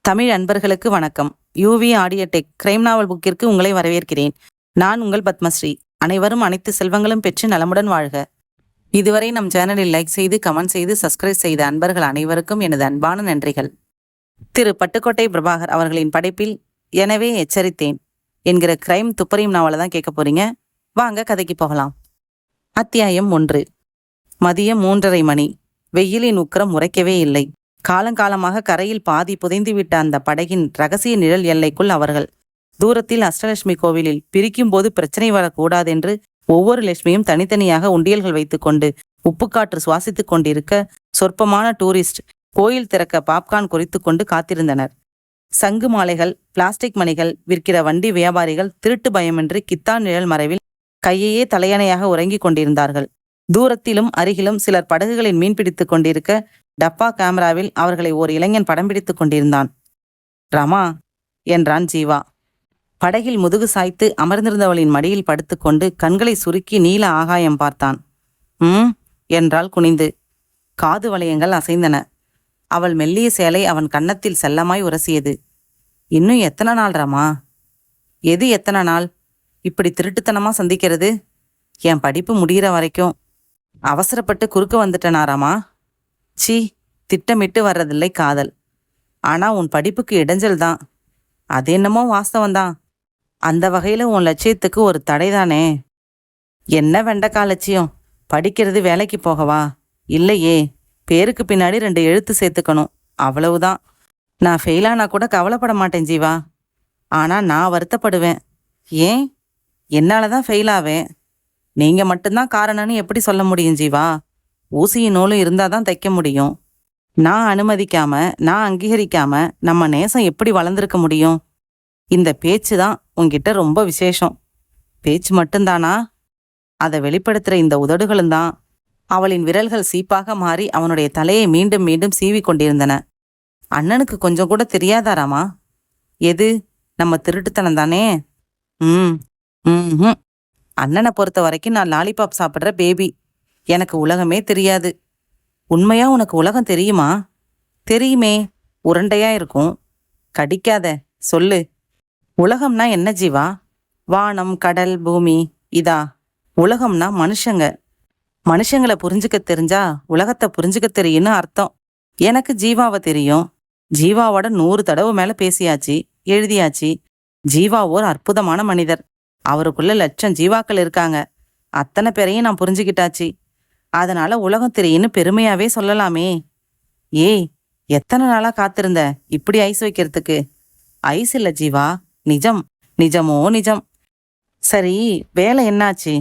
தமிழ் அன்பர்களுக்கு வணக்கம். UV audio tech crime novel புக்கிற்கு உங்களை வரவேற்கிறேன். நான் உங்கள் பத்மஸ்ரீ. அனைவரும் அனைத்து செல்வங்களும் பெற்று நலமுடன் வாழ்க. இதுவரை நம் சேனலில் லைக் செய்து கமெண்ட் செய்து சப்ஸ்கிரைப் செய்த அன்பர்கள் அனைவருக்கும் எனது அன்பான நன்றிகள். திரு பட்டுக்கோட்டை பிரபாகர் அவர்களின் படைப்பில் எனவே எச்சரித்தேன் என்கிற கிரைம் துப்பறியும் நாவலை தான் கேட்க போறீங்க. வாங்க கதைக்கு போகலாம். அத்தியாயம் 1. மதியம் 3:30 மணி. வெயிலின் உக்கிரம் உரைக்கவே இல்லை. காலங்காலமாக கரையில் பாதி புதைந்துவிட்ட அந்த படகின் ரகசிய நிழல் எல்லைக்குள் அவர்கள். தூரத்தில் அஷ்டலட்சுமி கோவிலில் பிரிக்கும் போது பிரச்சனை வரக்கூடாதென்று ஒவ்வொரு லட்சுமியும் தனித்தனியாக உண்டியல்கள் வைத்துக்கொண்டு உப்புக்காற்று சுவாசித்துக் கொண்டிருக்க சொற்பமான டூரிஸ்ட் கோயில் திறக்க பாப்கார்ன் குறித்து கொண்டு காத்திருந்தனர். சங்கு மாலைகள், பிளாஸ்டிக் மணிகள் விற்கிற வண்டி வியாபாரிகள் திருட்டு பயமின்றி கித்தான் நிழல் மறைவில் கையையே தலையணையாக உறங்கிக் கொண்டிருந்தார்கள். தூரத்திலும் அருகிலும் சிலர் படகுகளில் மீன் பிடித்துக் கொண்டிருக்க டப்பா கேமராவில் அவர்களை ஓர் இளைஞன் படம் பிடித்துக் கொண்டிருந்தான். ரமா என்றான் ஜீவா. படகில் முதுகு சாய்த்து அமர்ந்திருந்தவளின் மடியில் படுத்துக்கொண்டு கண்களை சுருக்கி நீல ஆகாயம் பார்த்தான். என்றாள் குனிந்து. காது வளையங்கள் அசைந்தன. அவள் மெல்லிய சேலை அவன் கன்னத்தில் செல்லமாய் உரசியது. இன்னும் எத்தனை நாள் ரமா? எது எத்தனை நாள்? இப்படி திருட்டுத்தனமா சந்திக்கிறது? என் படிப்பு முடிகிற வரைக்கும். அவசரப்பட்டு குறுக்க வந்துட்டனா ராமா? சீ, திட்டமிட்டு வர்றதில்லை காதல். ஆனா உன் படிப்புக்கு இடைஞ்சல் தான். அது என்னமோ வாஸ்தவந்தான். அந்த வகையில உன் லட்சியத்துக்கு ஒரு தடைதானே. என்ன வெண்டக்கா லட்சியம்? படிக்கிறது வேலைக்கு போகவா? இல்லையே, பேருக்கு பின்னாடி 2 எழுத்து சேர்த்துக்கணும், அவ்வளவுதான். நான் ஃபெயிலானா கூட கவலைப்பட மாட்டேன் ஜீவா. ஆனா நான் வருத்தப்படுவேன். ஏன்? என்னாலதான் ஃபெயிலாவேன். நீங்க மட்டும்தான் காரணம்னு எப்படி சொல்ல முடியும் ஜீவா? ஊசியின் நூலும் இருந்தாதான் தைக்க முடியும். நான் அனுமதிக்காம, நான் அங்கீகரிக்காம நம்ம நேசம் எப்படி வளர்ந்துருக்க முடியும்? இந்த பேச்சு தான் உன்கிட்ட ரொம்ப விசேஷம். பேச்சு மட்டும்தானா? அதை வெளிப்படுத்துற இந்த உதடுகளும் தான். அவளின் விரல்கள் சீப்பாக மாறி அவனுடைய தலையை மீண்டும் மீண்டும் சீவி கொண்டிருந்தன. அண்ணனுக்கு கொஞ்சம் கூட தெரியாதாராமா? எது? நம்ம திருட்டுத்தனம் தானே. அண்ணனை பொறுத்த வரைக்கும் நான் லாலிபாப் சாப்பிட்ற பேபி. எனக்கு உலகமே தெரியாது. உண்மையா உனக்கு உலகம் தெரியுமா? தெரியுமே, உருண்டையா இருக்கும். கடிக்காத, சொல்லு. உலகம்னா என்ன ஜீவா? வானம், கடல், பூமி இதா? உலகம்னா மனுஷங்க. மனுஷங்களை புரிஞ்சுக்க தெரிஞ்சா உலகத்தை புரிஞ்சுக்க தெரியும்னு அர்த்தம். எனக்கு ஜீவாவை தெரியும். ஜீவாவோட 100 தடவை மேல பேசியாச்சு, எழுதியாச்சு. ஜீவா ஓர் அற்புதமான மனிதர். அவருக்குள்ள லட்சம் ஜீவாக்கள் இருக்காங்க. அத்தனை பேரையும் நான் புரிஞ்சுக்கிட்டாச்சு. அதனால உலகம் தெரியுன்னு பெருமையாவே சொல்லலாமே. ஏய், எத்தனை நாளா காத்திருந்த இப்படி ஐஸ் வைக்கிறதுக்கு? ஐஸ் இல்ல ஜீவா, நிஜம். நிஜமோ நிஜம். சரி, வேலை என்னாச்சு?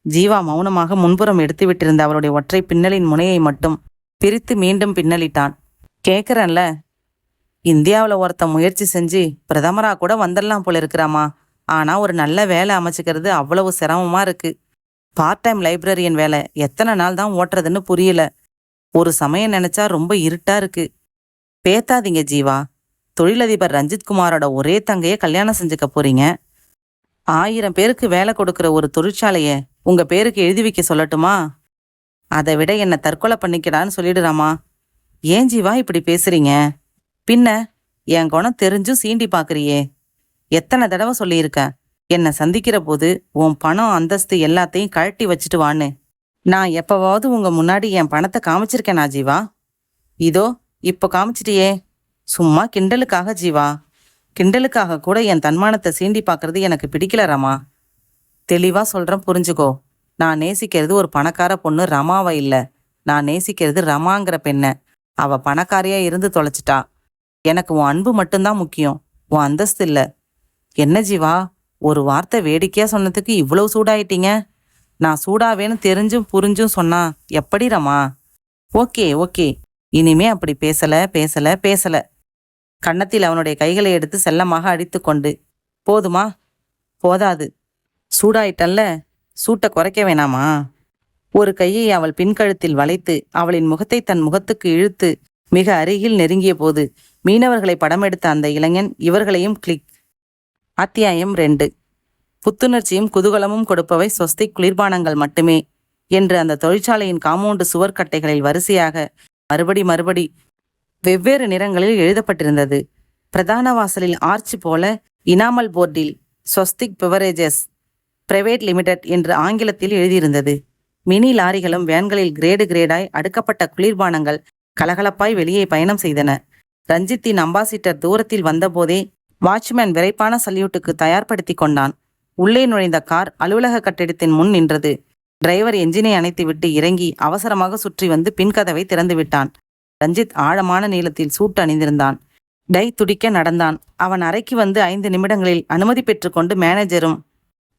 ஜீவா மௌனமாக முன்புறம் எடுத்து விட்டிருந்த அவளுடைய ஒற்றை பின்னலின் முனையை மட்டும் பிரித்து மீண்டும் பின்னலிட்டான். கேக்குறேன்ல, இந்தியாவில் ஒருத்த முயற்சி செஞ்சு பிரதமரா கூட வந்துடலாம் போல இருக்கிறாமா. ஆனா ஒரு நல்ல வேலை அமைச்சுக்கிறது அவ்வளவு சிரமமா இருக்கு. பார்ட் டைம் லைப்ரரியன் வேலை எத்தனை நாள் தான் ஓட்டுறதுன்னு புரியல. ஒரு சமயம் நினைச்சா ரொம்ப இருட்டா இருக்கு. பேத்தாதீங்க ஜீவா. தொழிலதிபர் ரஞ்சித் குமாரோட ஒரே தங்கைய கல்யாணம் செஞ்சுக்க போறீங்க. 1000 பேருக்கு வேலை கொடுக்குற ஒரு தொழிற்சாலைய உங்க பேருக்கு எழுதி வைக்க சொல்லட்டுமா? அதை விட என்ன தற்கொலை பண்ணிக்கடான்னு சொல்லிடுறாமா. ஏன் ஜீவா இப்படி பேசுறீங்க? பின்ன என் குணம் தெரிஞ்சும் சீண்டி பாக்குறியே. எத்தனை தடவை சொல்லியிருக்க, என்னை சந்திக்கிற போது உன் பணம், அந்தஸ்து எல்லாத்தையும் கழட்டி வச்சுட்டு வான்னு. நான் எப்பவாவது உங்க முன்னாடி என் பணத்தை காமிச்சிருக்கேனா ஜீவா? இதோ இப்போ காமிச்சிட்டியே. சும்மா கிண்டலுக்காக ஜீவா. கிண்டலுக்காக கூட என் தன்மானத்தை சீண்டி பார்க்கறது எனக்கு பிடிக்கல ரமா. தெளிவா சொல்றேன், புரிஞ்சுக்கோ. நான் நேசிக்கிறது ஒரு பணக்கார பொண்ணு ரமாவை இல்ல. நான் நேசிக்கிறது ரமாங்கிற பெண்ணை. அவ பணக்காரியா இருந்து தொலைச்சிட்டா. எனக்கு உன் அன்பு மட்டும்தான் முக்கியம், உன் அந்தஸ்து இல்ல. என்ன ஜீவா, ஒரு வார்த்தை வேடிக்கையா சொன்னதுக்கு இவ்வளவு சூடாயிட்டீங்க? நான் சூடாவேன்னு தெரிஞ்சும் புரிஞ்சும் சொன்னா எப்படி ரமா? ஓகே ஓகே, இனிமே அப்படி பேசல. கன்னத்தில் அவனுடைய கைகளை எடுத்து செல்லமாக அடித்து கொண்டு. போதுமா? போதாது. சூடாயிட்டல்ல, சூட்டை குறைக்க வேணாமா? ஒரு கையை அவள் பின்கழுத்தில் வளைத்து அவளின் முகத்தை தன் முகத்துக்கு இழுத்து மிக அருகில் நெருங்கிய போது மீனவர்களை படமெடுத்த அந்த இளைஞன் இவர்களையும் கிளிக். அத்தியாயம் 2. புத்துணர்ச்சியும் குதூகலமும் கொடுப்பவை ஸ்வஸ்திக் குளிர்பானங்கள் மட்டுமே என்று அந்த தொழிற்சாலையின் காம்பவுண்டு சுவர்கட்டைகளில் வரிசையாக மறுபடி வெவ்வேறு நிறங்களில் எழுதப்பட்டிருந்தது. பிரதான வாசலில் ஆர்ச் போல இனாமல் போர்டில் ஸ்வஸ்திக் பிவரேஜஸ் பிரைவேட் லிமிடெட் என்று ஆங்கிலத்தில் எழுதியிருந்தது. மினி லாரிகளும் வேன்களில் கிரேடு கிரேடாய் அடுக்கப்பட்ட குளிர்பானங்கள் கலகலப்பாய் வெளியே பயணம் செய்தன. ரஞ்சித்தின் அம்பாசிடர் தூரத்தில் வந்தபோதே வாட்ச்மேன் விரைப்பான சல்யூட்டுக்கு தயார்படுத்தி கொண்டான். உள்ளே நுழைந்த கார் அலுவலக கட்டிடத்தின் முன் நின்றது. டிரைவர் என்ஜினை அணைத்துவிட்டு இறங்கி அவசரமாக சுற்றி வந்து பின்கதவை திறந்து விட்டான். ரஞ்சித் ஆழமான நீளத்தில் சூட்டு அணிந்திருந்தான். டை துடிக்க நடந்தான். அவன் அறைக்கு வந்து 5 நிமிடங்களில் அனுமதி பெற்றுக்கொண்டு மேனேஜரும்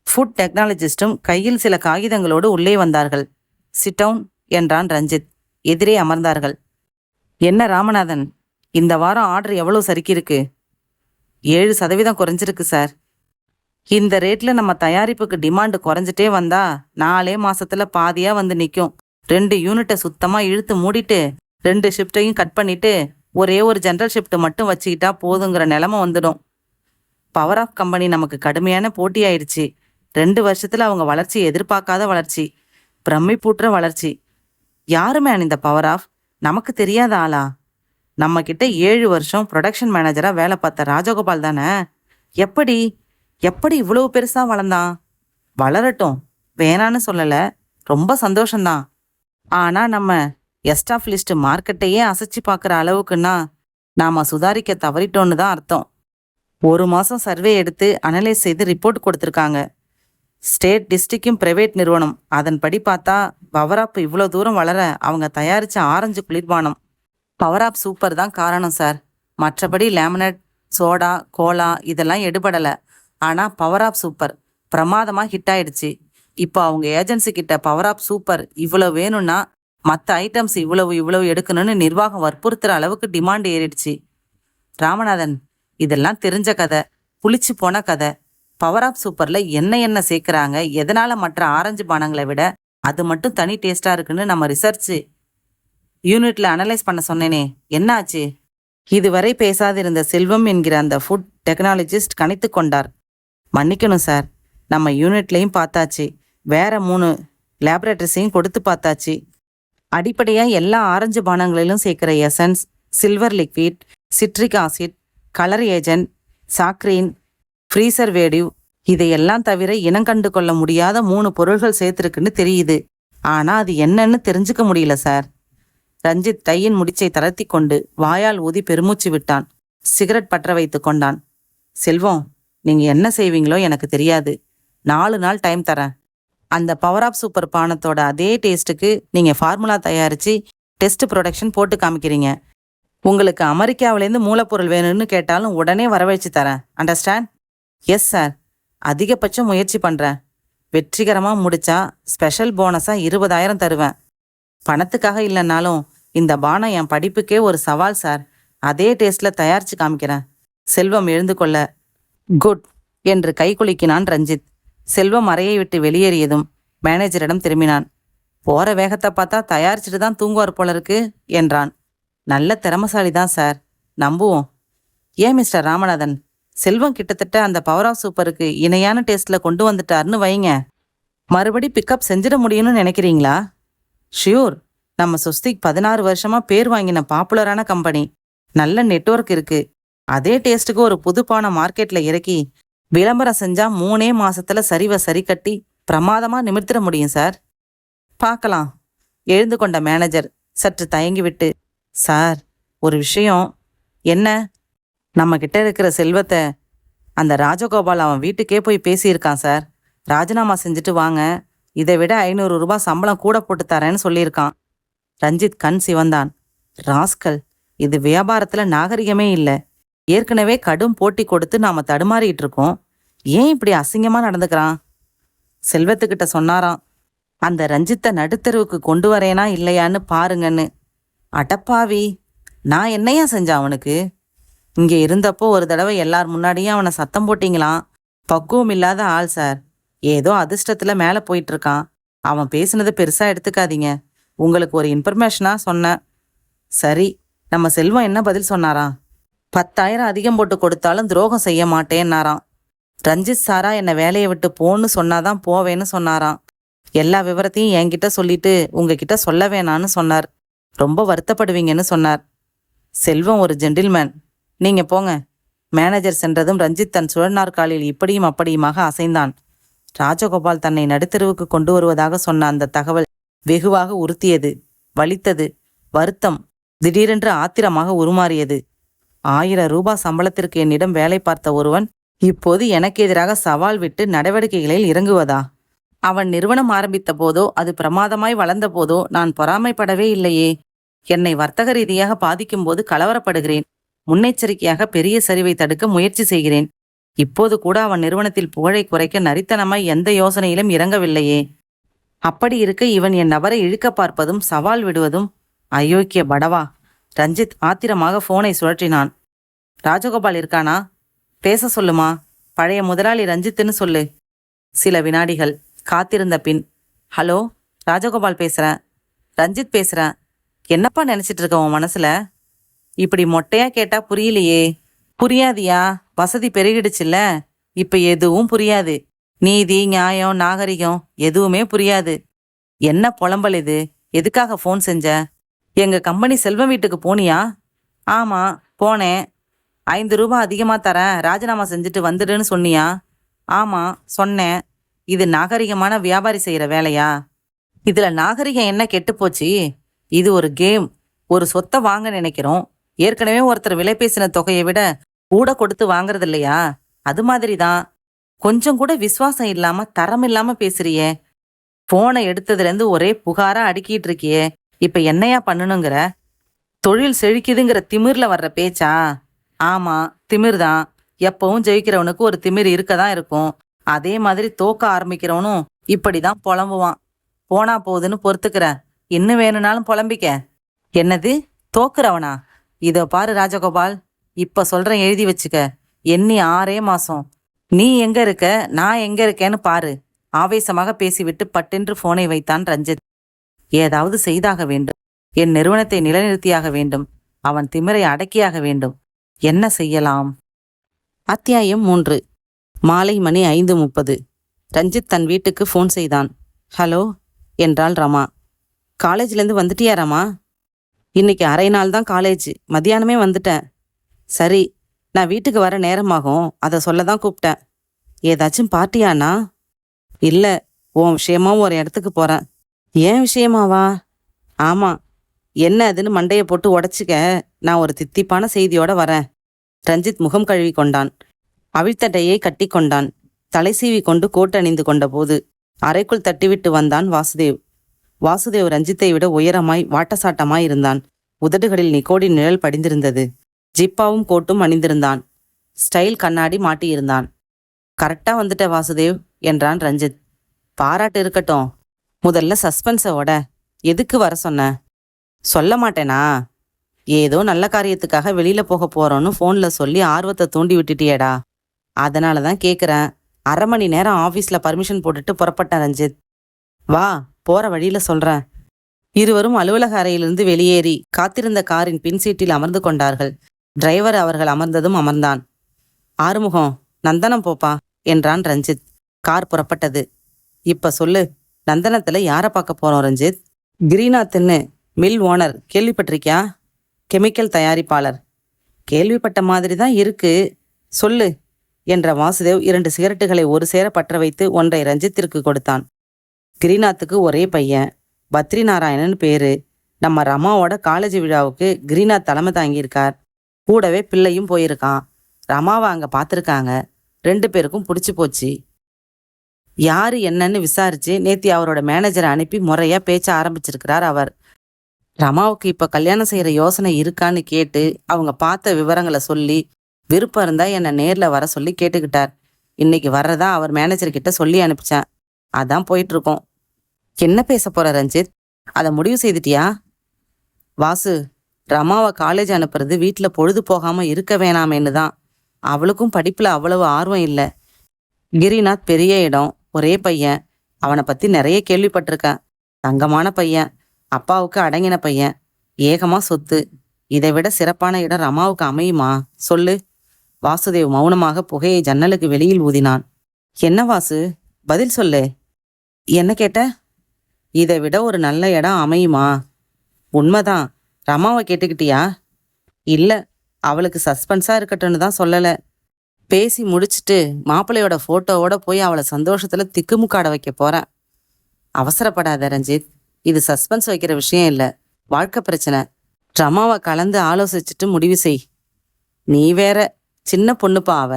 ஃபுட் டெக்னாலஜிஸ்டும் கையில் சில காகிதங்களோடு உள்ளே வந்தார்கள். சிட்டவுன் என்றான் ரஞ்சித். எதிரே அமர்ந்தார்கள். என்ன ராமநாதன், இந்த வாரம் ஆர்டர் எவ்வளோ சறுக்கியிருக்கு? 7% குறைஞ்சிருக்கு சார். இந்த ரேட்ல நம்ம தயாரிப்புக்கு டிமாண்டு குறைஞ்சிட்டே வந்தா 4 மாசத்துல பாதியா வந்து நிற்கும். 2 யூனிட்டை சுத்தமா இழுத்து மூடிட்டு 2 ஷிஃப்டையும் கட் பண்ணிட்டு ஒரே ஒரு ஜெனரல் ஷிஃப்ட் மட்டும் வச்சுக்கிட்டா போதுங்கிற நிலைமை வந்துடும். பவர் ஆஃப் கம்பெனி நமக்கு கடுமையான போட்டி ஆயிடுச்சு. 2 வருஷத்துல அவங்க வளர்ச்சி எதிர்பார்க்காத வளர்ச்சி, பிரமிப்பூட்டுற வளர்ச்சி. யாரு மேன் இந்த பவர் ஆஃப்? நமக்கு தெரியாத ஆளா? நம்ம கிட்ட 7 வருஷம் ப்ரொடக்ஷன் மேனேஜரா வேலை பார்த்த ராஜகோபால் தானே. எப்படி எப்படி இவ்வளவு பெருசா வளர்ந்தான்? வளரட்டும், வேணான்னு சொல்லல, ரொம்ப சந்தோஷம்தான். ஆனா நம்ம எஸ்டாஃப் லிஸ்ட் மார்க்கெட்டையே அசைச்சு பார்க்குற அளவுக்குன்னா நாம சுதாரிக்க தவறிட்டோன்னு தான் அர்த்தம். 1 மாசம் சர்வே எடுத்து அனலைஸ் செய்து ரிப்போர்ட் கொடுத்துருக்காங்க. ஸ்டேட் டிஸ்ட்ரிக்டும் பிரைவேட் நிறுவனம். அதன்படி பார்த்தா பவராப் இவ்வளோ தூரம் வளர அவங்க தயாரிச்ச ஆரஞ்சு குளிர்பானம் பவராப் சூப்பர் தான் காரணம் சார். மற்றபடி லேமினட், சோடா, கோலா இதெல்லாம் எடுபடலை. ஆனால் பவராப் சூப்பர் பிரமாதமாக ஹிட் ஆயிடுச்சு. இப்போ அவங்க ஏஜென்சி கிட்ட பவராப் சூப்பர் இவ்வளோ வேணும்னா மற்ற ஐட்டம்ஸ் இவ்வளவு எடுக்கணும்னு நிர்வாகம் வற்புறுத்துற அளவுக்கு டிமாண்ட் ஏறிடுச்சு. ராமநாதன், இதெல்லாம் தெரிஞ்ச கதை, புளிச்சு போன கதை. பவராப் சூப்பர்ல என்ன சேர்க்குறாங்க, எதனால மற்ற ஆரஞ்சு பானங்களை விட அது மட்டும் தனி டேஸ்டா இருக்குன்னு நம்ம ரிசர்ச் யூனிட்ல அனலைஸ் பண்ண சொன்னேனே, என்ன ஆச்சு? இதுவரை பேசாதிருந்த செல்வம் என்கிற அந்த ஃபுட் டெக்னாலஜிஸ்ட் கணித்து கொண்டார். மன்னிக்கணும் சார், நம்ம யூனிட்லையும் பார்த்தாச்சு, வேற 3 லேபரேட்டரிஸையும் கொடுத்து பார்த்தாச்சு. அடிப்படையாக எல்லா ஆரஞ்சு பானங்களிலும் சேர்க்கிற essence, silver liquid, citric acid, colour agent, saccharine, preservative இதையெல்லாம் தவிர இனங்கண்டு கொள்ள முடியாத 3 பொருள்கள் சேர்த்துருக்குன்னு தெரியுது. ஆனால் அது என்னன்னு தெரிஞ்சுக்க முடியல சார். ரஞ்சித் டையின் முடிச்சை தளர்த்தி கொண்டு வாயால் ஊதி பெருமூச்சு விட்டான். சிகரெட் பற்ற வைத்து கொண்டான். செல்வம், நீங்க என்ன செய்வீங்களோ எனக்கு தெரியாது. 4 நாள் டைம் தரேன். அந்த பவர் ஆப் சூப்பர் பானத்தோட அதே டேஸ்ட்டுக்கு நீங்க ஃபார்முலா தயாரிச்சு டெஸ்ட் ப்ரொடக்ஷன் போட்டு காமிக்கிறீங்க. உங்களுக்கு அமெரிக்காவிலேருந்து மூலப்பொருள் வேணும்னு கேட்டாலும் உடனே வரவழைச்சு தரேன். அண்டர்ஸ்டாண்ட்? எஸ் சார், அதிகபட்சம் முயற்சி பண்றேன். வெற்றிகரமா முடிச்சா ஸ்பெஷல் போனஸா 20,000 தருவேன். பணத்துக்காக இல்லைன்னாலும் இந்த பானம் என் படிப்புக்கே ஒரு சவால் சார். அதே டேஸ்ட்ல தயாரிச்சு காமிக்கிறேன். செல்வம் எழுந்து கொள்ள குட் என்று கை குலுக்கினான் ரஞ்சித். செல்வம் அறையை விட்டு வெளியேறியதும் மேனேஜரிடம் திரும்பினான். போற வேகத்தை பார்த்தா தயாரிச்சுட்டு தான் தூங்குவார் போல இருக்கு என்றான். நல்ல திறமசாலி தான் சார், நம்புவோம். ஏன் மிஸ்டர் ராமநாதன், செல்வம் கிட்டத்தட்ட அந்த பவர் ஆஃப் சூப்பருக்கு இணையான டேஸ்ட்ல கொண்டு வந்துட்டாருன்னு வைங்க, மறுபடி பிக்கப் செஞ்சிட முடியும்னு நினைக்கிறீங்களா? ஷியூர். நம்ம ஸ்வஸ்திக் 16 வருஷமா பேர் வாங்கின பாப்புலரான கம்பெனி. நல்ல நெட்வொர்க் இருக்கு. அதே டேஸ்ட்டுக்கு ஒரு புதுப்பான மார்க்கெட்ல இறக்கி விளம்பரம் செஞ்சா 3 மாசத்துல சரிவை சரி கட்டி பிரமாதமா நிமிர்த்திட முடியும் சார். பார்க்கலாம். எழுந்து கொண்ட மேனேஜர் சற்று தயங்கிவிட்டு, சார், ஒரு விஷயம். என்ன? நம்ம கிட்ட இருக்கிற செல்வத்தை அந்த ராஜகோபால் அவன் வீட்டுக்கே போய் பேசியிருக்கான் சார். ராஜினாமா செஞ்சுட்டு வாங்க, இதை விட 500 ரூபாய் சம்பளம் கூட போட்டு தரேன்னு சொல்லியிருக்கான். ரஞ்சித் கண் சிவந்தான். ராஸ்கல், இது வியாபாரத்துல நாகரிகமே இல்லை. ஏற்கனவே கடும் போட்டி கொடுத்து நாம தடுமாறிட்டு இருக்கோம். ஏன் இப்படி அசிங்கமா நடந்துக்கிறான்? செல்வத்துக்கிட்ட சொன்னாராம், அந்த ரஞ்சித்தை நடுத்தருவுக்கு கொண்டு வரேனா இல்லையான்னு பாருங்கன்னு. அடப்பாவி, நான் என்னையா செஞ்சேன் அவனுக்கு? இங்க இருந்தப்போ ஒரு தடவை எல்லார் முன்னாடியும் அவனை சத்தம் போட்டீங்களாம். பக்குவம் இல்லாத ஆள் சார். ஏதோ அதிர்ஷ்டத்துல மேல போயிட்டு இருக்கான். அவன் பேசுனதை பெருசா எடுத்துக்காதீங்க. உங்களுக்கு ஒரு இன்ஃபர்மேஷனா சொன்னேன். சரி, நம்ம செல்வம் என்ன பதில் சொன்னாராம்? 10,000 அதிகம் போட்டு கொடுத்தாலும் துரோகம் செய்ய மாட்டேன்னாராம். ரஞ்சித் சாரா என்னை வேலையை விட்டு போன்னு சொன்னாதான் போவேன்னு சொன்னாராம். எல்லா விவரத்தையும் என்கிட்ட சொல்லிட்டு உங்ககிட்ட சொல்ல வேணான்னு சொன்னார். ரொம்ப வருத்தப்படுவீங்கன்னு சொன்னார். செல்வம் ஒரு ஜென்டில்மேன். நீங்க போங்க, மேனேஜர் சென்றதும் ரஞ்சித் தன் சுழற்நாற்காலியில் இப்படியும் அப்படியுமாக அசைந்தான். ராஜகோபால் தன்னை நடுத்தெருவுக்கு கொண்டு வருவதாக சொன்ன அந்த தகவல் வெகுவாக உறுத்தியது, வலித்தது. வருத்தம் திடீரென்று ஆத்திரமாக உருமாறியது. 1000 ரூபாய் சம்பளத்திற்கு என்னிடம் வேலை பார்த்த ஒருவன் இப்போது எனக்கு எதிராக சவால் விட்டு நடவடிக்கைகளில் இறங்குவதா? அவன் நிறுவனம் ஆரம்பித்த போதோ அது பிரமாதமாய் வளர்ந்த போதோ நான் பொறாமைப்படவே இல்லையே. என்னை வர்த்தக ரீதியாக பாதிக்கும் போது கலவரப்படுகிறேன். முன்னெச்சரிக்கையாக பெரிய சரிவை தடுக்க முயற்சி செய்கிறேன். இப்போது கூட அவன் நிறுவனத்தில் புகழை குறைக்க நரித்தனமாய் எந்த யோசனையிலும் இறங்கவில்லையே. அப்படி இருக்க இவன் என் நபரை இழுக்க பார்ப்பதும் சவால் விடுவதும் அயோக்கிய படவா! ரஞ்சித் ஆத்திரமாக போனை சுழற்றினான். ராஜகோபால் இருக்கானா? பேச சொல்லுமா. பழைய முதலாளி ரஞ்சித்துன்னு சொல்லு. சில வினாடிகள் காத்திருந்த பின், ஹலோ, ராஜகோபால் பேசுறேன். ரஞ்சித் பேசுறேன். என்னப்பா நினைச்சிட்டு இருக்க உன் மனசுல? இப்படி மொட்டையா கேட்டா புரியலையே. புரியாதியா? வசதி பெருகிடுச்சுல்ல, இப்ப எதுவும் புரியாது. நீதி, நியாயம், நாகரிகம் எதுவுமே புரியாது. என்ன புலம்பல் இது? எதுக்காக ஃபோன் செஞ்ச? எங்க கம்பெனி செல்வம் வீட்டுக்கு போனியா? ஆமா, போனேன். 5 ரூபாய் அதிகமா தரேன், ராஜினாமா செஞ்சுட்டு வந்துடுன்னு சொன்னியா? ஆமா, சொன்னேன். இது நாகரிகமான வியாபாரி செய்யற வேலையா? இதுல நாகரிகம் என்ன கெட்டுப்போச்சு? இது ஒரு கேம். ஒரு சொத்தை வாங்க நினைக்கிறோம். ஏற்கனவே ஒருத்தர் விலை பேசின தொகையை விட கூட கொடுத்து வாங்குறது இல்லையா? அது மாதிரிதான். கொஞ்சம் கூட விசுவாசம் இல்லாம தரம் இல்லாம பேசுறியே. போனை எடுத்ததுலேருந்து ஒரே புகாரா அடுக்கிட்டு இருக்கியே. இப்ப என்னையா பண்ணணுங்கிற? தொழில் செழிக்குதுங்கிற திமிர்ல வர்ற பேச்சா? ஆமா, திமிர் தான். எப்பவும் ஜெயிக்கிறவனுக்கு ஒரு திமிர் இருக்கதான் இருக்கும். அதே மாதிரி தோக்க ஆரம்பிக்கிறவனும் இப்படிதான் புலம்புவான். போனா போகுதுன்னு பொறுத்துக்கிற. இன்னும் வேணும்னாலும் புலம்பிக்க. என்னது தோக்குறவனா? இதோ பாரு ராஜகோபால், இப்ப சொல்றேன், எழுதி வச்சுக்க. எண்ணி 6 மாசம். நீ எங்க இருக்க, நான் எங்க இருக்கேன்னு பாரு. ஆவேசமாக பேசிவிட்டு பட்டென்று போனை வைத்தான் ரஞ்சித். ஏதாவது செய்தாக வேண்டும். என் நிறுவனத்தை நிலைநிறுத்தியாக வேண்டும். அவன் திமிரை அடக்கியாக வேண்டும். என்ன செய்யலாம்? அத்தியாயம் 3. மாலை மணி 5:30. ரஞ்சித் தன் வீட்டுக்கு ஃபோன் செய்தான். ஹலோ என்றாள் ரமா. காலேஜ்லேருந்து வந்துட்டியா ரமா? இன்னைக்கு அரை நாள் தான் காலேஜ், மத்தியானமே வந்துட்டேன். சரி, நான் வீட்டுக்கு வர நேரமாகும், அதை சொல்ல தான் கூப்பிட்டேன். ஏதாச்சும் பார்ட்டியாண்ணா? இல்லை, உன் விஷயமா ஒரு இடத்துக்கு போகிறேன். ஏன் விஷயமாவா? ஆமாம், என்ன அதுன்னு மண்டையை போட்டு உடச்சிக்க. நான் ஒரு தித்திப்பான செய்தியோட வரேன். ரஞ்சித் முகம் கழுவி கொண்டான். அவிழ்த்தட்டையை கட்டி கொண்டான். தலை சீவி கொண்டு கோட் அணிந்து கொண்ட போது அறைக்குள் தட்டிவிட்டு வந்தான் வாசுதேவ். வாசுதேவ் ரஞ்சித்தை விட உயரமாய் வாட்டசாட்டமாய் இருந்தான். உதடுகளில் நிக்கோடி நிழல் படிந்திருந்தது. ஜிப்பாவும் கோட்டும் அணிந்திருந்தான். ஸ்டைல் கண்ணாடி மாட்டியிருந்தான். கரெக்டா வந்துட்ட வாசுதேவ் என்றான் ரஞ்சித். பாராட்டு இருக்கட்டும், முதல்ல சஸ்பென்ஸோட எதுக்கு வர சொன்ன? சொல்ல மாட்டேனா? ஏதோ நல்ல காரியத்துக்காக வெளியில போக போறோன்னு போன்ல சொல்லி ஆர்வத்தை தூண்டி விட்டுட்டியேடா. அதனால தான் கேட்குறேன். 1/2 மணி நேரம் ஆஃபீஸ்ல பர்மிஷன் போட்டுட்டு புறப்பட்டேன் ரஞ்சித். வா, போற வழியில சொல்றேன். இருவரும் அலுவலக அறையிலிருந்து வெளியேறி காத்திருந்த காரின் பின் சீட்டில் அமர்ந்து கொண்டார்கள். டிரைவர் அவர்கள் அமர்ந்ததும் அமர்ந்தான். ஆறுமுகம், நந்தனம் போப்பா என்றான் ரஞ்சித். கார் புறப்பட்டது. இப்ப சொல்லு, நந்தனத்துல யாரை பார்க்க போறோம் ரஞ்சித்? கிரீநாத்ன்னு மில் ஓனர், கேள்விப்பட்டிருக்கியா? கெமிக்கல் தயாரிப்பாளர். கேள்விப்பட்ட மாதிரி தான் இருக்கு, சொல்லு என்ற வாசுதேவ் 2 சிகரெட்டுகளை ஒரு சேர பற்ற வைத்து ஒன்றை ரஞ்சித்திற்கு கொடுத்தான். கிரீநாத்துக்கு ஒரே பையன், பத்ரி நாராயணன் பேரு. நம்ம ரமாவோட காலேஜ் விழாவுக்கு கிரீநாத் தலைமை தாங்கியிருக்கார். கூடவே பிள்ளையும் போயிருக்கான். ரமாவை அங்க பார்த்துருக்காங்க. 2 பேருக்கும் பிடிச்சி போச்சு. யாரு என்னன்னு விசாரிச்சு நேத்தி அவரோட மேனேஜரை அனுப்பி முறையா பேச்ச ஆரம்பிச்சிருக்கிறார் அவர். ரமாவுக்கு இப்ப கல்யாணம் செய்யற யோசனை இருக்கான்னு கேட்டு அவங்க பார்த்த விவரங்களை சொல்லி விருப்பம் இருந்தா என்னை நேர்ல வர சொல்லி கேட்டுக்கிட்டார். இன்னைக்கு வர்றதா அவர் மேனேஜர் கிட்ட சொல்லி அனுப்பிச்சேன். அதான் போயிட்டு இருக்கோம். என்ன பேச போற ரஞ்சித்? அதை முடிவு செய்துட்டியா? வாசு, ரமாவை காலேஜ் அனுப்புறது வீட்டுல பொழுது போகாம இருக்க வேணாமேன்னு தான். அவளுக்கும் படிப்புல அவ்வளவு ஆர்வம் இல்லை. கிரிநாத் பெரிய இடம், ஒரே பையன். அவனை பத்தி நிறைய கேள்விப்பட்டிருக்கேன். தங்கமான பையன், அப்பாவுக்கு அடங்கின பையன், ஏகமா சொத்து. இதை விட சிறப்பான இடம் ரமாவுக்கு அமையுமா சொல்லு? வாசுதேவ் மௌனமாக புகையை ஜன்னலுக்கு வெளியில் ஊதினான். என்ன வாசு, பதில் சொல்லு. என்ன கேட்ட? இதை விட ஒரு நல்ல இடம் அமையுமா? உண்மைதான். ரமாவை கேட்டுக்கிட்டியா? இல்ல, அவளுக்கு சஸ்பென்ஸா இருக்கட்டும்னு தான் சொல்லல. பேசி முடிச்சிட்டு மாப்பிள்ளையோட போட்டோவோட போய் அவளை சந்தோஷத்துல திக்குமுக்காட வைக்க போறேன். அவசரப்படாத ரஞ்சித். இது சஸ்பென்ஸ் வைக்கிற விஷயம் இல்ல, வாழ்க்கை பிரச்சனை. ரமாவை கலந்து ஆலோசிச்சுட்டு முடிவு செய். நீ வேற, சின்ன பொண்ணுப்பா அவ.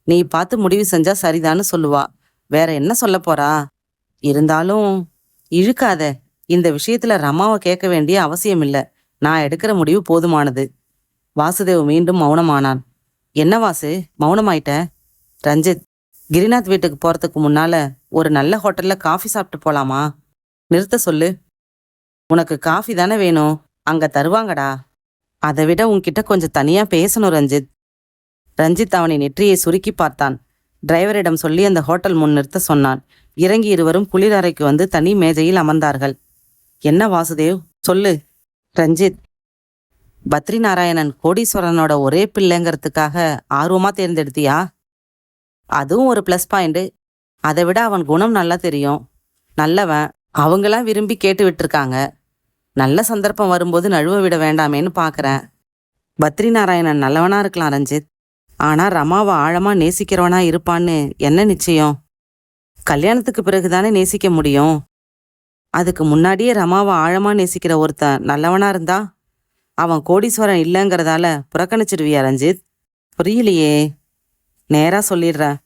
நீ பார்த்து முடிவு செஞ்சா சரிதான்னு சொல்லுவா. வேற என்ன சொல்ல போறா? இருந்தாலும் இழுக்காத. இந்த விஷயத்துல ரமாவை கேட்க வேண்டிய அவசியம் இல்ல. நான் எடுக்கிற முடிவு போதுமானது. வாசுதேவ் மீண்டும் மௌனமானான். என்ன வாசு, மௌனமாயிட்ட? ரஞ்சித், கிரிநாத் வீட்டுக்கு போறதுக்கு முன்னால ஒரு நல்ல ஹோட்டல்ல காஃபி சாப்பிட்டு போலாமா? நிறுத்த சொல்லு. உனக்கு காஃபி தானே வேணும், அங்க தருவாங்கடா. அதை விட உன்கிட்ட கொஞ்சம் தனியா பேசணும் ரஞ்சித். ரஞ்சித் அவனை நெற்றியை சுருக்கி பார்த்தான். டிரைவரிடம் சொல்லி அந்த ஹோட்டல் முன் நிறுத்த சொன்னான். இறங்கி இருவரும் குளிர் அறைக்கு வந்து தனி மேஜையில் அமர்ந்தார்கள். என்ன வாசுதேவ், சொல்லு. ரஞ்சித், பத்ரி நாராயணன் கோடீஸ்வரனோட ஒரே பிள்ளைங்கிறதுக்காக ஆர்வமா தேர்ந்தெடுத்தியா? அதுவும் ஒரு ப்ளஸ் பாயிண்ட். அதை விட அவன் குணம் நல்லா தெரியும். நல்லவன். அவங்களாம் விரும்பி கேட்டு விட்டுருக்காங்க. நல்ல சந்தர்ப்பம் வரும்போது நழுவ விட வேண்டாமேன்னு பாக்குறேன். பத்ரி நாராயணன் நல்லவனா இருக்கலாம் ரஞ்சித். ஆனா ரமாவை ஆழமா நேசிக்கிறவனா இருப்பான்னு என்ன நிச்சயம்? கல்யாணத்துக்கு பிறகுதானே நேசிக்க முடியும். அதுக்கு முன்னாடியே ரமாவை ஆழமா நேசிக்கிற ஒருத்தன் நல்லவனா இருந்தா அவன் கோடீஸ்வரன் இல்லைங்கிறதால புறக்கணிச்சிடுவியா ரஞ்சித்? புரியலையே. நேரா சொல்லிடுறேன்.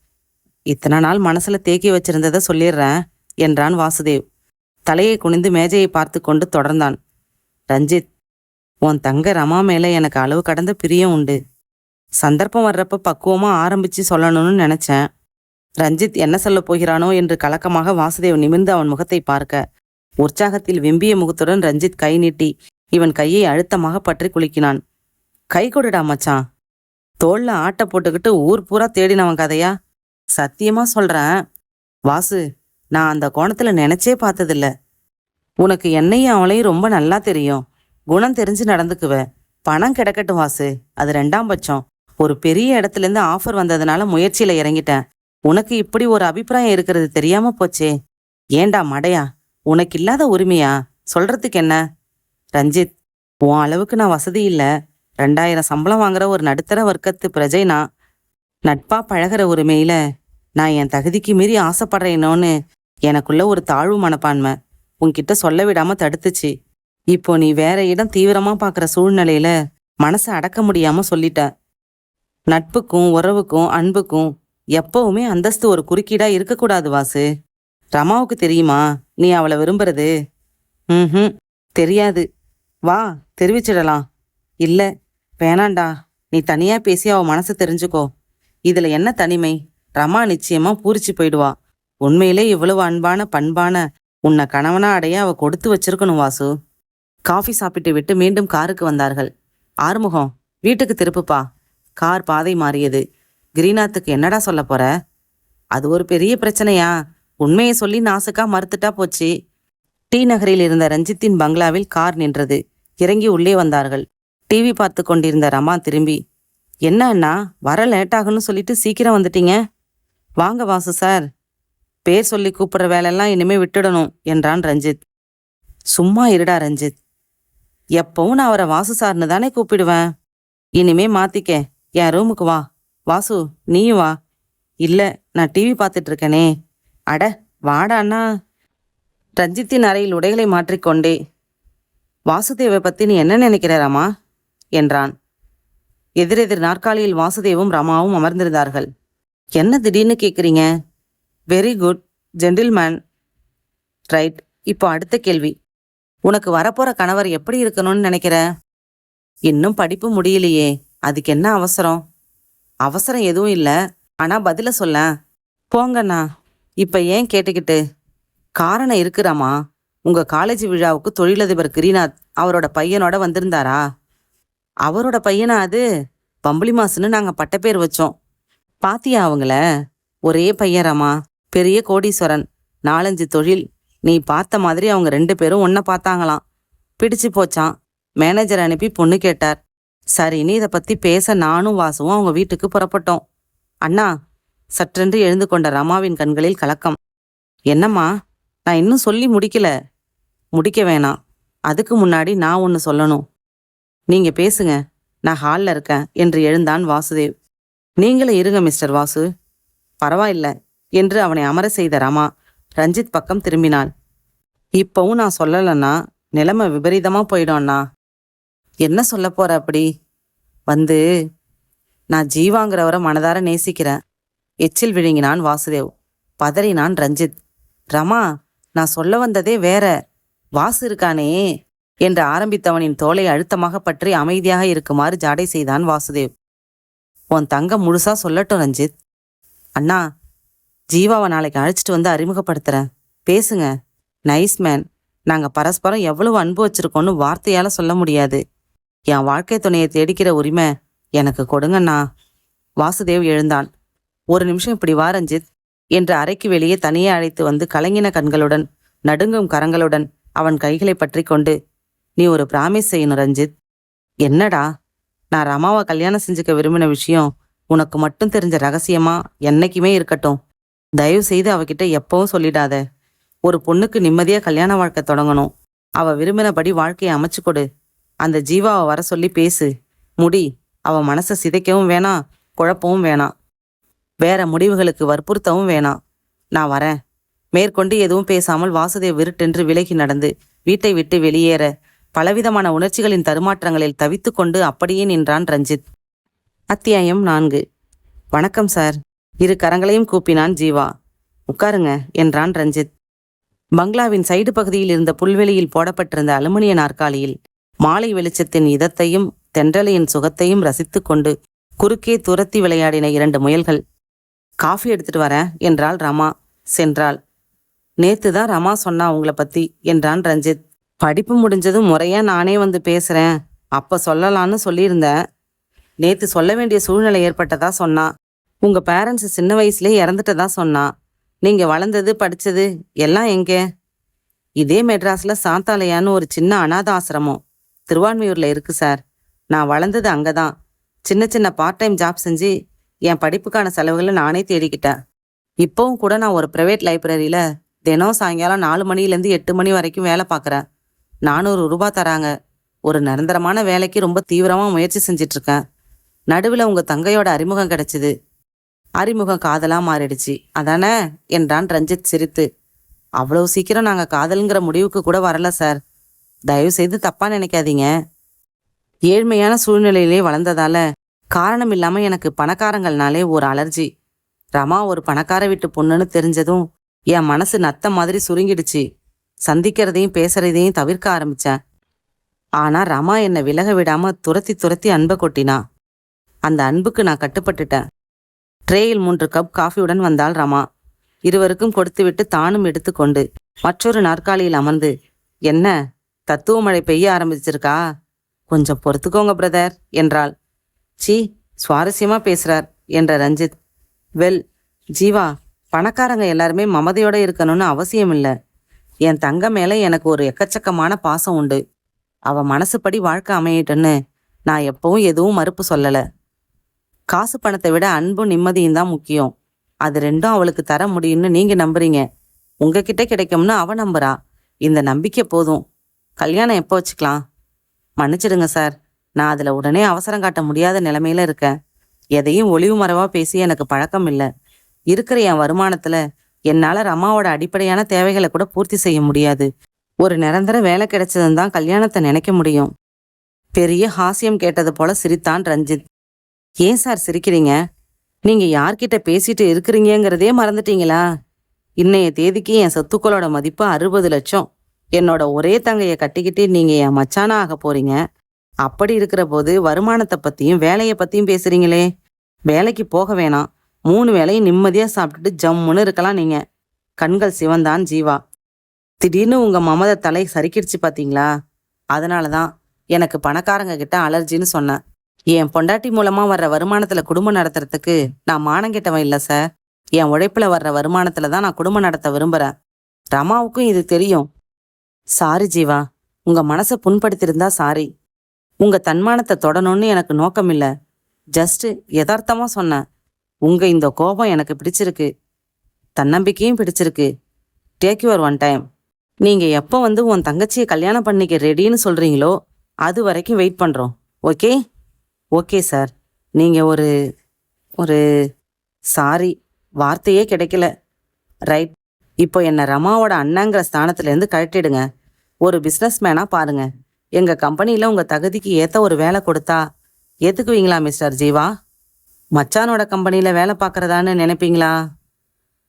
இத்தனை நாள் மனசுல தேக்கி வச்சிருந்ததை சொல்லிடுறேன் என்றான் வாசுதேவ். தலையை குனிந்து மேஜையை பார்த்து கொண்டு தொடர்ந்தான். ரஞ்சித், உன் தங்க ரமா மேல எனக்கு அளவு கடந்த பிரியம் உண்டு. சந்தர்ப்பம் வர்றப்ப பக்குவமா ஆரம்பிச்சு சொல்லணும்னு நினைச்சேன். ரஞ்சித் என்ன சொல்ல போகிறானோ என்று கலக்கமாக வாசுதேவ் நிமிர்ந்து அவன் முகத்தை பார்க்க, உற்சாகத்தில் வெம்பிய முகத்துடன் ரஞ்சித் கை நீட்டி இவன் கையை அழுத்தமாக பற்றி குலுக்கினான். கை கொடுடா மச்சான். தோல்ல ஆட்ட போட்டுக்கிட்டு ஊர் பூரா தேடினவன் கதையா? சத்தியமா சொல்றேன் வாசு, நான் அந்த கோணத்துல நினைச்சே பார்த்ததில்ல. உனக்கு என்னையும் அவளையும் ரொம்ப நல்லா தெரியும். குணம் தெரிஞ்சு நடந்துக்குவ. பணம் கிடக்கட்டும் வாசு, அது 2ஆம் பட்சம். ஒரு பெரிய இடத்துல இருந்து ஆஃபர் வந்ததுனால முயற்சியில இறங்கிட்டேன். உனக்கு இப்படி ஒரு அபிப்பிராயம் இருக்கிறது தெரியாம போச்சே. ஏண்டா மடையா, உனக்கு இல்லாத உரிமையா? சொல்றதுக்கு என்ன? ரஞ்சித், உன் அளவுக்கு நான் வசதி இல்ல. 2000 சம்பளம் வாங்குற ஒரு நடுத்தர வர்க்கத்து பிரஜைனா. நட்பா பழகிற உரிமையில நான் என் தகுதிக்கு மீறி ஆசைப்படுறேனோன்னு எனக்குள்ள ஒரு தாழ்வு மனப்பான்மை உன்கிட்ட சொல்ல விடாம தடுத்துச்சு. இப்போ நீ வேற இடம் தீவிரமா பாக்குற சூழ்நிலையில மனசை அடக்க முடியாம சொல்லிட்ட. நட்புக்கும் உறவுக்கும் அன்புக்கும் எப்பவுமே அந்தஸ்து ஒரு குறுக்கீடா இருக்கக்கூடாது வாசு. ரமாவுக்கு தெரியுமா நீ அவளை விரும்புறது? தெரியாது. வா, தெரிவிச்சிடலாம். இல்ல, வேணாண்டா. நீ தனியா பேசி அவ மனசு தெரிஞ்சுக்கோ. இதுல என்ன தனிமை? ரமா நிச்சயமா பூரிச்சு போயிடுவா. உண்மையிலே இவ்வளவு அன்பான பண்பான உன்னை கணவனா அடைய அவ கொடுத்து வச்சிருக்கணும் வாசு. காஃபி சாப்பிட்டு விட்டு மீண்டும் காருக்கு வந்தார்கள். ஆறுமுகம், வீட்டுக்கு திருப்புப்பா. கார் பாதை மாறியது. கிரிநாத்துக்கு என்னடா சொல்ல போற? அது ஒரு பெரிய பிரச்சனையா? உண்மையை சொல்லி நாசுக்கா மறுத்துட்டா போச்சு. டி நகரில் இருந்த ரஞ்சித்தின் பங்களாவில் கார் நின்றது. இறங்கி உள்ளே வந்தார்கள். டிவி பார்த்து கொண்டிருந்த ரமா திரும்பி, என்ன அண்ணா, வர லேட்டாகுன்னு சொல்லிட்டு சீக்கிரம் வந்துட்டீங்க. வாங்க வாசு சார். பேர் சொல்லி கூப்பிடுற வேலையெல்லாம் இனிமே விட்டுடணும் என்றான் ரஞ்சித். சும்மா இருடா ரஞ்சித். எப்பவும் நான் அவரை வாசு சார்னு தானே கூப்பிடுவேன். இனிமே மாத்திக்க. என் ரூமுக்கு வா. வாசு, நீயும் வா. இல்ல, நான் டிவி பார்த்துட்டு இருக்கேனே. அட வாடா அண்ணா. ரஞ்சித்தின் அறையில் உடைகளை மாற்றிக்கொண்டே, வாசுதேவை பத்தி நீ என்ன நினைக்கிற ரமா என்றான். எதிரெதிர் நாற்காலியில் வாசுதேவும் ரமாவும் அமர்ந்திருந்தார்கள். என்ன திடீர்னு கேக்குறீங்க? Very good gentleman. ரைட். இப்போ அடுத்த கேள்வி. உனக்கு வரப்போற கணவர் எப்படி இருக்கணும்னு நினைக்கிற? இன்னும் படிப்பு முடியலையே, அதுக்கு என்ன அவசரம்? அவசரம் எதுவும் இல்ல, ஆனா பதில சொல்ல. போங்கண்ணா. இப்ப ஏன் கேட்டுக்கிட்டு? காரணம் இருக்குறாமா. உங்க காலேஜ் விழாவுக்கு தொழிலதிபர் கிரிநாத் அவரோட பையனோட வந்திருந்தாரா? அவரோட பையனா அது? பம்பளி மாசுன்னு நாங்க பட்டப்பேர் வச்சோம். பாத்தியா அவங்கள? ஒரே பையன் ராமா, பெரிய கோடீஸ்வரன், 4-5 தொழில். நீ பார்த்த மாதிரி அவங்க 2 பேரும் ஒன்ன பார்த்தாங்களாம். பிடிச்சு போச்சான். மேனேஜர் அனுப்பி பொண்ணு கேட்டார். சரின்னு இதை பத்தி பேச நானும் வாசுவும் அவங்க வீட்டுக்கு புறப்பட்டோம். அண்ணா, சற்றென்று எழுந்து கொண்ட ரமாவின் கண்களில் கலக்கம். என்னம்மா? நான் இன்னும் சொல்லி முடிக்கல. முடிக்க வேணாம். அதுக்கு முன்னாடி நான் ஒன்று சொல்லணும். நீங்க பேசுங்க. நான் ஹாலில் இருக்கேன் என்று எழுந்தான் வாசுதேவ். நீங்களும் இருங்க மிஸ்டர் வாசு. பரவாயில்ல என்று அவனை அமர செய்த ரமா ரஞ்சித் பக்கம் திரும்பினாள். இப்பவும் நான் சொல்லலைன்னா நிலைமை விபரீதமா போயிடும் அண்ணா. என்ன சொல்ல போற அப்படி? வந்து நான் ஜீவாங்கிறவரை மனதார நேசிக்கிறேன். எச்சில் விழுங்கினான் வாசுதேவ். பதறினான் ரஞ்சித். ரமா, நான் சொல்ல வந்ததே வேற. வாசு இருக்கானே என்று ஆரம்பித்தவனின் தோலை அழுத்தமாக பற்றி அமைதியாக இருக்குமாறு ஜாடை செய்தான் வாசுதேவ். உன் தங்கம் முழுசா சொல்லட்டும் ரஞ்சித். அண்ணா, ஜீவாவை நாளைக்கு அழைச்சிட்டு வந்து அறிமுகப்படுத்துறேன். பேசுங்க. Nice man. நாங்க பரஸ்பரம் எவ்வளவு அன்பு வச்சிருக்கோன்னு வார்த்தையால சொல்ல முடியாது. என் வாழ்க்கை துணையை தேடிக்கிற உரிமை எனக்கு கொடுங்கண்ணா. வாசுதேவ் எழுந்தான். ஒரு நிமிஷம் இப்படி வா ரஞ்சித் என்று அறைக்கு வெளியே தனியே அழைத்து வந்து கலங்கின கண்களுடன் நடுங்கும் கரங்களுடன் அவன் கைகளை பற்றி கொண்டு, நீ ஒரு பிராமிஸ் செய்யணும் ரஞ்சித். என்னடா? நான் ரமாவை கல்யாணம் செஞ்சுக்க விரும்பின விஷயம் உனக்கு மட்டும் தெரிஞ்ச ரகசியமா என்னைக்குமே இருக்கட்டும். தயவு செய்து அவகிட்ட எப்பவும் சொல்லிடாத. ஒரு பொண்ணுக்கு நிம்மதியா கல்யாண வாழ்க்கை தொடங்கணும். அவ விரும்பினபடி வாழ்க்கையை அமைச்சு கொடு. அந்த ஜீவாவை வர சொல்லி பேசு. முடி. அவ மனசை சிதைக்கவும் வேணாம், குழப்பவும் வேணாம், வேற முடிவுகளுக்கு வற்புறுத்தவும் வேணாம். நான் வரேன். மேற்கொண்டு எதுவும் பேசாமல் வாசுதேவ் விருட்டென்று விலகி நடந்து வீட்டை விட்டு வெளியேற பலவிதமான உணர்ச்சிகளின் தருமாற்றங்களில் தவித்து கொண்டு அப்படியே நின்றான் ரஞ்சித். அத்தியாயம் 4. வணக்கம் சார். இரு கரங்களையும் கூப்பினான் ஜீவா. உட்காருங்க என்றான் ரஞ்சித். பங்களாவின் சைடு பகுதியில் இருந்த புல்வெளியில் போடப்பட்டிருந்த அலுமினிய நாற்காலியில் மாலை வெளிச்சத்தின் இதத்தையும் தென்றலையின் சுகத்தையும் ரசித்து கொண்டு குறுக்கே துரத்தி விளையாடின 2 முயல்கள். காஃபி எடுத்துட்டு வரேன் என்றாள் ரமா. சென்றாள். நேத்து தான் ரமா சொன்னா உங்களை பத்தி என்றான் ரஞ்சித். படிப்பு முடிஞ்சதும் முறையா நானே வந்து பேசுறேன். அப்ப சொல்லலான்னு சொல்லியிருந்தேன். நேத்து சொல்ல வேண்டிய சூழ்நிலை ஏற்பட்டதா சொன்னா. உங்க பேரண்ட்ஸ் சின்ன வயசுலயே இறந்துட்டதா சொன்னா. நீங்க வளர்ந்தது படிச்சது எல்லாம் எங்கே? இதே மெட்ராஸ்ல சாந்தாலயான்னு ஒரு சின்ன அனாத ஆசிரமம் திருவான்மியூர்ல இருக்கு சார். நான் வளர்ந்தது அங்கதான். சின்ன சின்ன பார்ட் டைம் ஜாப் செஞ்சு என் படிப்புக்கான செலவுகளை நானே தேடிக்கிட்டேன். இப்போவும் கூட நான் ஒரு பிரைவேட் லைப்ரரியில தினம் சாயங்காலம் 4 மணிலேருந்து 8 மணி வரைக்கும் வேலை பார்க்குறேன். 400 ரூபாய் தராங்க. ஒரு நிரந்தரமான வேலைக்கு ரொம்ப தீவிரமாக முயற்சி செஞ்சிட்டு இருக்கேன். நடுவில் உங்க தங்கையோட அறிமுகம் கிடைச்சிது. அறிமுகம் காதலா மாறிடுச்சு அதானே என்றான் ரஞ்சித் சிரித்து. அவ்வளவு சீக்கிரம் நாங்கள் காதல்ங்கிற முடிவுக்கு கூட வரல சார். தயவு செய்து தப்பா நினைக்காதீங்க. ஏழ்மையான சூழ்நிலையிலே வளர்ந்ததால காரணம் இல்லாம எனக்கு பணக்காரங்கள்னாலே ஒரு அலர்ஜி. ரமா ஒரு பணக்கார வீட்டு பொண்ணுன்னு தெரிஞ்சதும் என் மனசு நத்த மாதிரி சுருங்கிடுச்சு. சந்திக்கிறதையும் பேசுறதையும் தவிர்க்க ஆரம்பிச்சேன். ஆனா ரமா என்னை விலக விடாம துரத்தி துரத்தி அன்பை கொட்டினா. அந்த அன்புக்கு நான் கட்டுப்பட்டுட்டேன். ட்ரேயில் 3 கப் காஃபியுடன் வந்தாள் ரமா. இருவருக்கும் கொடுத்துவிட்டு தானும் எடுத்துக்கொண்டு மற்றொரு நாற்காலியில் அமர்ந்து, என்ன தத்துவ மழை பெய்ய ஆரம்பிச்சிருக்கா? கொஞ்சம் பொறுத்துக்கோங்க பிரதர் என்றாள். சீ, சுவாரஸ்யமா பேசுறார் என்ற ரஞ்சித். வெல் ஜீவா, பணக்காரங்க எல்லாருமே மமதையோட இருக்கணும்னு அவசியம் இல்லை. என் தங்க மேல எனக்கு ஒரு எக்கச்சக்கமான பாசம் உண்டு. அவ மனசுப்படி வாழ்க்கை அமையட்டுன்னு நான் எப்பவும் எதுவும் மறுப்பு சொல்லல. காசு பணத்தை விட அன்பும் நிம்மதியும் தான் முக்கியம். அது ரெண்டும் அவளுக்கு தர முடியும்னு நீங்க நம்புறீங்க. உங்ககிட்ட கிடைக்கும்னு அவ நம்புறா. இந்த நம்பிக்கை போதும். கல்யாணம் எப்போ வச்சுக்கலாம்? மன்னிச்சிடுங்க சார், நான் அதுல உடனே அவசரம் காட்ட முடியாத நிலைமையில இருக்கேன். எதையும் ஒளிவு மறைவா பேசி எனக்கு பழக்கம் இல்லை. இருக்கிற என் வருமானத்துல என்னால ரமாவோட அடிப்படையான தேவைகளை கூட பூர்த்தி செய்ய முடியாது. ஒரு நிரந்தர வேலை கிடைச்சதுன்னு தான் கல்யாணத்தை நினைக்க முடியும். பெரிய ஹாஸ்யம் கேட்டது போல சிரித்தான் ரஞ்சித். ஏன் சார் சிரிக்கிறீங்க? நீங்க யார்கிட்ட பேசிட்டு இருக்கிறீங்கிறதே மறந்துட்டீங்களா? இன்னைய தேதிக்கு என் சொத்துக்களோட மதிப்பு 60 லட்சம். என்னோட ஒரே தங்கைய கட்டிக்கிட்டு நீங்க என் மச்சானா ஆக போறீங்க. அப்படி இருக்கிற போது வருமானத்தை பத்தியும் வேலையை பத்தியும் பேசுறீங்களே. வேலைக்கு போக வேணாம், 3 வேளையும் நிம்மதியா சாப்பிட்டுட்டு ஜம்முன்னு இருக்கலாம் நீங்க. கண்கள் சிவந்தான் ஜீவா. திடீர்னு உங்க மமத தலை சறுக்கிடுச்சு பாத்தீங்களா? அதனாலதான் எனக்கு பணக்காரங்க கிட்ட அலர்ஜின்னு சொன்னேன். என் பொண்டாட்டி மூலமா வர்ற வருமானத்துல குடும்பம் நடத்துறதுக்கு நான் மானங்கிட்டவன் இல்லை சார். என் உழைப்புல வர்ற வருமானத்துல தான் நான் குடும்பம் நடத்த விரும்புறேன். ரமாவுக்கும் இது தெரியும். சாரி ஜீவா, உங்க மனசை புண்படுத்திருந்தா சாரி. உங்க தன்மானத்தை தொடணும்னு எனக்கு நோக்கம் இல்லை. ஜஸ்ட் யதார்த்தமா சொன்னேன். உங்க இந்த கோபம் எனக்கு பிடிச்சிருக்கு, தன்னம்பிக்கையும் பிடிச்சிருக்கு. Take your one time. நீங்க எப்போ உன் தங்கச்சியை கல்யாணம் பண்ணிக்க ரெடின்னு சொல்றீங்களோ அது வரைக்கும் வெயிட் பண்றோம். ஓகே? Okay sir. நீங்க ஒரு ஒரு சாரி, வார்த்தையே கிடைக்கல. ரைட். இப்போ என்ன ரமாவோட அண்ணங்கிற ஸ்தானத்துலேருந்து கழட்டிடுங்க. ஒரு பிஸ்னஸ் மேனா பாருங்க. எங்க கம்பெனியில் உங்க தகுதிக்கு ஏத்த ஒரு வேலை கொடுத்தா ஏத்துக்குவீங்களா மிஸ்டர் ஜீவா? மச்சானோட கம்பெனியில் வேலை பார்க்கறதான்னு நினைப்பீங்களா?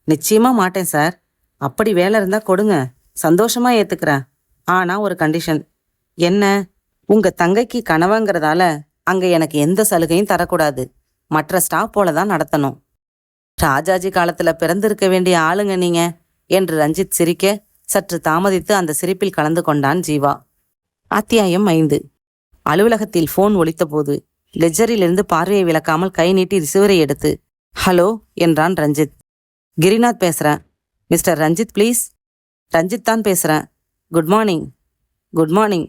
நிச்சயமா மாட்டேன் சார். அப்படி வேலை இருந்தா கொடுங்க, சந்தோஷமா ஏத்துக்கிறேன். ஆனா ஒரு கண்டிஷன். என்ன? உங்க தங்கைக்கு கனவங்கிறதால அங்க எனக்கு எந்த சலுகையும் தரக்கூடாது. மற்ற ஸ்டாஃப் போல தான் நடத்தணும். ராஜாஜி காலத்துல பிறந்திருக்க வேண்டிய ஆளுங்க நீங்க என்று ரஞ்சித் சிரிக்க, சற்று தாமதித்து அந்த சிரிப்பில் கலந்து கொண்டான் ஜீவா. அத்தியாயம் 5. அலுவலகத்தில் போன் ஒலித்தபோது லெஜரிலிருந்து பார்வையை விலக்காமல் கை நீட்டி ரிசீவரை எடுத்து ஹலோ என்றான் ரஞ்சித். கிரிநாத் பேசுறேன். Mister Ranjith please. ரஞ்சித் தான் பேசுறேன். Good morning. Good morning.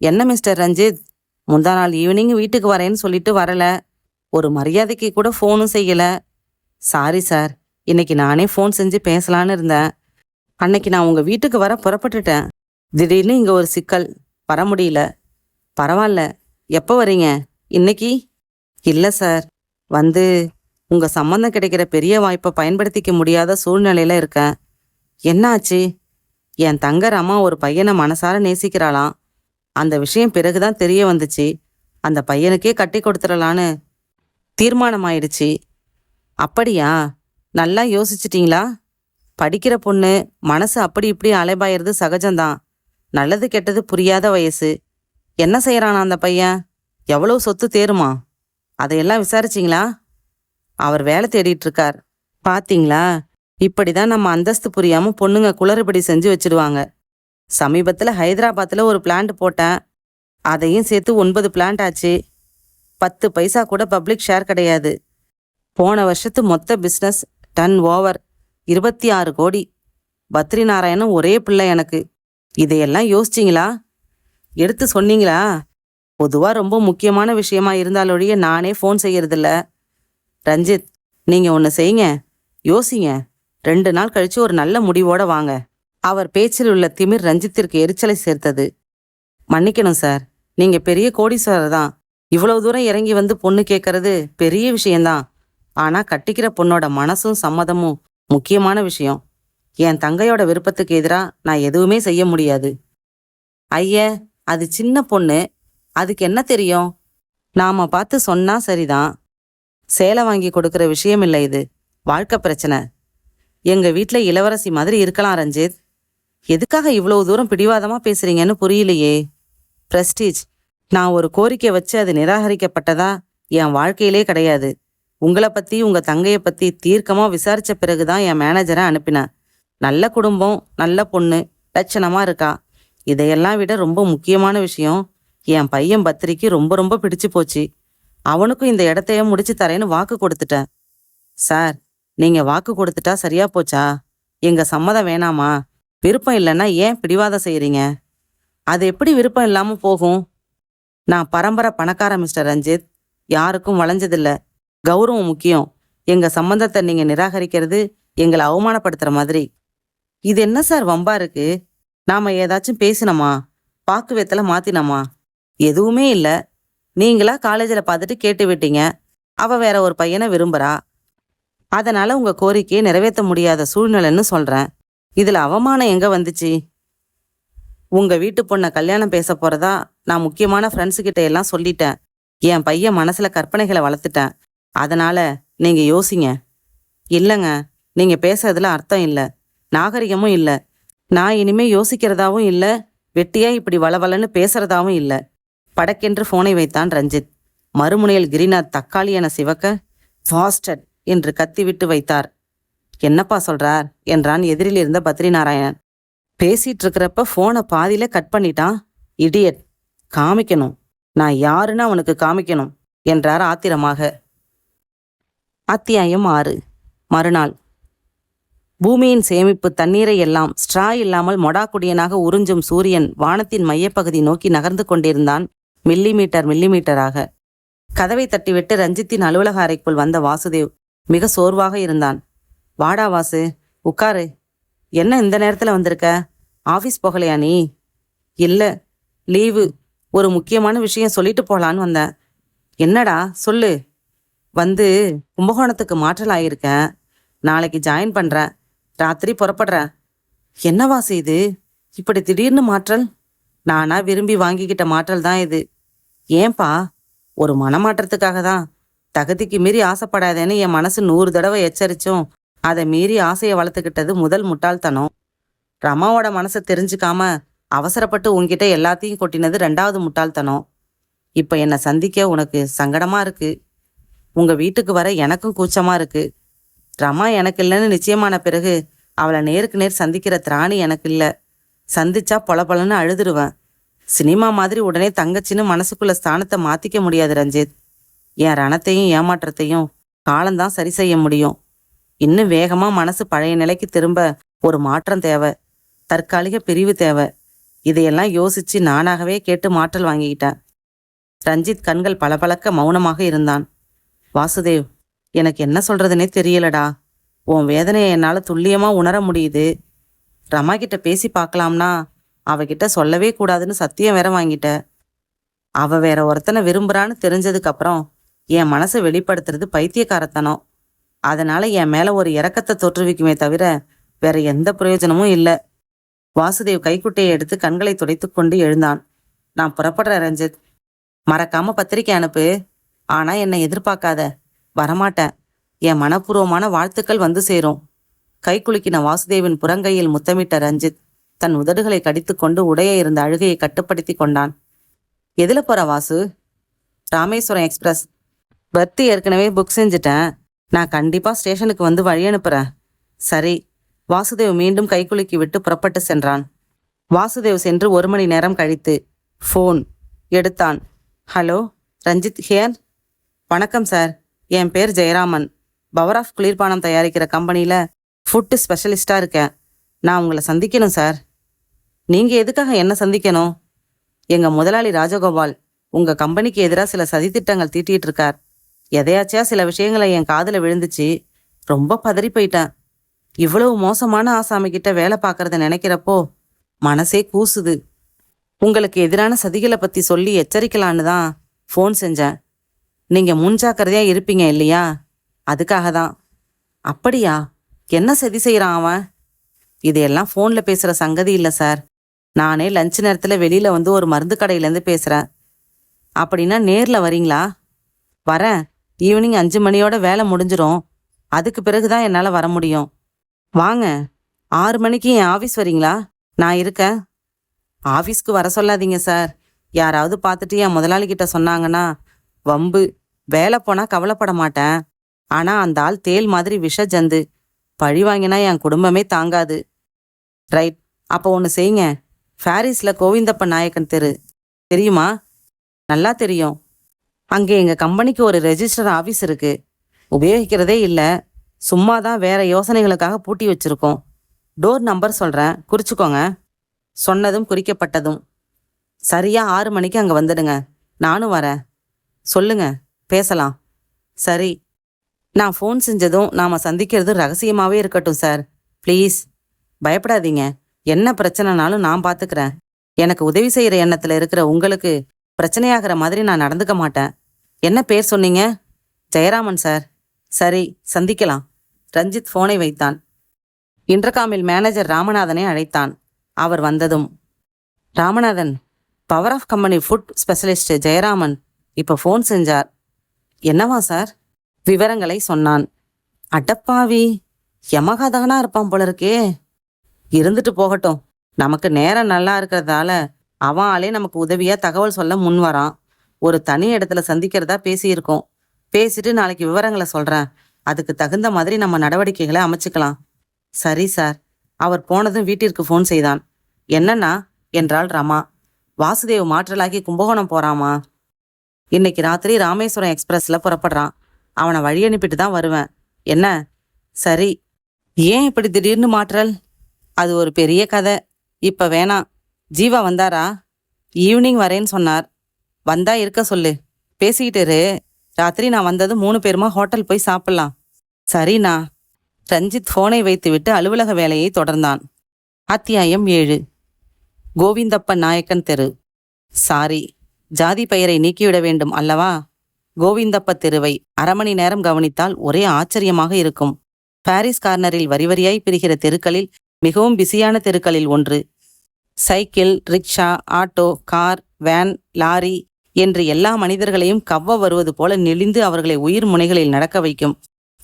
என்ன மிஸ்டர் ரஞ்சித், முந்தா நாள் ஈவினிங் வீட்டுக்கு வரேன்னு சொல்லிட்டு வரல. ஒரு மரியாதைக்கு கூட ஃபோனும் செய்யல. சாரி சார், இன்னைக்கு நானே ஃபோன் செஞ்சு பேசலான்னு இருந்தேன். அன்னைக்கு நான் உங்க வீட்டுக்கு வர புறப்பட்டுட்டேன். திடீர்னு இங்க ஒரு சிக்கல், வர முடியல. பரவாயில்ல, எப்போ வரீங்க? இன்னைக்கு? இல்லை சார், வந்து உங்க சம்மந்தம் கிடைக்கிற பெரிய வாய்ப்பை பயன்படுத்திக்க முடியாத சூழ்நிலையில இருக்கேன். என்ன ஆச்சு? என் தங்க ரமா ஒரு பையனை மனசார நேசிக்கிறாளாம். அந்த விஷயம் பிறகுதான் தெரிய வந்துச்சு. அந்த பையனுக்கே கட்டி கொடுத்துடலான்னு தீர்மானமாயிடுச்சு. அப்படியா? நல்லா யோசிச்சிட்டீங்களா? படிக்கிற பொண்ணு, மனசு அப்படி இப்படி அலைபாயிறது சகஜம்தான். நல்லது கெட்டது புரியாத வயசு. என்ன செய்யறானா அந்த பையன்? எவ்வளவு சொத்து தேருமா? அதையெல்லாம் விசாரிச்சிங்களா? அவர் வேலை தேடிட்டு இருக்கார். பாத்தீங்களா, இப்படிதான் நம்ம அந்தஸ்து புரியாம பொண்ணுங்க குளறுபடி செஞ்சு வச்சிடுவாங்க. சமீபத்தில் ஹைதராபாத்தில் ஒரு பிளான்ட் போட்டேன். அதையும் சேர்த்து 9 பிளான்ட் ஆச்சு. 10 பைசா கூட பப்ளிக் ஷேர் கிடையாது. போன வருஷத்து மொத்த பிஸ்னஸ் டன் ஓவர் 26 கோடி. பத்ரி நாராயணன் ஒரே பிள்ளை எனக்கு. இதையெல்லாம் யோசிச்சிங்களா? எடுத்து சொன்னீங்களா? பொதுவாக ரொம்ப முக்கியமான விஷயமா இருந்தாலொழிய நானே ஃபோன் செய்யறதில்ல. ரஞ்சித், நீங்கள் ஒன்று செய்யுங்க, யோசிங்க. 2 நாள் கழிச்சு ஒரு நல்ல முடிவோட வாங்க. அவர் பேச்சில் உள்ள திமிர் ரஞ்சித்திற்கு எரிச்சலை சேர்த்தது. மன்னிக்கணும் சார், நீங்க பெரிய கோடீஸ்வரர் தான். இவ்வளவு தூரம் இறங்கி வந்து பொண்ணு கேட்கறது பெரிய விஷயம்தான். ஆனா கட்டிக்கிற பொண்ணோட மனசும் சம்மதமும் முக்கியமான விஷயம். என் தங்கையோட விருப்பத்துக்கு எதிரா நான் எதுவுமே செய்ய முடியாது. ஐய, அது சின்ன பொண்ணு, அதுக்கு என்ன தெரியும்? நாம பார்த்து சொன்னா சரிதான். சேலை வாங்கி கொடுக்கிற விஷயம் இல்லை இது, வாழ்க்கை பிரச்சனை. எங்க வீட்ல இளவரசி மாதிரி இருக்கலாம் ரஞ்சித். எதுக்காக இவ்வளவு தூரம் பிடிவாதமா பேசுறீங்கன்னு புரியலையே. பிரஸ்டீஜ். நான் ஒரு கோரிக்கை வச்சு அது நிராகரிக்கப்பட்டதா என் வாழ்க்கையிலே கிடையாது. உங்களை பத்தி உங்க தங்கைய பத்தி தீர்க்கமா விசாரிச்ச பிறகுதான் என் மேனேஜரை அனுப்பினேன். நல்ல குடும்பம், நல்ல பொண்ணு, லட்சணமா இருக்கா. இதையெல்லாம் விட ரொம்ப முக்கியமான விஷயம், என் பையன் பத்திரிக்கு ரொம்ப ரொம்ப பிடிச்சு போச்சு. அவனுக்கும் இந்த இடத்தைய முடிச்சு தரேன்னு வாக்கு கொடுத்துட்டேன். சார், நீங்க வாக்கு கொடுத்துட்டா சரியா போச்சா? எங்க சம்மதம் வேணாமா? விருப்பம் இல்லைன்னா ஏன் பிடிவாதம் செய்யறீங்க? அது எப்படி விருப்பம் இல்லாம போகும்? நான் பரம்பரை பணக்கார மிஸ்டர் ரஞ்சித். யாருக்கும் வளைஞ்சதில்ல. கௌரவம் முக்கியம். எங்க சம்பந்தத்தை நீங்க நிராகரிக்கிறது எங்களை அவமானப்படுத்துற மாதிரி. இது என்ன சார் வம்பா இருக்கு? நாம ஏதாச்சும் பேசினோமா? பாக்குவேத்துல மாத்தினோமா? எதுவுமே இல்ல. நீங்களா காலேஜில் பார்த்துட்டு கேட்டு விட்டீங்க. அவ வேற ஒரு பையனை விரும்புறா. அதனால உங்க கோரிக்கையை நிறைவேற்ற முடியாத சூழ்நிலைன்னு சொல்றேன். இதுல அவமானம் எங்க வந்துச்சு? உங்க வீட்டு பொண்ணை கல்யாணம் பேச போறதா நான் முக்கியமான ஃப்ரெண்ட்ஸு கிட்ட எல்லாம் சொல்லிட்டேன். என் பையன் மனசுல கற்பனைகளை வளர்த்துட்டேன். அதனால நீங்க யோசிங்க. இல்லைங்க, நீங்க பேசுறதுல அர்த்தம் இல்லை, நாகரிகமும் இல்லை. நான் இனிமே யோசிக்கிறதாவும் இல்லை, வெட்டியா இப்படி வளவலன்னு பேசுறதாவும் இல்லை. படக்கென்று போனை வைத்தான் ரஞ்சித். மறுமுனையில் கிரிநாத் தக்காளி என சிவக்க ஃபாஸ்டட் என்று கத்திவிட்டு வைத்தார். என்னப்பா சொல்றார் என்றான் எதிரில் இருந்த பத்ரி நாராயணன். பேசிட்டு இருக்கிறப்ப போனை பாதியில கட் பண்ணிட்டான். இடியட். காமிக்கணும், நான் யாருன்னு அவனுக்கு காமிக்கணும் என்றார் ஆத்திரமாக. அத்தியாயம் 6. மறுநாள். பூமியின் சேமிப்பு தண்ணீரை எல்லாம் ஸ்ட்ரா இல்லாமல் மொடாக்குடியனாக உறிஞ்சும் சூரியன் வானத்தின் மையப்பகுதி நோக்கி நகர்ந்து கொண்டிருந்தான், மில்லிமீட்டராக. கதவை தட்டிவிட்டு ரஞ்சித்தின் அலுவலக அறைக்குள் வந்த வாசுதேவ் மிக சோர்வாக இருந்தான். வாடா வாசு, உட்காரு. என்ன இந்த நேரத்துல வந்திருக்க? ஆபீஸ் போகலையா நீ? இல்ல, லீவு. ஒரு முக்கியமான விஷயம் சொல்லிட்டு போலான்னு வந்தேன். என்னடா சொல்லு. வந்து கும்பகோணத்துக்கு மாற்றல் ஆயிருக்கேன். நாளைக்கு ஜாயின் பண்றேன். ராத்திரி புறப்படுறேன். என்ன வாசு இது? இப்படி திடீர்னு மாற்றல்? நானா விரும்பி வாங்கிக்கிட்ட மாற்றல் தான் இது. ஏன்பா? ஒரு மனமாற்றத்துக்காக தான். தகுதிக்கு மீறி ஆசைப்படாதேன்னு என் மனசு 100 தடவை எச்சரிச்சும் அதை மீறி ஆசையை வளர்த்துக்கிட்டது முதல் முட்டாள்தனம். ரமாவோட மனசை தெரிஞ்சுக்காம அவசரப்பட்டு உன்கிட்ட எல்லாத்தையும் கொட்டினது 2வது முட்டாள்தனம். இப்ப என்னை சந்திக்க உனக்கு சங்கடமா இருக்கு. உங்க வீட்டுக்கு வர எனக்கும் கூச்சமா இருக்கு. ரமா எனக்கு இல்லைன்னு நிச்சயமான பிறகு அவளை நேருக்கு நேர் சந்திக்கிற திராணி எனக்கு இல்ல. சந்திச்சா பொலபொலன்னு அழுதுருவேன். சினிமா மாதிரி உடனே தங்கச்சின்னு மனசுக்குள்ள ஸ்தானத்தை மாத்திக்க முடியாது ரஞ்சித். என் ரணத்தையும் ஏமாற்றத்தையும் காலம்தான் சரி செய்ய முடியும். இன்னும் வேகமா மனசு பழைய நிலைக்கு திரும்ப ஒரு மாற்றம் தேவை. தற்காலிக பிரிவு தேவை. இதையெல்லாம் யோசிச்சு நானாகவே கேட்டு மாற்றல் வாங்கிக்கிட்டேன். ரஞ்சித் கண்கள் பளபளக்க மௌனமாக இருந்தான். வாசுதேவ், எனக்கு என்ன சொல்றதுனே தெரியலடா. உன் வேதனையை என்னால துல்லியமா உணர முடியுது. ரமா கிட்ட பேசி பார்க்கலாம்னா அவகிட்ட சொல்லவே கூடாதுன்னு சத்தியம் வேற வாங்கிட்ட. அவ வேற ஒருத்தனை விரும்புறான்னு தெரிஞ்சதுக்கு அப்புறம் என் மனசை வெளிப்படுத்துறது பைத்தியக்காரத்தனம். அதனால என் மேல ஒரு இரக்கத்தை தோற்றுவிக்குமே தவிர வேற எந்த பிரயோஜனமும் இல்லை. வாசுதேவ் கைக்குட்டையை எடுத்து கண்களை துடைத்து கொண்டு எழுந்தான். நான் புறப்படுறேன் ரஞ்சித். மறக்காம பத்திரிக்கை அனுப்பு. ஆனா என்னை எதிர்பார்க்காத. வரமாட்டேன். என் மனப்பூர்வமான வாழ்த்துக்கள் வந்து சேரும். கை குலுக்கின வாசுதேவின் புறங்கையில் முத்தமிட்ட ரஞ்சித் தன் உதடுகளை கடித்துக்கொண்டு உடைய இருந்த அழுகையை கட்டுப்படுத்தி கொண்டான். எதுல போற வாசு? ராமேஸ்வரம் எக்ஸ்பிரஸ். பர்த் ஏற்கனவே புக் செஞ்சுட்டேன். நான் கண்டிப்பா ஸ்டேஷனுக்கு வந்து வழி அனுப்புறேன். சரி. வாசுதேவ் மீண்டும் கைக்குலுக்கி விட்டு புறப்பட்டு சென்றான். வாசுதேவ் சென்று 1 மணி நேரம் கழித்து ஃபோன் எடுத்தான். Hello, Ranjith here. வணக்கம் சார். என் பேர் ஜெயராமன். பவர் ஆஃப் குளிர்பானம் தயாரிக்கிற கம்பெனியில் ஃபுட்டு ஸ்பெஷலிஸ்டாக இருக்கேன். நான் உங்களை சந்திக்கணும் சார். நீங்கள் எதுக்காக என்ன சந்திக்கணும்? எங்கள் முதலாளி ராஜகோபால் உங்கள் கம்பெனிக்கு எதிராக சில சதித்திட்டங்கள் தீட்டிகிட்டு இருக்கார். எதையாச்சியா சில விஷயங்களை என் காதில் விழுந்துச்சு. ரொம்ப பதறி போயிட்டேன். இவ்வளவு மோசமான ஆசாமிக்கிட்ட வேலை பார்க்கறத நினைக்கிறப்போ மனசே கூசுது. உங்களுக்கு எதிரான சதிகளை பற்றி சொல்லி எச்சரிக்கலான்னு தான் ஃபோன் செஞ்சேன். நீங்கள் முன்ஜாக்கிரதையாக இருப்பீங்க இல்லையா? அதுக்காக தான். அப்படியா? என்ன சதி செய்கிறான் அவன்? இதையெல்லாம் ஃபோனில் பேசுகிற சங்கதி இல்லை சார். நானே லஞ்ச் நேரத்தில் வெளியில் வந்து ஒரு மருந்து கடையிலேருந்து பேசுகிறேன். அப்படின்னா நேரில் வரீங்களா? வரேன். ஈவினிங் 5 மணியோட வேலை முடிஞ்சிரும். அதுக்கு பிறகு தான் என்னால் வர முடியும். வாங்க. 6 மணிக்கு என் ஆஃபீஸ் வரீங்களா? நான் இருக்கேன். ஆஃபீஸ்க்கு வர சொல்லாதீங்க சார். யாராவது பார்த்துட்டு என் முதலாளிகிட்ட சொன்னாங்கன்னா வம்பு. வேலை போனால் கவலைப்பட மாட்டேன். ஆனால் அந்த ஆள் தேல் மாதிரி விஷ ஜந்து. பழி வாங்கினா என் குடும்பமே தாங்காது. ரைட். அப்போ ஒன்று செய்யுங்க. பாரிஸில் கோவிந்தப்பன் நாயக்கன் தெரு தெரியுமா? நல்லா தெரியும். அங்கே எங்கள் கம்பெனிக்கு ஒரு ரெஜிஸ்டர் ஆஃபீஸ் இருக்கு. உபயோகிக்கிறதே இல்லை. சும்மா தான் வேற யோசனைகளுக்காக பூட்டி வச்சிருக்கோம். டோர் நம்பர் சொல்கிறேன், குறிச்சுக்கோங்க. சொன்னதும் குறிக்கப்பட்டதும். சரியா 6 மணிக்கு அங்கே வந்துடுங்க. நானும் வரேன். சொல்லுங்க, பேசலாம். சரி. நான் ஃபோன் செஞ்சதும் நாம் சந்திக்கிறது ரகசியமாகவே இருக்கட்டும் சார். ப்ளீஸ். பயப்படாதீங்க. என்ன பிரச்சனைனாலும் நான் பார்த்துக்கிறேன். எனக்கு உதவி செய்கிற எண்ணத்தில் இருக்கிற உங்களுக்கு பிரச்சனையாகிற மாதிரி நான் நடந்துக்க மாட்டேன். என்ன பேர் சொன்னீங்க? ஜெயராமன் சார். சரி, சந்திக்கலாம். ரஞ்சித் ஃபோனை வைத்தான். இன்டர்காமில் மேனேஜர் ராமநாதனை அழைத்தான். அவர் வந்ததும், Ramanathan, power of company food specialist Jayaraman இப்போ ஃபோன் செஞ்சார். என்னவா சார்? விவரங்களை சொன்னான். அடப்பாவி, யமகாதகனா இருப்பான் போல இருக்கே. இருந்துட்டு போகட்டும். நமக்கு நேரம் நல்லா இருக்கிறதால அவன் ஆளே நமக்கு உதவியா தகவல் சொல்ல முன் வரான். ஒரு தனி இடத்துல சந்திக்கிறதா பேசியிருக்கோம். பேசிட்டு நாளைக்கு விவரங்களை சொல்றேன். அதுக்கு தகுந்த மாதிரி நம்ம நடவடிக்கைகளை அமைச்சுக்கலாம். சரி சார். அவர் போனதும் வீட்டிற்கு ஃபோன் செய்தான். என்னன்னா என்றாள் ரமா. வாசுதேவ் மாற்றலாகி கும்பகோணம் போறாமா. இன்னைக்கு ராத்திரி ராமேஸ்வரம் எக்ஸ்பிரஸ்ல புறப்படுறான். அவனை வழி அனுப்பிட்டு தான் வருவேன். என்ன? சரி. ஏன் இப்படி திடீர்னு மாற்றல்? அது ஒரு பெரிய கதை. இப்ப வேணாம். ஜீவா வந்தாரா? ஈவினிங் வரேன்னு சொன்னார். வந்தா இருக்க சொல்லு. பேசிக்கிட்டு இரு. ராத்திரி நான் வந்தது 3 பேருமா ஹோட்டல் போய் சாப்பிடலாம். சரிண்ணா. ரஞ்சித் ஃபோனை வைத்துவிட்டு அலுவலக வேலையை தொடர்ந்தான். அத்தியாயம் 7. கோவிந்தப்பன் நாயக்கன் தெரு. சாரி, ஜாதி பெயரை நீக்கிவிட வேண்டும் அல்லவா? கோவிந்தப்ப தெருவை அரை மணி நேரம் கவனித்தால் ஒரே ஆச்சரியமாக இருக்கும். பாரிஸ் கார்னரில் வரிவரியாய் பிரிகிற தெருக்களில் மிகவும் பிஸியான தெருக்களில் ஒன்று. Cycle, rickshaw, auto, car, van, lorry என்று எல்லா மனிதர்களையும் கவ்வ வருவது போல நெளிந்து அவர்களை உயிர் முனைகளில் நடக்க வைக்கும்.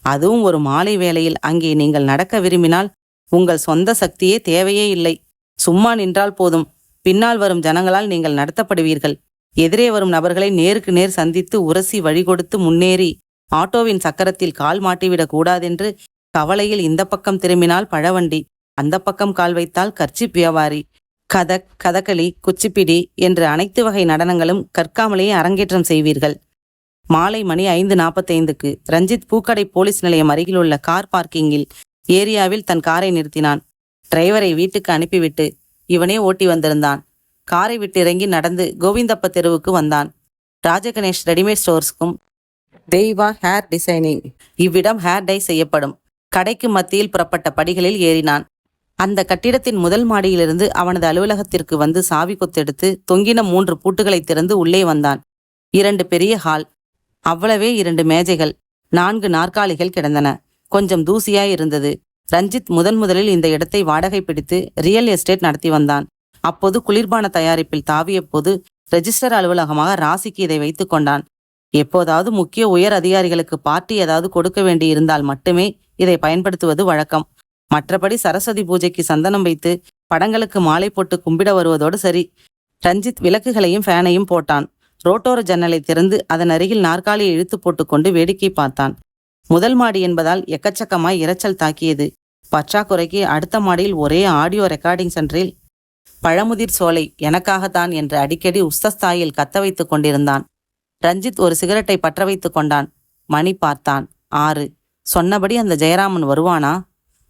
அதுவும் ஒரு மாலை வேளையில் அங்கே நீங்கள் நடக்க விரும்பினால் உங்கள் சொந்த சக்தியே தேவையே இல்லை. சும்மா நின்றால் போதும். பின்னால் வரும் ஜனங்களால் நீங்கள் நடத்தப்படுவீர்கள். எதிரே வரும் நபர்களை நேருக்கு நேர் சந்தித்து உரசி வழி கொடுத்து முன்னேறி ஆட்டோவின் சக்கரத்தில் கால் மாட்டிவிடக் கூடாதென்று கவலையில் இந்த பக்கம் திரும்பினால் பழவண்டி, அந்த பக்கம் கால் வைத்தால் கர்ச்சிப் வியாபாரி. கதக், கதகளி, குச்சிப்பிடி என்று அனைத்து வகை நடனங்களும் கற்காமலேயே அரங்கேற்றம் செய்வீர்கள். மாலை மணி 5:45க்கு ரஞ்சித் பூக்கடை போலீஸ் நிலையம் அருகிலுள்ள கார் பார்க்கிங்கில் ஏரியாவில் தன் காரை நிறுத்தினான். டிரைவரை வீட்டுக்கு அனுப்பிவிட்டு இவனே ஓட்டி வந்திருந்தான். காரை விட்டு இறங்கி நடந்து கோவிந்தப்ப தெருவுக்கு வந்தான். ராஜகணேஷ் ரெடிமேட் ஸ்டோர்ஸ்க்கும் தெய்வா ஹேர் டிசைனிங் இவ்விடம் ஹேர் டை செய்யப்படும் கடைக்கு மத்தியில் புறப்பட்ட படிகளில் ஏறினான். அந்த கட்டிடத்தின் முதல் மாடியிலிருந்து அவனது அலுவலகத்திற்கு வந்து சாவி கொத்தெடுத்து தொங்கின 3 பூட்டுகளை திறந்து உள்ளே வந்தான். 2 பெரிய ஹால், அவ்வளவே 2 மேஜைகள், 4 நாற்காலிகள் கிடந்தன. கொஞ்சம் தூசியாய் இருந்தது. ரஞ்சித் முதலில் இந்த இடத்தை வாடகை பிடித்து ரியல் எஸ்டேட் நடத்தி வந்தான். அப்போது குளிர்பான தயாரிப்பில் தாவிய போது ரெஜிஸ்டர் அலுவலகமாக ராசிக்கு இதை வைத்துக் கொண்டான். எப்போதாவது முக்கிய உயர் அதிகாரிகளுக்கு பார்ட்டி ஏதாவது கொடுக்க வேண்டி இருந்தால் மட்டுமே இதை பயன்படுத்துவது வழக்கம். மற்றபடி சரஸ்வதி பூஜைக்கு சந்தனம் வைத்து படங்களுக்கு மாலை போட்டு கும்பிட வருவதோடு சரி. ரஞ்சித் விளக்குகளையும் ஃபேனையும் போட்டான். ரோட்டோர ஜன்னலை திறந்து அதன் அருகில் நாற்காலியை இழுத்து போட்டுக்கொண்டு வேடிக்கை பார்த்தான். முதல் மாடி என்பதால் எக்கச்சக்கமாய் இரைச்சல் தாக்கியது. பற்றாக்குறைக்கு அடுத்த மாடியில் ஒரே ஆடியோ ரெக்கார்டிங் சென்டரில் பழமுதிர் சோலை எனக்காகத்தான் என்று அடிக்கடி உஸ்தஸ்தாயில் கத்த வைத்துக் கொண்டிருந்தான். ரஞ்சித் ஒரு சிகரெட்டை பற்ற வைத்துக் கொண்டான். மணி பார்த்தான். 6. சொன்னபடி அந்த ஜெயராமன் வருவானா?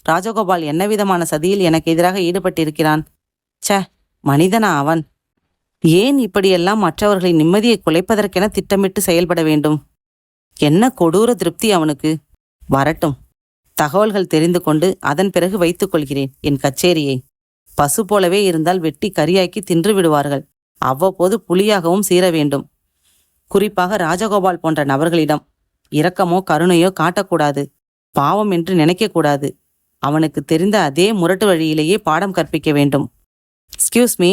ராஜகோபால் என்ன விதமான சதியில் எனக்கு எதிராக ஈடுபட்டிருக்கிறான்? ச, மனிதனா அவன்? ஏன் இப்படியெல்லாம் மற்றவர்களின் நிம்மதியை குலைப்பதற்கென திட்டமிட்டு செயல்பட வேண்டும்? என்ன கொடூர திருப்தி அவனுக்கு! வரட்டும், தகவல்கள் தெரிந்து கொண்டு அதன் பிறகு வைத்துக் கொள்கிறேன் என் கச்சேரியை. பசு போலவே இருந்தால் வெட்டி கரியாக்கி தின்று விடுவார்கள். அவ்வப்போது புலியாகவும் சீர வேண்டும். குறிப்பாக ராஜகோபால் போன்ற நபர்களிடம் இரக்கமோ கருணையோ காட்டக்கூடாது. பாவம் என்று நினைக்கக்கூடாது. அவனுக்கு தெரிந்த அதே முரட்டு வழியிலேயே பாடம் கற்பிக்க வேண்டும். Excuse me.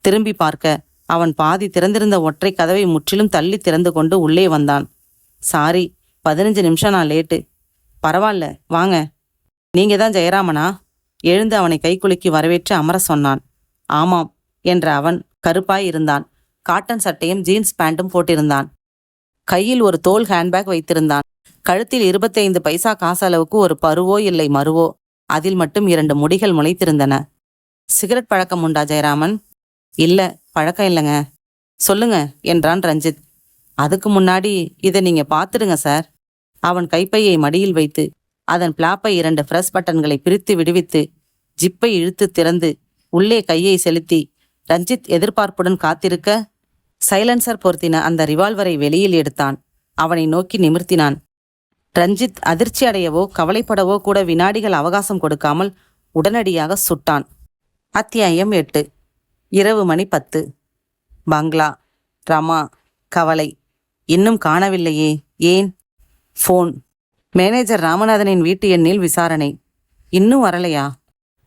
திரும்பி பார்க்க அவன் பாதி திறந்திருந்த ஒற்றை கதவை முற்றிலும் தள்ளி திறந்து கொண்டு உள்ளே வந்தான். சாரி, 15 நிமிஷம் நான் லேட்டு. பரவாயில்ல, வாங்க. நீங்க தான் ஜெயராமனா? எழுந்து அவனை கைக்குலுக்கி வரவேற்று அமர சொன்னான். ஆமாம் என்ற அவன் கருப்பாய் இருந்தான். காட்டன் சட்டையும் ஜீன்ஸ் பேண்ட்டும் போட்டிருந்தான். கையில் ஒரு தோல் ஹேண்ட்பேக் வைத்திருந்தான். கழுத்தில் 25 பைசா காசளவுக்கு ஒரு பருவோ இல்லை மருவோ. அதில் மட்டும் 2 முடிகள் முளைத்திருந்தன. சிகரெட் பழக்கம் உண்டா ஜெயராமன்? இல்ல, பழக்கம் இல்லைங்க. சொல்லுங்க என்றான் ரஞ்சித். அதுக்கு முன்னாடி இதை நீங்க பார்த்துடுங்க சார். அவன் கைப்பையை மடியில் வைத்து அதன் பிளாப்பை 2 ஃப்ரெஷ் பட்டன்களை பிரித்து விடுவித்து ஜிப்பை இழுத்து திறந்து உள்ளே கையை செலுத்தி ரஞ்சித் எதிர்பார்ப்புடன் காத்திருக்க சைலன்சர் பொருத்தின அந்த ரிவால்வரை வெளியில் எடுத்தான். அவனை நோக்கி நிமிர்த்தினான். ரஞ்சித் அதிர்ச்சி அடையவோ கவலைப்படவோ கூட வினாடிகள் அவகாசம் கொடுக்காமல் உடனடியாக சுட்டான். அத்தியாயம் 8. இரவு மணி 10. பங்களா. ரமா. கவலை. இன்னும் காணவில்லையே. ஏன்? ஃபோன். மேனேஜர் ராமநாதனின் வீட்டு எண்ணில் விசாரணை. இன்னும் வரலையா?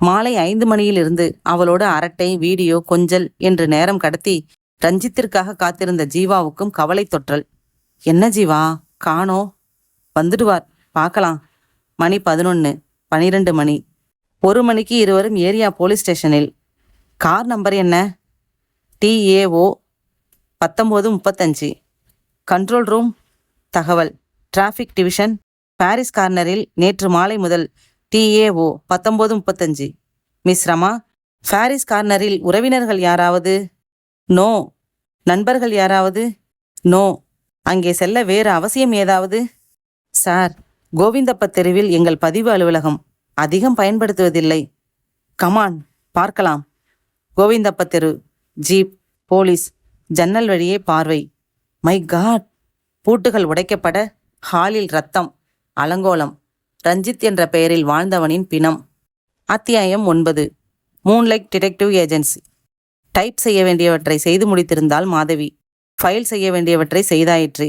மாலை 5 மணியிலிருந்து அவளோட அரட்டை, வீடியோ, கொஞ்சல் என்று நேரம் கடத்தி ரஞ்சித்திற்காக காத்திருந்த ஜீவாவுக்கும் கவலை தொற்றல். என்ன ஜீவா, காணோ? வந்துடுவார், பார்க்கலாம். மணி 11, 12 மணி. 1 மணிக்கு இருவரும் ஏரியா போலீஸ் ஸ்டேஷனில். கார் நம்பர் என்ன? TAO 1935. Control room. தகவல். டிராஃபிக் டிவிஷன், பாரிஸ் கார்னரில் நேற்று மாலை முதல் TAO 1935. மிஸ் ரமா, பாரிஸ் கார்னரில் உறவினர்கள் யாராவது? நோ. நண்பர்கள் யாராவது? நோ. அங்கே செல்ல வேறு அவசியம் ஏதாவது? சார், கோவிந்தப்ப தெருவில் எங்கள் பதிவு அலுவலகம். அதிகம் பயன்படுத்துவதில்லை. கமான், பார்க்கலாம். கோவிந்தப்ப தெரு. ஜீப், போலீஸ், ஜன்னல் வழியே பார்வை. My God! பூட்டுகள் உடைக்கப்பட ஹாலில் ரத்தம், அலங்கோலம். ரஞ்சித் என்ற பெயரில் வாழ்ந்தவனின் பிணம். அத்தியாயம் 9. Moonlight detective agency. டைப் செய்ய வேண்டியவற்றை செய்து முடித்திருந்தால் மாதவி. ஃபைல் செய்ய வேண்டியவற்றை செய்தாயிற்று.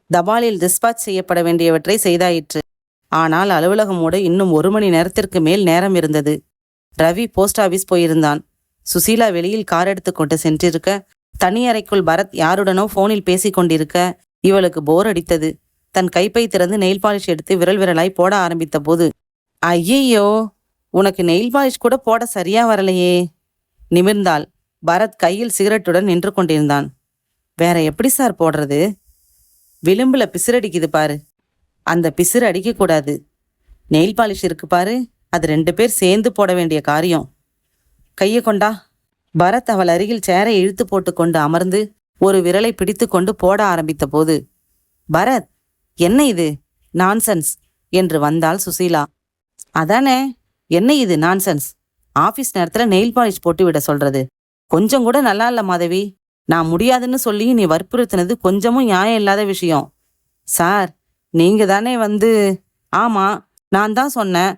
தபாலில் டிஸ்பாச் செய்யப்பட வேண்டியவற்றை செய்தாயிற்று. ஆனால் அலுவலகமோடு இன்னும் 1 மணி நேரத்திற்கு மேல் நேரம் இருந்தது. ரவி போஸ்ட் ஆபீஸ் போயிருந்தான். சுசீலா வெளியில் கார் எடுத்து கொண்டு சென்றிருக்க, தனி அறைக்குள் பரத் யாருடனோ போனில் பேசிக் கொண்டிருக்க இவளுக்கு போர் அடித்தது. தன் கைப்பை திறந்து நெயில் பாலிஷ் எடுத்து விரல் விரலாய் போட ஆரம்பித்த போது, ஐயையோ, உனக்கு நெயில் பாலிஷ் கூட போட சரியா வரலையே. நிமிர்ந்தாள். பரத் கையில் சிகரெட்டுடன் நின்று கொண்டிருந்தான். வேற எப்படி சார் போடுறது? விளிம்புல பிசிறடிக்குது பாரு. அந்த பிசிறு அடிக்க கூடாது. நெயில் பாலிஷ் இருக்கு பாரு, அது 2 பேர் சேர்ந்து போட வேண்டிய காரியம். கையை கொண்டா. பரத் அவள் அருகில் சேரை இழுத்து போட்டு கொண்டு அமர்ந்து ஒரு விரலை பிடித்து கொண்டு போட ஆரம்பித்த போது, பரத், என்ன இது நான்சென்ஸ் என்று வந்தாள் சுசீலா. அதானே, என்ன இது நான்சென்ஸ்? ஆபீஸ் நேரத்துல நெயில் பாலிஷ் போட்டு விட சொல்றது கொஞ்சம் கூட நல்லா இல்ல மாதவி. நான் முடியாதுன்னு சொல்லி நீ வற்புறுத்தினது கொஞ்சமும் நியாயம் இல்லாத விஷயம். சார், நீங்க தானே ஆமா, நான் தான் சொன்னேன்.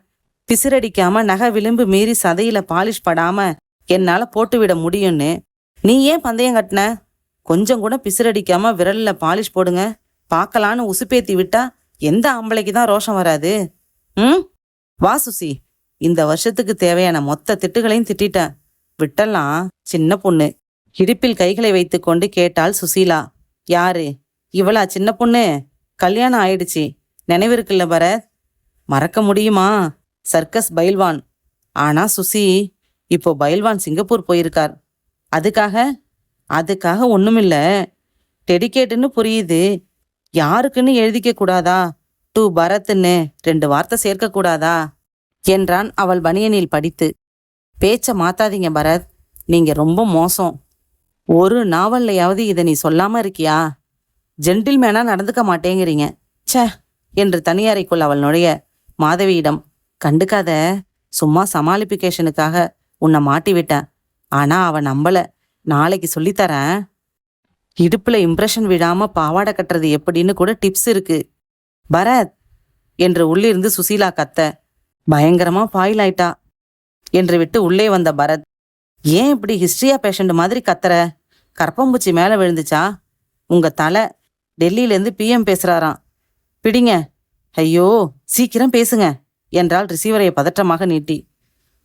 பிசிறடிக்காம நகை விளிம்பு மீறி சதையில பாலிஷ் படாம என்னால போட்டுவிட முடியும்னு. நீ ஏன் பந்தயம் கட்டின? கொஞ்சம் கூட பிசிறடிக்காம விரல்ல பாலிஷ் போடுங்க பார்க்கலான்னு உசுப்பேத்தி விட்டா எந்த ஆம்பளைக்கு தான் ரோஷம் வராது? வா சுசி, இந்த வருஷத்துக்கு தேவையான மொத்த திட்டுகளையும் திட்டிட்டேன். விட்டலாம், சின்ன பொண்ணு. இடுப்பில் கைகளை வைத்து கொண்டு கேட்டாள் சுசீலா. யாரு இவளா சின்ன பொண்ணு? கல்யாணம் ஆயிடுச்சு, நினைவிருக்குல்ல பரத்? மறக்க முடியுமா? சர்க்கஸ் பைல்வான். ஆனா சுசி, இப்போ பைல்வான் சிங்கப்பூர் போயிருக்கார். அதுக்காக ஒண்ணுமில்ல. டெடிகேட்டுன்னு புரியுது. யாருக்குன்னு எழுதிக்க கூடாதா? டு பரத்ன்னு 2 வார்த்தை சேர்க்க கூடாதா என்றான் அவள் பனியனில் படித்து. பேச்ச மாத்தாதீங்க பரத், நீங்க ரொம்ப மோசம். ஒரு நாவல்லையாவது இதை நீ சொல்லாம இருக்கியா? ஜென்டில்மேனா நடந்துக்க மாட்டேங்கிறீங்க. ச்சே என்று தனியாரைக்குள் அவள் நுழைய, மாதவியிடம், கண்டுக்காத, சும்மா சமாளிபிகேஷனுக்காக உன்னை மாட்டி விட்டேன். ஆனா அவ நம்பல. நாளைக்கு சொல்லித்தரேன். இடுப்புல இம்ப்ரெஷன் விடாம பாவாடை கட்டுறது எப்படின்னு கூட டிப்ஸ் இருக்கு. பரத் என்று உள்ளிருந்து சுசீலா கத்த, பயங்கரமா பாயில் ஆயிட்டா என்று விட்டு உள்ளே வந்த பரத், ஏன் இப்படி ஹிஸ்டரியா பேஷண்ட் மாதிரி கத்துற? கற்பம்பூச்சி மேல விழுந்துச்சா? உங்க தலை டெல்லியிலேருந்து பிஎம் பேசுறாராம், பிடிங்க. ஐயோ, சீக்கிரம் பேசுங்க என்றாள் ரிசீவரை பதற்றமாக நீட்டி.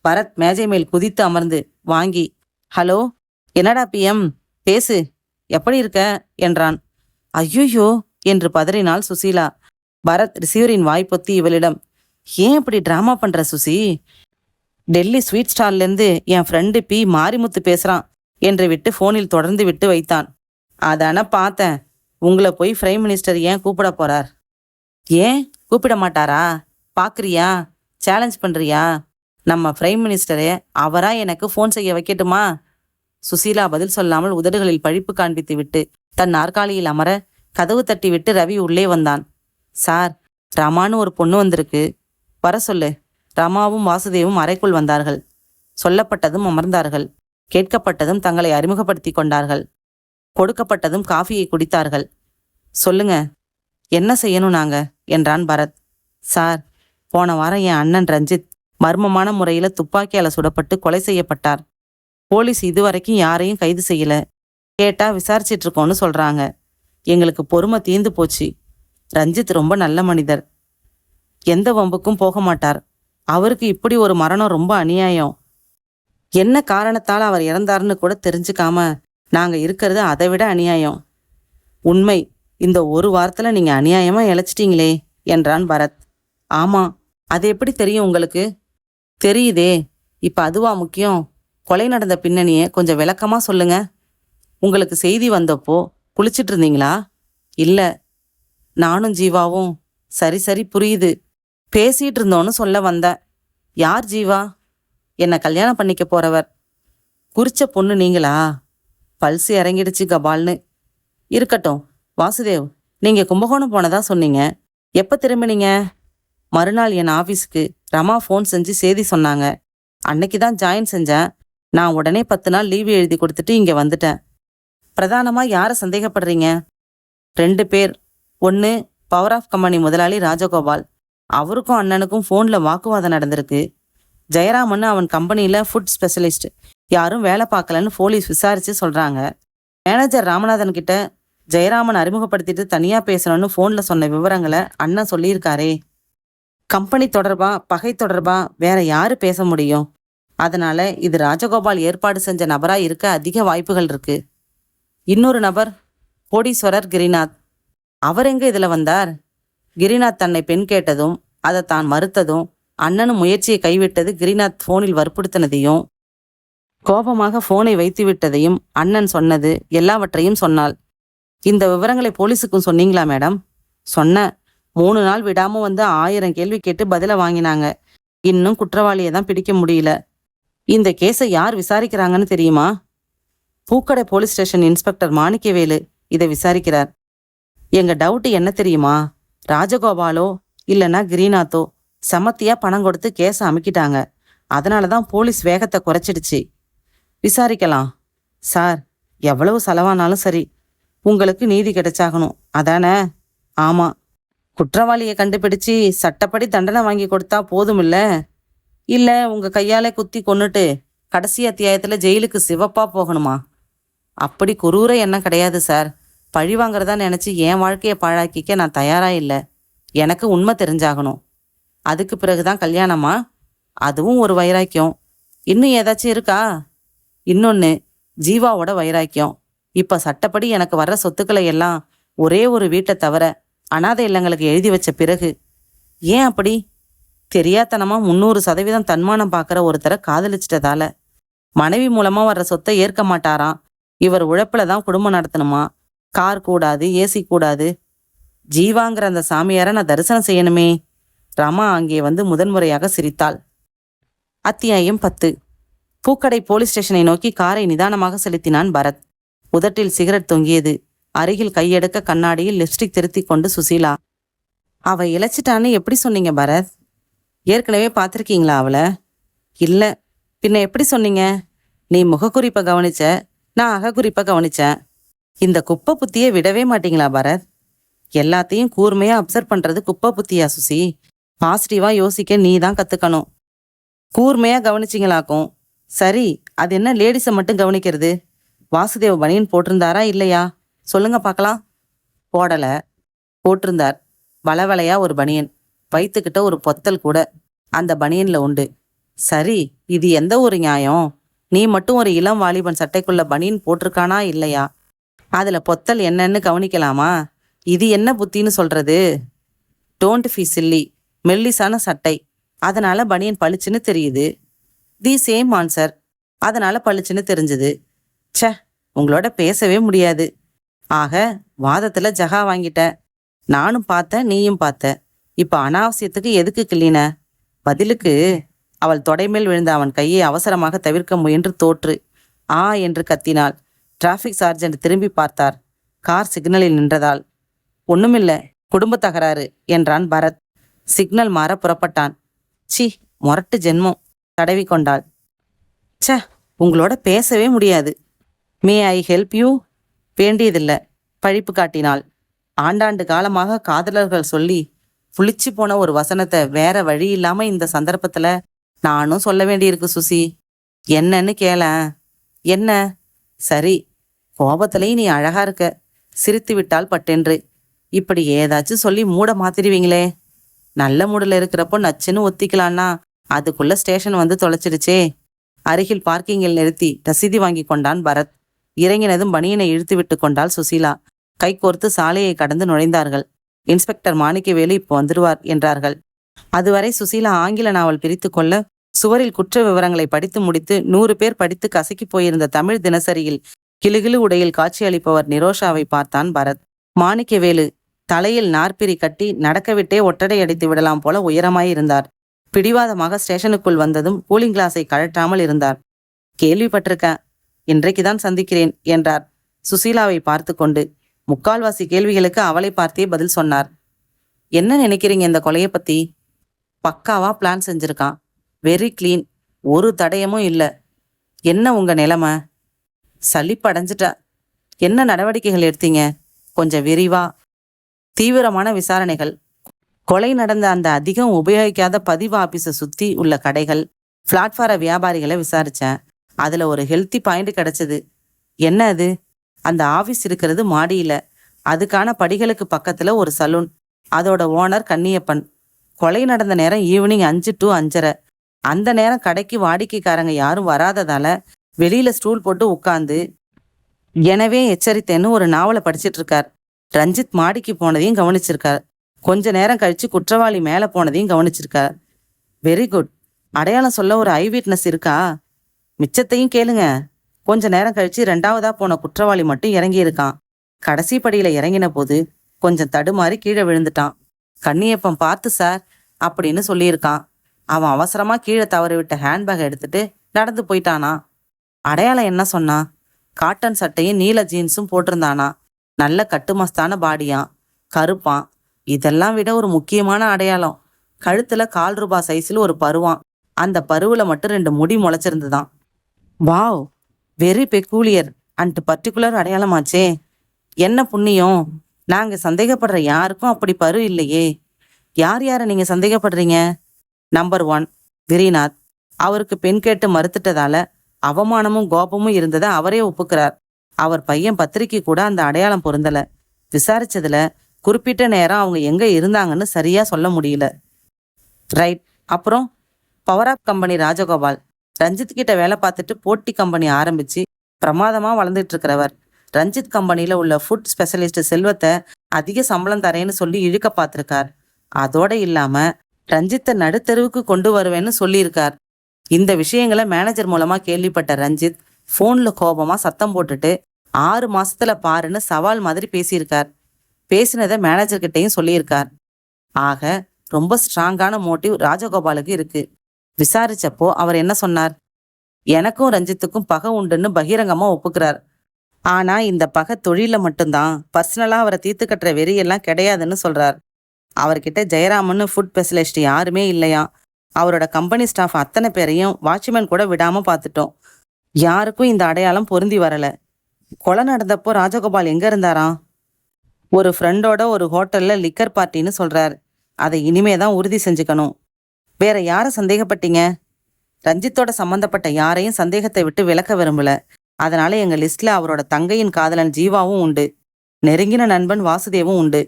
பரத் மேஜை மேல் குதித்து அமர்ந்து வாங்கி, ஹலோ, என்னடா பிஎம், பேசு, எப்படி இருக்க என்றான். ஐயோயோ என்று பதறினாள் சுசீலா. பரத் ரிசீவரின் வாய்ப்பொத்தி இவளிடம், ஏன் இப்படி டிராமா பண்ற சுசி? டெல்லி ஸ்வீட் ஸ்டால்லேருந்து என் ஃப்ரெண்டு பி மாரிமுத்து பேசுறான் என்று விட்டு போனில் தொடர்ந்து விட்டு வைத்தான். அதான பார்த்தேன். உங்களை போய் பிரைம் மினிஸ்டர் ஏன் கூப்பிட போறார்? ஏன் கூப்பிட மாட்டாரா? பாக்குறியா? சேலஞ்ச் பண்றியா? நம்ம பிரைம் மினிஸ்டரே அவரா எனக்கு ஃபோன் செய்ய வைக்கட்டுமா? சுசீலா பதில் சொல்லாமல் உதடுகளில் பழிப்பு காண்பித்து விட்டு தன் நாற்காலியில் அமர கதவு தட்டி விட்டு ரவி உள்ளே வந்தான். சார், ரமான்னு ஒரு பொண்ணு வந்திருக்கு, வர சொல்லு. ரமாவும் வாசுதேவும் அறைக்குள் வந்தார்கள். சொல்லப்பட்டதும் அமர்ந்தார்கள். கேட்கப்பட்டதும் தங்களை அறிமுகப்படுத்தி கொண்டார்கள். கொடுக்கப்பட்டதும் காஃபியை குடித்தார்கள். சொல்லுங்க, என்ன செய்யணும் நாங்க என்றான் பரத். சார், போன வாரம் என் அண்ணன் ரஞ்சித் மர்மமான முறையில துப்பாக்கியால சுடப்பட்டு கொலை செய்யப்பட்டார். போலீஸ் இதுவரைக்கும் யாரையும் கைது செய்யல. கேட்டா விசாரிச்சிட்டு இருக்கோன்னு சொல்றாங்க. எங்களுக்கு பொறுமை தீர்ந்து போச்சு. ரஞ்சித் ரொம்ப நல்ல மனிதர், எந்த வம்புக்கும் போக மாட்டார். அவருக்கு இப்படி ஒரு மரணம் ரொம்ப அநியாயம். என்ன காரணத்தால் அவர் இறந்தாருன்னு கூட தெரிஞ்சுக்காம நாங்க இருக்கிறது அதை விட அநியாயம். உண்மை, இந்த ஒரு வாரத்துல நீங்க அநியாயமா இழைச்சிட்டீங்களே என்றான் பரத். ஆமா, அது எப்படி தெரியும் உங்களுக்கு? தெரியுதே, இப்ப அதுவா முக்கியம்? கொலை நடந்த பின்னணியை கொஞ்சம் விளக்கமா சொல்லுங்க. உங்களுக்கு செய்தி வந்தப்போ குளிச்சிட்டு இருந்தீங்களா? இல்ல, நானும் ஜீவாவும். சரி சரி புரியுது, பேசிட்டு இருந்தோன்னு சொல்ல வந்தேன். யார் ஜீவா? என்னை கல்யாணம் பண்ணிக்க போறவர். குறிச்ச பொண்ணு நீங்களா? பல்சு இறங்கிடுச்சு கபால்னு. இருக்கட்டும் வாசுதேவ், நீங்க கும்பகோணம் போனதா சொன்னீங்க. எப்ப திரும்பினீங்க? மறுநாள் என் ஆபீஸ்க்கு ரமா ஃபோன் செஞ்சு செய்தி சொன்னாங்க. அன்னைக்கு தான் ஜாயின் செஞ்சேன். நான் உடனே 10 நாள் லீவு எழுதி கொடுத்துட்டு இங்க வந்துட்டேன். பிரதானமா யாரை சந்தேகப்படுறீங்க? 2 பேர். ஒன்று பவர் ஆஃப் கம்பெனி முதலாளி ராஜகோபால். அவருக்கும் அண்ணனுக்கும் ஃபோன்ல வாக்குவாதம் நடந்திருக்கு. ஜெயராமன் அவன் கம்பெனியில ஃபுட் ஸ்பெஷலிஸ்ட், யாரும் வேலை பார்க்கலன்னு போலீஸ் விசாரிச்சு சொல்றாங்க. மேனேஜர் ராமநாதன் கிட்ட ஜெயராமன் அறிமுகப்படுத்திட்டு தனியா பேசணும்னு போன்ல சொன்ன விவரங்களை அண்ணன் சொல்லியிருக்காரே. கம்பெனி தொடர்பா பகை தொடர்பா வேற யாரு பேச முடியும்? அதனால இது ராஜகோபால் ஏற்பாடு செஞ்ச நபரா இருக்க அதிக வாய்ப்புகள் இருக்கு. இன்னொரு நபர் கோடீஸ்வரர் கிரிநாத். அவர் எங்க இதுல வந்தார்? கிரிநாத் தன்னை பெண் கேட்டதும் அதை தான் மறுத்ததும், அண்ணனும் முயற்சியை கைவிட்டது கிரிநாத் போனில் வற்புறுத்தினதையும், கோபமாக போனை வைத்து விட்டதையும் அண்ணன் சொன்னது எல்லாவற்றையும் சொன்னாள். இந்த விவரங்களை போலீஸுக்கும் சொன்னீங்களா மேடம்? சொன்ன. 3 நாள் விடாம வந்து 1000 கேள்வி கேட்டு பதில வாங்கினாங்க. இன்னும் குற்றவாளியை தான் பிடிக்க முடியல. இந்த கேஸை யார் விசாரிக்கிறாங்கன்னு தெரியுமா? பூக்கடை போலீஸ் ஸ்டேஷன் இன்ஸ்பெக்டர் மாணிக்கவேலு இதை விசாரிக்கிறார். எங்க டவுட் என்ன தெரியுமா? ராஜகோபாலோ இல்லைன்னா கிரிநாத்தோ சமத்தியா பணம் கொடுத்து கேஸை அமுக்கிட்டாங்க. அதனாலதான் போலீஸ் வேகத்தை குறைச்சிடுச்சு. விசாரிக்கலாம் சார். எவ்வளவு செலவானாலும் சரி, உங்களுக்கு நீதி கிடைச்சாகணும், அதானே? ஆமா. குற்றவாளியை கண்டுபிடிச்சு சட்டப்படி தண்டனை வாங்கி கொடுத்தா போதும் இல்ல? இல்ல உங்க கையால குத்தி கொன்னுட்டு கடைசி அத்தியாயத்துல ஜெயிலுக்கு சிவப்பா போகணுமா? அப்படி குரூர எண்ணம் கிடையாது சார். பழி வாங்குறதா நினைச்சு என் வாழ்க்கையை பாழாக்கிக்க நான் தயாரா இல்லை. எனக்கு உண்மை தெரிஞ்சாகணும். அதுக்கு பிறகுதான் கல்யாணமா? அதுவும் ஒரு வைராக்கியம். இன்னும் ஏதாச்சும் இருக்கா? இன்னொன்னு, ஜீவாவோட வைராக்கியம். இப்ப சட்டப்படி எனக்கு வர்ற சொத்துக்களை எல்லாம் ஒரே ஒரு வீட்டை தவிர அனாதை இல்லங்களுக்கு எழுதி வச்ச பிறகு. ஏன் அப்படி? தெரியாதனமா 300% தன்மானம் பார்க்குற ஒருத்தரை காதலிச்சிட்டதால. மனைவி மூலமா வர்ற சொத்தை ஏற்க மாட்டாராம். இவர் உழைப்புல தான் குடும்பம் நடத்தணுமா? கார் கூடாது, ஏசி கூடாது. ஜீவாங்கிற அந்த சாமியாரை நான் தரிசனம் செய்யணுமே. ரமா அங்கே வந்து முதன்முறையாக சிரித்தாள். அத்தியாயம் 10. பூக்கடை போலீஸ் ஸ்டேஷனை நோக்கி காரை நிதானமாக செலுத்தினான் பரத். உதட்டில் சிகரெட் தொங்கியது. அருகில் கையெடுக்க கண்ணாடியில் லிப்ஸ்டிக் திருத்தி கொண்டு சுசீலா. அவ இழைச்சிட்டான்னு எப்படி சொன்னீங்க பரத்? ஏற்கனவே பார்த்துருக்கீங்களா அவளை? இல்ல. பின்ன எப்படி சொன்னீங்க? நீ முகக்குறிப்பை கவனிச்ச, நான் அகக்குறிப்பை கவனிச்சேன். இந்த குப்பை புத்தியை விடவே மாட்டீங்களா பரத்? எல்லாத்தையும் கூர்மையா அப்சர்வ் பண்றது குப்பை புத்தியா சுசி? பாசிட்டிவா யோசிக்க நீ தான் கத்துக்கணும். கூர்மையா கவனிச்சிங்களாக்கும். சரி, அது என்ன லேடிஸை மட்டும் கவனிக்கிறது? வாசுதேவ பனியன் போட்டிருந்தாரா இல்லையா? சொல்லுங்க பார்க்கலாம். போடல. போட்டிருந்தார். வளவளையா ஒரு பனியன், வயிற்றுக்கிட்ட ஒரு பொத்தல் கூட அந்த பனியன்ல உண்டு. சரி, இது எந்த ஒரு நியாயம்? நீ மட்டும் ஒரு இளம் வாலிபன் சட்டைக்குள்ள பனியன் போட்டிருக்கானா இல்லையா? அதுல பொத்தல் என்னன்னு கவனிக்கலாமா? இது என்ன புத்தின்னு சொல்றது? Don't fee chilli. மெல்லிசான சட்டை, அதனால பனியன் பளிச்சுன்னு தெரியுது. தி சேம் ஆன்சர், அதனால பளிச்சுன்னு தெரிஞ்சது. ச்சே, உங்களோட பேசவே முடியாது. ஆக வாதத்துல ஜகா வாங்கிட்ட. நானும் பார்த்தேன், நீயும் பார்த்த. இப்ப அனாவசியத்துக்கு எதுக்கு கிள்ளின? பதிலுக்கு அவள் தொடைமேல் விழுந்த அவன் கையை அவசரமாக தவிர்க்க முயன்று தோற்று ஆ என்று கத்தினாள். டிராஃபிக் சார்ஜென்ட் திரும்பி பார்த்தார். கார் சிக்னலில் நின்றதால். ஒண்ணுமில்ல, குடும்ப தகராறு என்றான் பரத். சிக்னல் மாற புறப்பட்டான். சி, மொரட்டு ஜென்மம், தடவி கொண்டாள். ச்சே, உங்களோட பேசவே முடியாது. மே ஐ ஹெல்ப் யூ? வேண்டியதில்லை, பழிப்பு காட்டினாள். ஆண்டாண்டு காலமாக காதலர்கள் சொல்லி புளிச்சு போன ஒரு வசனத்தை வேற வழி இல்லாம இந்த சந்தர்ப்பத்துல நானும் சொல்ல வேண்டியிருக்கு சுசி. என்னன்னு கேளேன். என்ன? சரி, கோபத்திலேயே நீ அழகா இருக்க. சிரித்து விட்டால் பட்டென்று. இப்படி ஏதாச்சும் சொல்லி மூட மாத்திடுவீங்களே. நல்ல மூடுல இருக்கிறப்போ நச்சுன்னு ஒத்திக்கலான்னா அதுக்குள்ள ஸ்டேஷன் வந்து தொலைச்சிடுச்சே. அருகில் பார்க்கிங்கில் நிறுத்தி ரசீதி வாங்கி கொண்டான் பரத். இறங்கினதும் பனியனை இழுத்து விட்டு கொண்டாள் சுசீலா. கை கோர்த்து சாலையை கடந்து நுழைந்தார்கள். இன்ஸ்பெக்டர் மாணிக்கவேலு இப்போ வந்துடுவார் என்றார்கள். அதுவரை சுசீலா ஆங்கில நாவல் பிரித்து கொள்ள சுவரில் குற்ற விவரங்களை படித்து முடித்து 100 பேர் படித்து கசக்கி போயிருந்த தமிழ் தினசரியில் கிளுகிளு உடையில் காட்சியளிப்பவர் நிரோஷாவை பார்த்தான் பரத். மாணிக்கவேலு தலையில் நாற்பிரி கட்டி நடக்கவிட்டே ஒட்டடை அடித்து விடலாம் போல உயரமாயிருந்தார். பிடிவாதமாக ஸ்டேஷனுக்குள் வந்ததும் கூலிங் கிளாஸை கழற்றாமல் இருந்தார். கேள்விப்பட்டிருக்கேன், இன்றைக்குதான் சந்திக்கிறேன் என்றார் சுசீலாவை பார்த்து கொண்டு. முக்கால்வாசி கேள்விகளுக்கு அவளை பார்த்தே பதில் சொன்னார். என்ன நினைக்கிறீங்க இந்த கொலையை பத்தி? பக்காவா பிளான் செஞ்சிருக்கான். வெரி கிளீன், ஒரு தடயமும் இல்லை. என்ன உங்க நிலைமை? சலிப்படைஞ்சிட்டா. என்ன நடவடிக்கைகள் எடுத்தீங்க? கொஞ்சம் விரிவா. தீவிரமான விசாரணைகள். கொலை நடந்த அந்த அதிகம் உபயோகிக்காத பதிவு ஆபீஸை சுத்தி உள்ள கடைகள், பிளாட்ஃபார வியாபாரிகளை விசாரிச்சேன். அதுல ஒரு ஹெல்த்தி பாயிண்ட் கிடைச்சது. என்ன அது? அந்த ஆபீஸ் இருக்கிறது மாடியில. அதுக்கான படிகளுக்கு பக்கத்துல ஒரு சலூன். அதோட ஓனர் கன்னியப்பன். கொலை நடந்த நேரம் ஈவினிங் 5 to 5:30. அந்த நேரம் கடைக்கு வாடிக்கைக்காரங்க யாரும் வராததால வெளியில ஸ்டூல் போட்டு உட்கார்ந்து எனவே எச்சரித்தேன்னு ஒரு நாவலை படிச்சிட்டு இருக்கார். ரஞ்சித் மாடிக்கு போனதையும் கவனிச்சிருக்கார். கொஞ்ச நேரம் கழிச்சு குற்றவாளி மேல போனதையும் கவனிச்சிருக்கார். Very good. அடையாளம் சொல்ல ஒரு ஐ விட்னஸ் இருக்கா? மிச்சத்தையும் கேளுங்க. கொஞ்ச நேரம் கழிச்சு 2ஆவதா போன குற்றவாளி மட்டும் இறங்கி இருக்கான். கடைசி படியில இறங்கின போது கொஞ்சம் தடுமாறி கீழே விழுந்துட்டான். கன்னியப்பன் பார்த்து சார் அப்படின்னு சொல்லியிருக்கான். அவன் அவசரமா கீழே தவறி விட்ட ஹேண்ட்பேக் எடுத்துட்டு நடந்து போயிட்டானா. அடையாளம் என்ன சொன்னா? காட்டன் சட்டையும் நீல ஜீன்ஸும் போட்டிருந்தானா. நல்ல கட்டுமஸ்தான பாடியான், கருப்பான். இதெல்லாம் விட ஒரு முக்கியமான அடையாளம், கழுத்துல ₹1/4 சைஸ்ல ஒரு பருவான். அந்த பருவுல மட்டும் 2 முடி முளைச்சிருந்துதான். Wow, very peculiar and particular அடையாளமாச்சே. என்ன புண்ணியம், நாங்க சந்தேகப்படுற யாருக்கும் அப்படி பரு இல்லையே. யார் யாரை நீங்க சந்தேகப்படுறீங்க? நம்பர் 1 கிரிநாத். அவருக்கு பெண் கேட்டு மறுத்துட்டதால அவமானமும் கோபமும் இருந்ததை அவரே ஒப்புக்கிறார். அவர் பையன் பத்திரிக்கை கூட அந்த அடையாளம் பொருந்தல. விசாரிச்சதுல குறிப்பிட்ட நேரம் அவங்க எங்க இருந்தாங்கன்னு சரியா சொல்ல முடியல. ரைட். அப்புறம் power of company Rajagopal. Ranjith கிட்ட வேலை பார்த்துட்டு போட்டி கம்பெனி ஆரம்பிச்சு பிரமாதமா வளர்ந்துட்டு இருக்கிறவர். ரஞ்சித் கம்பெனியில உள்ள ஃபுட் ஸ்பெஷலிஸ்ட் செல்வத்தை அதிக சம்பளம் தரேன்னு சொல்லி இழுக்க பார்த்திருக்கார். அதோட இல்லாம ரஞ்சித்தை நடுத்தெருவுக்கு கொண்டு வருவேன்னு சொல்லியிருக்கார். இந்த விஷயங்களை மேனேஜர் மூலமா கேள்விப்பட்ட ரஞ்சித் போன்ல கோபமா சத்தம் போட்டுட்டு 6 மாசத்துல பாருன்னு சவால் மாதிரி பேசியிருக்கார். பேசினதை மேனேஜர் கிட்டையும் சொல்லியிருக்கார். ஆக ரொம்ப ஸ்ட்ராங்கான மோட்டிவ் ராஜகோபாலுக்கு இருக்கு. விசாரிச்சப்போ அவர் என்ன சொன்னார்? எனக்கும் ரஞ்சித்துக்கும் பகை உண்டுன்னு பகிரங்கமா ஒப்புக்கிறார். ஆனா இந்த பகை தொழில மட்டும்தான், பர்சனலா அவரை தீர்த்து கட்டுற வெறியெல்லாம் கிடையாதுன்னு சொல்றார். அவர்கிட்ட ஜெயராமன்னு ஃபுட் ஸ்பெஷலிஸ்ட் யாருமே இல்லையா. அவரோட கம்பெனி ஸ்டாஃப் அத்தனை பேரையும் வாட்ச்மேன் கூட விடாம பார்த்துட்டோம். யாருக்கும் இந்த அடையாளம் பொருந்தி வரல. கொலை நடந்தப்போ ராஜகோபால் எங்க இருந்தாராம்? ஒரு ஃப்ரெண்டோட ஒரு ஹோட்டல்ல லிக்கர் பார்ட்டின்னு சொல்றார். அதை இனிமே தான் உறுதி செஞ்சுக்கணும். வேற யாரை சந்தேகப்பட்டீங்க? ரஞ்சித்தோட சம்பந்தப்பட்ட யாரையும் சந்தேகத்தை விட்டு விலக்க விரும்பல. அதனால எங்க லிஸ்ட்ல அவரோட தங்கையின் காதலன் ஜீவாவும் உண்டு, நெருங்கின நண்பன் வாசுதேவும் உண்டு.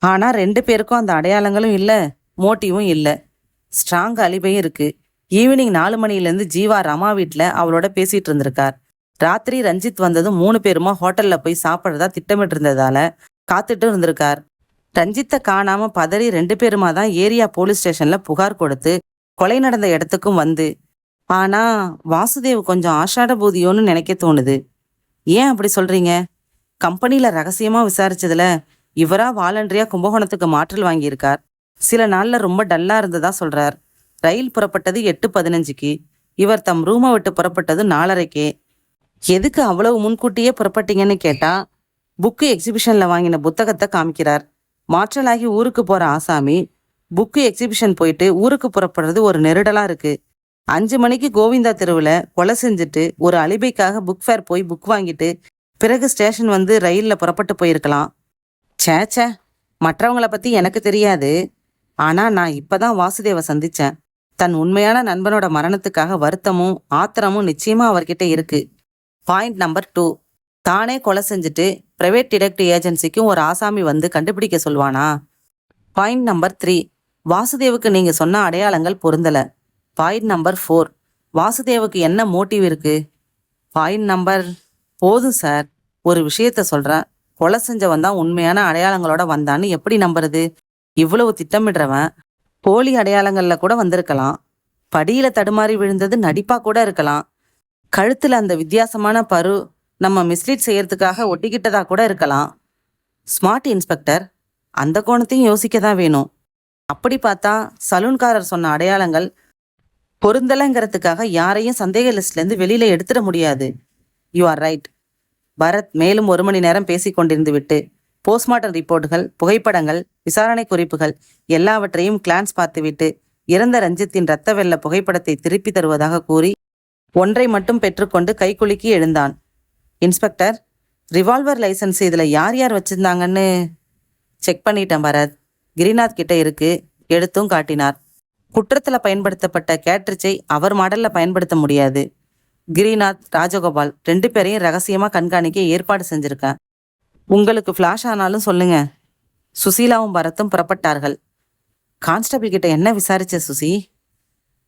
ஆனா 2 பேருக்கும் அந்த அடையாளங்களும் இல்ல, மோட்டிவும் இல்ல. ஸ்ட்ராங் அலிபையும் இருக்கு. ஈவினிங் 4 மணிலேருந்து ஜீவா ரமா வீட்டில் அவளோட பேசிட்டு இருந்திருக்கார். ராத்திரி ரஞ்சித் வந்ததும் 3 பேருமா ஹோட்டல்ல போய் சாப்பிட்றதா திட்டமிட்டு இருந்ததால காத்துட்டு இருந்திருக்கார். ரஞ்சித்தை காணாம பதறி 2 பேருமா தான் ஏரியா போலீஸ் ஸ்டேஷன்ல புகார் கொடுத்து கொலை நடந்த இடத்துக்கும் வந்து. ஆனா வாசுதேவ் கொஞ்சம் ஆஷாட பூதியோன்னு நினைக்க தோணுது. ஏன் அப்படி சொல்றீங்க? கம்பெனில ரகசியமா விசாரிச்சதுல இவரா வாலண்டரியா கும்பகோணத்துக்கு மாற்றல் வாங்கியிருக்கார். சில நாள்ல ரொம்ப டல்லா இருந்ததா சொல்றார். ரயில் புறப்பட்டது 8:15க்கு. இவர் தம் ரூமை விட்டு புறப்பட்டது 4:30க்கே. எதுக்கு அவ்வளவு முன்கூட்டியே புறப்பட்டீங்கன்னு கேட்டா புக்கு எக்ஸிபிஷன்ல வாங்கின புத்தகத்தை காமிக்கிறார். மாற்றலாகி ஊருக்கு போற ஆசாமி புக்கு எக்ஸிபிஷன் போயிட்டு ஊருக்கு புறப்படுறது ஒரு நெருடலா இருக்கு. 5 மணிக்கு கோவிந்தா தெருவுல கொலை செஞ்சுட்டு ஒரு அலிபைக்காக புக் ஃபேர் போய் புக் வாங்கிட்டு பிறகு ஸ்டேஷன் வந்து ரயில்ல புறப்பட்டு போயிருக்கலாம். சேச்சே, மற்றவங்கள பத்தி எனக்கு தெரியாது. ஆனா நான் இப்பதான் வாசுதேவ சந்திச்சேன். தன் உண்மையான நண்பனோட மரணத்துக்காக வருத்தமும் ஆத்திரமும் நிச்சயமா அவர்கிட்ட இருக்கு. பாயிண்ட் நம்பர் 2, தானே கொலை செஞ்சுட்டு பிரைவேட் டிடெக்டிவ் ஏஜென்சிக்கும் ஒரு ஆசாமி வந்து கண்டுபிடிக்க சொல்வானா? பாயிண்ட் நம்பர் 3, வாசுதேவுக்கு நீங்க சொன்ன அடையாளங்கள் பொருந்தல. பாயிண்ட் நம்பர் 4, வாசுதேவுக்கு என்ன மோட்டிவ் இருக்கு? பாயிண்ட் நம்பர் போதும் சார், ஒரு விஷயத்த சொல்றேன். கொலை செஞ்சவன் தான் உண்மையான அடையாளங்களோட வந்தான்னு எப்படி நம்புறது? இவ்வளவு திட்டமிடுறவன் போலி அடையாளங்கள்ல கூட வந்திருக்கலாம். படியில தடுமாறி விழுந்தது நடிப்பா கூட இருக்கலாம். கழுத்துல அந்த வித்தியாசமான பரு நம்ம மிஸ்லீட் செய்யறதுக்காக ஒட்டிக்கிட்டதா கூட இருக்கலாம். ஸ்மார்ட் இன்ஸ்பெக்டர், அந்த கோணத்தையும் யோசிக்க தான் வேணும். அப்படி பார்த்தா சலூன்காரர் சொன்ன அடையாளங்கள் பொருந்தலைங்கிறதுக்காக யாரையும் சந்தேக லிஸ்ட்ல இருந்து வெளியில எடுத்துட முடியாது. You are right. பரத் மேலும் 1 மணி நேரம் பேசிக் கொண்டிருந்து விட்டு போஸ்ட்மார்ட்டம் ரிப்போர்ட்டுகள், புகைப்படங்கள், விசாரணை குறிப்புகள் எல்லாவற்றையும் கிளான்ஸ் பார்த்துவிட்டு இறந்த ரஞ்சித்தின் இரத்த வெள்ள புகைப்படத்தை திருப்பி தருவதாக கூறி ஒன்றை மட்டும் பெற்றுக்கொண்டு கைக்குலுக்கி எழுந்தான். இன்ஸ்பெக்டர், ரிவால்வர் லைசன்ஸ் இதுல யார் யார் வச்சிருந்தாங்கன்னு செக் பண்ணிட்டேன் பரத். கிரிநாத் கிட்ட இருக்கு, எடுத்தும் காட்டினார். குற்றத்துல பயன்படுத்தப்பட்ட கேட்ரிட்ஜை அவர் மாடல்ல பயன்படுத்த முடியாது. கிரிநாத், ராஜகோபால் 2 பேரையும் ரகசியமா கண்காணிக்க ஏற்பாடு செஞ்சிருக்கேன். உங்களுக்கு ஃப்ளாஷ் ஆனாலும் சொல்லுங்க. சுசீலாவும் பரத்தும் புறப்பட்டார்கள். கான்ஸ்டபிள் கிட்ட என்ன விசாரிச்ச சுசி?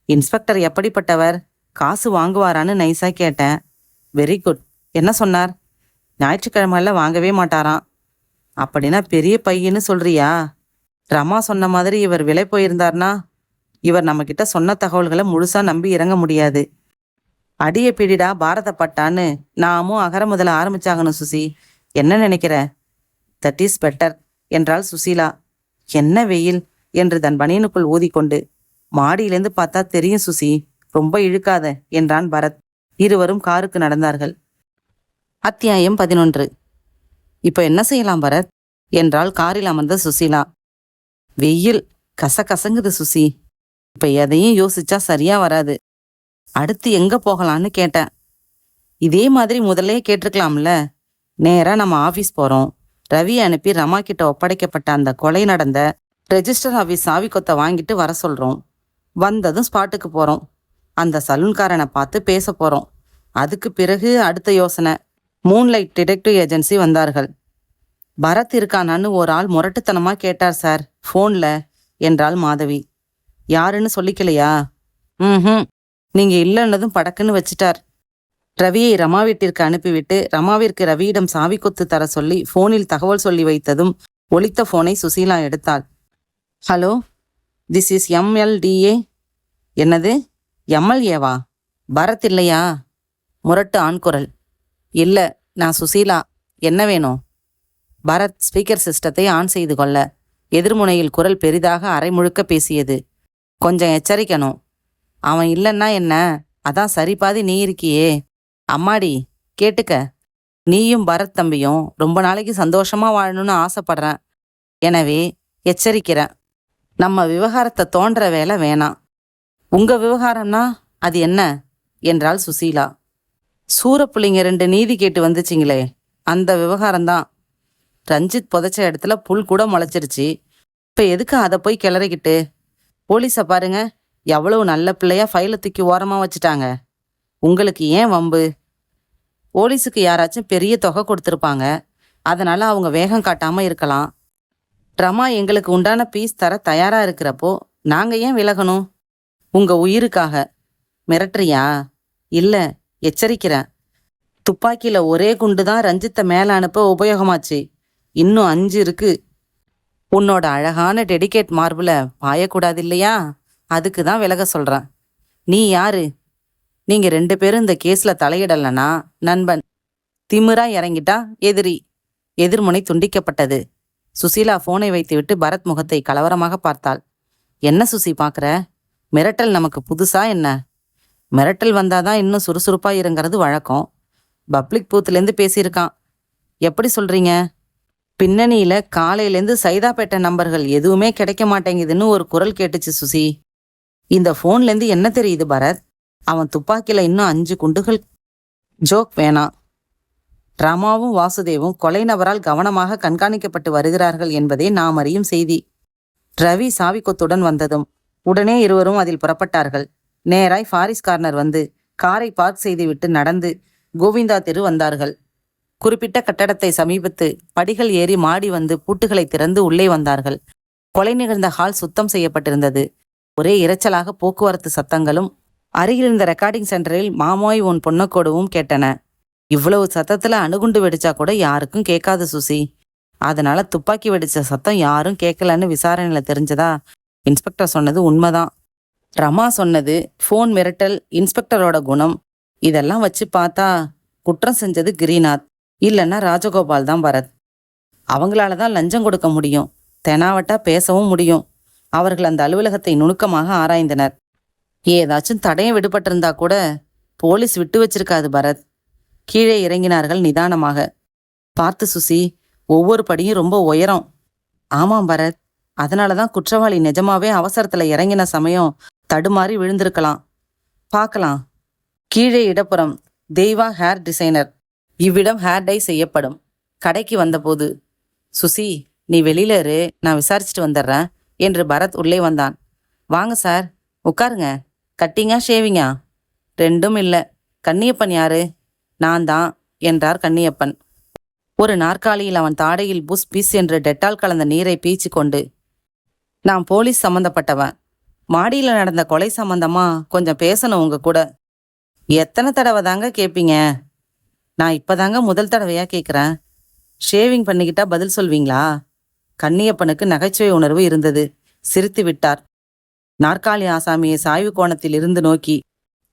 இன்ஸ்பெக்டர் எப்படிப்பட்டவர், காசு வாங்குவாரான்னு நைஸா கேட்டேன். Very good. என்ன சொன்னார்? ஞாயிற்றுக்கிழமைல வாங்கவே மாட்டாராம். அப்படின்னா பெரிய பையன்னு சொல்றியா? ரமா சொன்ன மாதிரி இவர் விலை போயிருந்தார்னா இவர் நம்ம கிட்ட சொன்ன தகவல்களை முழுசா நம்பி இறங்க முடியாது. அடிய பிடிடா பாரதப்பட்டான்னு நாமும் அகர முதல ஆரம்பிச்சாகணும் சுசி. என்ன நினைக்கிற? தட் இஸ் பெட்டர் என்றாள் சுசீலா. என்ன வெயில் என்று தன் பனியனுக்குள் ஊதிக்கொண்டு. மாடியிலேருந்து பார்த்தா தெரியும் சுசி, ரொம்ப இழுக்காத என்றான் பரத். இருவரும் காருக்கு நடந்தார்கள். அத்தியாயம் 11. இப்போ என்ன செய்யலாம் பரத் என்றாள் காரில் அமர்ந்த சுசீலா. வெயில் கசகசங்குது சுசி. இப்ப எதையும் யோசிச்சா சரியா வராது. அடுத்து எங்க போகலான்னு கேட்டேன். இதே மாதிரி முதல்ல கேட்டிருக்கலாம்ல. நேரா நம்ம ஆபீஸ் போறோம். ரவி அனுப்பி ரமா கிட்ட ஒப்படைக்கப்பட்ட அந்த கொலை நடந்த ரெஜிஸ்டர் ஆபீஸ் சாவி கொத்தை வாங்கிட்டு வர சொல்றோம். வந்ததும் ஸ்பாட்டுக்கு போறோம். அந்த சலூன்காரனை பார்த்து பேச போறோம். அதுக்கு பிறகு அடுத்த யோசனை. மூன்லைட் டிடெக்டிவ் ஏஜென்சி வந்தார்கள். பரத் இருக்கானான்னு ஒரு ஆள் முரட்டுத்தனமா கேட்டார் சார் ஃபோன்ல என்றாள் மாதவி. யாருன்னு சொல்லிக்கலையா? ம். நீங்க இல்லைன்னதும் படக்குன்னு வச்சிட்டார். ரவியை ரமா வீட்டிற்கு அனுப்பிவிட்டு ரமாவிற்கு ரவியிடம் சாவி கொத்து தர சொல்லி போனில் தகவல் சொல்லி வைத்ததும் ஒலித்த போனை சுசீலா எடுத்தாள். Hello, this is MLDA. என்னது MLAவா? பரத் இல்லையா? முரட்டு ஆண்குரல். இல்ல, நான் சுசீலா. என்ன வேணும்? பரத் ஸ்பீக்கர் சிஸ்டத்தை ஆன் செய்து கொள்ள எதிர்முனையில் குரல் பெரிதாக அரை முழுக்க பேசியது. கொஞ்சம் எச்சரிக்கணும். அவன் இல்லைன்னா என்ன, அதான் சரி பாதி நீ இருக்கியே. அம்மாடி கேட்டுக்க, நீயும் பரத் தம்பியும் ரொம்ப நாளைக்கு சந்தோஷமா வாழணும்னு ஆசைப்படுறேன். எனவே எச்சரிக்கிறேன், நம்ம விவகாரத்தை தோன்ற வேலை வேணாம். உங்க விவகாரம்னா அது என்ன என்றாள் சுசீலா. சூரப்புள்ளிங்க 2 நீதி கேட்டு வந்துச்சிங்களே, அந்த விவகாரம்தான். ரஞ்சித் புதைச்ச இடத்துல புல் கூட முளைச்சிருச்சு. இப்ப எதுக்கு அதை போய் கிளறிக்கிட்டு? போலீஸை பாருங்க, எவ்வளவு நல்ல பிள்ளையா ஃபைலை தூக்கி ஓரமா வச்சுட்டாங்க. உங்களுக்கு ஏன் வம்பு? போலீஸுக்கு யாராச்சும் பெரிய தொகை கொடுத்துருப்பாங்க, அதனால அவங்க வேகம் காட்டாம இருக்கலாம். ரமா எங்களுக்கு உண்டான பீஸ் தர தயாரா இருக்கிறப்போ நாங்க ஏன் விலகணும்? உங்க உயிருக்காக. மிரட்டுறியா? இல்ல, எச்சரிக்கிறேன். துப்பாக்கியில ஒரே குண்டு தான் ரஞ்சித்தை மேல அனுப்ப உபயோகமாச்சு. இன்னும் 5 இருக்கு. உன்னோட அழகான டெடிகேட் மார்புல பாயக்கூடாது இல்லையா? அதுக்கு தான் விலக சொல்றேன். நீ யாரு? நீங்க 2 பேரும் இந்த கேஸ்ல தலையிடலனா நண்பன். திமிரா இறங்கிட்டா எதிரி. எதிர்முனை துண்டிக்கப்பட்டது. சுசீலா போனை வைத்துவிட்டு பரத் முகத்தை கலவரமாக பார்த்தாள். என்ன சுசி பாக்குற? மிரட்டல் நமக்கு புதுசா என்ன? மிரட்டல் வந்தாதான் இன்னும் சுறுசுறுப்பா இருங்கிறது வழக்கம். பப்ளிக் பூத்துலேருந்து பேசியிருக்கான். எப்படி சொல்றீங்க? பின்னணியில காலையிலேருந்து சைதாப்பேட்டை நம்பர்கள் எதுவுமே கிடைக்க மாட்டேங்குதுன்னு ஒரு குரல் கேட்டுச்சு சுசி. இந்த போன்லேருந்து என்ன தெரியுது பரத்? அவன் துப்பாக்கியில இன்னும் 5 குண்டுகள். ஜோக் வேணாம். ரமாவும் வாசுதேவும் கொலை நபரால் கவனமாக கண்காணிக்கப்பட்டு வருகிறார்கள் என்பதே நாம் அறியும் செய்தி. ரவி சாவிக்கொத்துடன் வந்ததும் உடனே இருவரும் அதில் புறப்பட்டார்கள். நேராய் ஃபாரிஸ் கார்னர் வந்து காரை பார்க் செய்துவிட்டு நடந்து கோவிந்தா தெரு வந்தார்கள். குறிப்பிட்ட கட்டடத்தை சமீபத்து படிகள் ஏறி மாடி வந்து பூட்டுகளை திறந்து உள்ளே வந்தார்கள். கொலை நிகழ்ந்த ஹால் சுத்தம் செய்யப்பட்டிருந்தது. ஒரே இரைச்சலாக போக்குவரத்து சத்தங்களும் அருகிலிருந்த ரெக்கார்டிங் சென்டரில் மாமோய் உன் பொன்னக்கோடுவும் கேட்டன. இவ்வளவு சத்தத்துல அணுகுண்டு வெடிச்சா கூட யாருக்கும் கேட்காது சுசி. அதனால துப்பாக்கி வெடிச்ச சத்தம் யாரும் கேட்கலன்னு விசாரணையில தெரிஞ்சதா? இன்ஸ்பெக்டர் சொன்னது உண்மைதான். ரமா சொன்னது ஃபோன் மிரட்டல், இன்ஸ்பெக்டரோட குணம், இதெல்லாம் வச்சு பார்த்தா குற்றம் செஞ்சது கிரிநாத் இல்லைன்னா ராஜகோபால் தான் பரத். அவங்களால தான் லஞ்சம் கொடுக்க முடியும், தெனாவட்டா பேசவும் முடியும். அவர்கள் அந்த அலுவலகத்தை நுணுக்கமாக ஆராய்ந்தனர். ஏதாச்சும் தடயம் விடுபட்டிருந்தா கூட போலீஸ் விட்டு வச்சிருக்காது பரத். கீழே இறங்கினார்கள் நிதானமாக. பார்த்து சுசி, ஒவ்வொரு படியும் ரொம்ப உயரம். ஆமாம் பரத், அதனாலதான் குற்றவாளி நிஜமாவே அவசரத்துல இறங்கின சமயம் தடுமாறி விழுந்திருக்கலாம். பார்க்கலாம். கீழே இடப்புறம் தெய்வா ஹேர் டிசைனர். இவ்விடம் ஹேர் டை செய்யப்படும். கடைக்கு வந்தபோது, சுசி நீ வெளியில இரு, நான் விசாரிச்சுட்டு வந்துடுறேன் என்று பரத் உள்ளே வந்தான். வாங்க சார், உட்காருங்க. கட்டிங்கா ஷேவிங்கா? 2ம் இல்லை. கன்னியப்பன் யாரு? நான் தான் என்றார் கன்னியப்பன். ஒரு நாற்காலியில் அவன் தாடையில் புஸ் பிஸ் என்று டெட்டால் கலந்த நீரை பீய்ச்சி கொண்டு, நான் போலீஸ் சம்பந்தப்பட்டவன். மாடியில் நடந்த கொலை சம்பந்தமா கொஞ்சம் பேசணும் உங்க கூட. எத்தனை தடவை தாங்க கேட்பீங்க? நான் இப்பதாங்க முதல் தடவையா கேட்குறேன். ஷேவிங் பண்ணிக்கிட்டா பதில் சொல்வீங்களா? கன்னியப்பனுக்கு நகைச்சுவை உணர்வு இருந்தது. சிரித்து விட்டார். நாற்காலி ஆசாமியை சாய்வு கோணத்தில் இருந்து நோக்கி,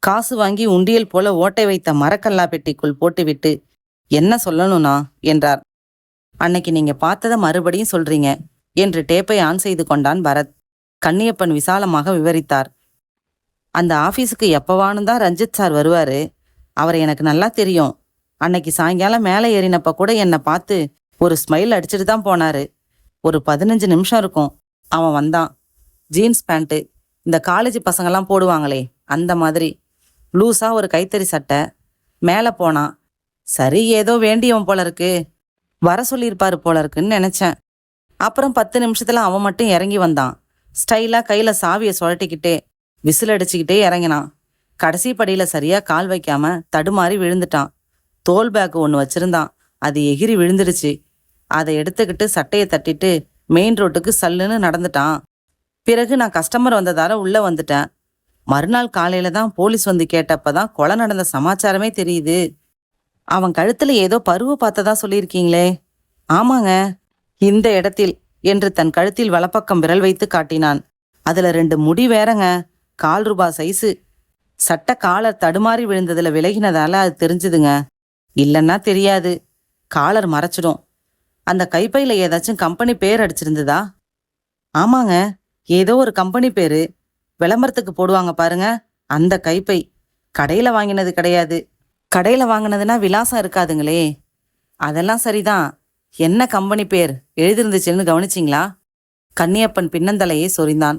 காசு வாங்கி உண்டியல் போல ஓட்டை வைத்த மரக்கல்லா பெட்டிக்குள் போட்டுவிட்டு, என்ன சொல்லணும்னா என்றார். அன்னைக்கு நீங்க பார்த்ததை மறுபடியும் சொல்றீங்க என்று டேப்பை ஆன் செய்து கொண்டான் பரத். கன்னியப்பன் விசாலமாக விவரித்தார். அந்த ஆபீஸுக்கு எப்பவானும் தான் ரஞ்சித் சார் வருவாரு. அவரை எனக்கு நல்லா தெரியும். அன்னைக்கு சாயங்காலம் மேலே ஏறினப்ப கூட என்னை பார்த்து ஒரு ஸ்மைல் அடிச்சுட்டு தான் போனாரு. ஒரு 15 நிமிஷம் இருக்கும். அவன் வந்தான். ஜீன்ஸ் பேண்ட்டு, இந்த காலேஜ் பசங்கெல்லாம் போடுவாங்களே அந்த மாதிரி, லூஸா ஒரு கைத்தறி சட்டை. மேலே போனான். சரி, ஏதோ வேண்டியவன் போல இருக்கு, வர சொல்லியிருப்பாரு போல இருக்குன்னு நினைச்சேன். அப்புறம் 10 நிமிஷத்துல அவன் மட்டும் இறங்கி வந்தான். ஸ்டைலா கையில சாவியை சுழட்டிக்கிட்டே விசில் அடிச்சுக்கிட்டே இறங்கினான். கடைசி படியில சரியா கால் வைக்காம தடுமாறி விழுந்துட்டான். தோல் பேக் ஒன்று வச்சிருந்தான். அது எகிரி விழுந்துடுச்சு. அதை எடுத்துக்கிட்டு சட்டையை தட்டிட்டு மெயின் ரோட்டுக்கு சல்லுன்னு நடந்துட்டான். பிறகு நான் கஸ்டமர் வந்ததால உள்ள வந்துட்டேன். மறுநாள் காலையில தான் போலீஸ் வந்து கேட்டப்பதான் கொலை நடந்த சமாச்சாரமே தெரியுது. அவன் கழுத்துல ஏதோ பருவ பார்த்ததா சொல்லியிருக்கீங்களே? ஆமாங்க, இந்த இடத்தில் என்று தன் கழுத்தில் வலப்பக்கம் விரல் வைத்து காட்டினான். அதுல 2 முடி வேறங்க, ₹1/4 சைஸு. சட்டை காலர் தடுமாறி விழுந்ததுல விலகினதால அது தெரிஞ்சுதுங்க. இல்லைன்னா தெரியாது. காலர் மறைச்சிடும். அந்த கைப்பையில ஏதாச்சும் கம்பெனி பேர் அடிச்சிருந்ததா? ஆமாங்க, ஏதோ ஒரு கம்பெனி பேரு. விளம்பரத்துக்கு போடுவாங்க பாருங்க, அந்த கைப்பை. கடையில வாங்கினது கிடையாது. கடையில வாங்கினதுன்னா விலாசம் இருக்காதுங்களே. அதெல்லாம் சரிதான். என்ன கம்பெனி பேர் எழுதிருந்துச்சுன்னு கவனிச்சிங்களா? கன்னியப்பன் பின்னந்தலையை சொரிந்தான்.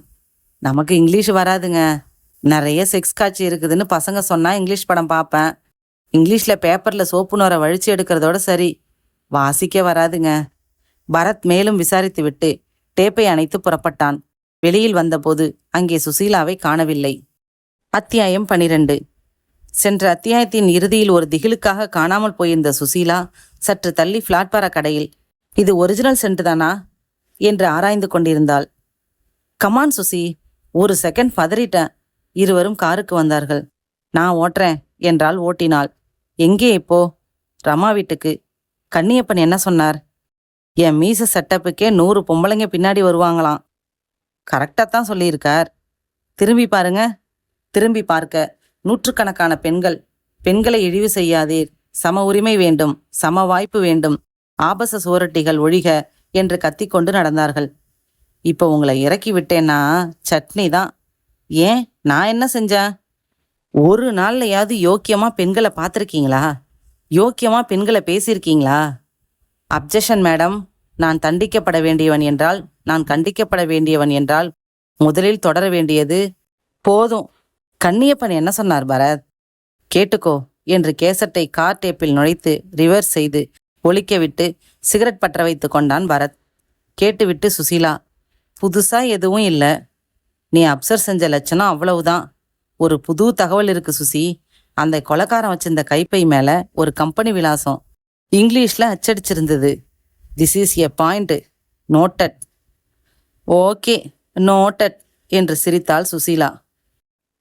நமக்கு இங்கிலீஷ் வராதுங்க. நிறைய செக்ஸ் காட்சி இருக்குதுன்னு பசங்க சொன்னா இங்கிலீஷ் படம் பார்ப்பேன். இங்கிலீஷ்ல பேப்பர்ல சோப்பு நோரை வழிச்சு எடுக்கிறதோட சரி, வாசிக்க வராதுங்க. பரத் மேலும் விசாரித்து விட்டு டேப்பை அணைத்து புறப்பட்டான். வெளியில் வந்தபோது அங்கே சுசீலாவை காணவில்லை. அத்தியாயம் 12. சென்ற அத்தியாயத்தின் இறுதியில் ஒரு திகிலுக்காக காணாமல் போயிருந்த சுசீலா சற்று தள்ளி பிளாட்பார கடையில், இது ஒரிஜினல் சென்ட் தானா என்று ஆராய்ந்து கொண்டிருந்தாள். கமான் சுசி, ஒரு செகண்ட் பதறிட்டேன். இருவரும் காருக்கு வந்தார்கள். நான் ஓட்டுறேன் என்றால் ஓட்டினாள். எங்கே இப்போ? ரமா வீட்டுக்கு. கன்னியப்பன் என்ன சொன்னார்? என் மீச செட்டப்புக்கே 100 பொம்பளைங்க பின்னாடி வருவாங்களாம். கரெக்டாத்தான் சொல்லியிருக்கார். திரும்பி பாருங்க. திரும்பி பார்க்க நூற்றுக்கணக்கான பெண்கள். பெண்களை இழிவு செய்யாதீர், சம உரிமை வேண்டும், சம வாய்ப்பு வேண்டும், ஆபச சுவரொட்டிகள் ஒழிக என்று கத்திக்கொண்டு நடந்தார்கள். இப்போ உங்களை இறக்கி விட்டேன்னா சட்னி தான். ஏன், நான் என்ன செஞ்சேன்? ஒரு நாள்லையாவது யோக்கியமா பெண்களை பார்த்துருக்கீங்களா? யோக்கியமா பெண்களை பேசியிருக்கீங்களா? Objection madam. நான் தண்டிக்கப்பட வேண்டியவன் என்றால், நான் கண்டிக்கப்பட வேண்டியவன் என்றால் முதலில் தொடர வேண்டியது போதும். கன்னியப்பன் என்ன சொன்னார் பரத்? கேட்டுக்கோ என்று கேசட்டை கார் டேப்பில் நுழைத்து ரிவர்ஸ் செய்து ஒலிக்க விட்டு சிகரெட் பற்ற வைத்து கொண்டான் பரத். கேட்டுவிட்டு சுசீலா, புதுசா எதுவும் இல்லை. நீ அப்சர்வ் செஞ்ச லட்சணம் அவ்வளவுதான். ஒரு புது தகவல் இருக்கு சுசி. அந்த கொலைக்காரன் வச்சிருந்த கைப்பை மேல ஒரு கம்பெனி விலாசம் இங்கிலீஷ்ல அச்சடிச்சிருந்தது. This is a point. Noted. Okay, noted என்று சிரித்தாள் சுசீலா.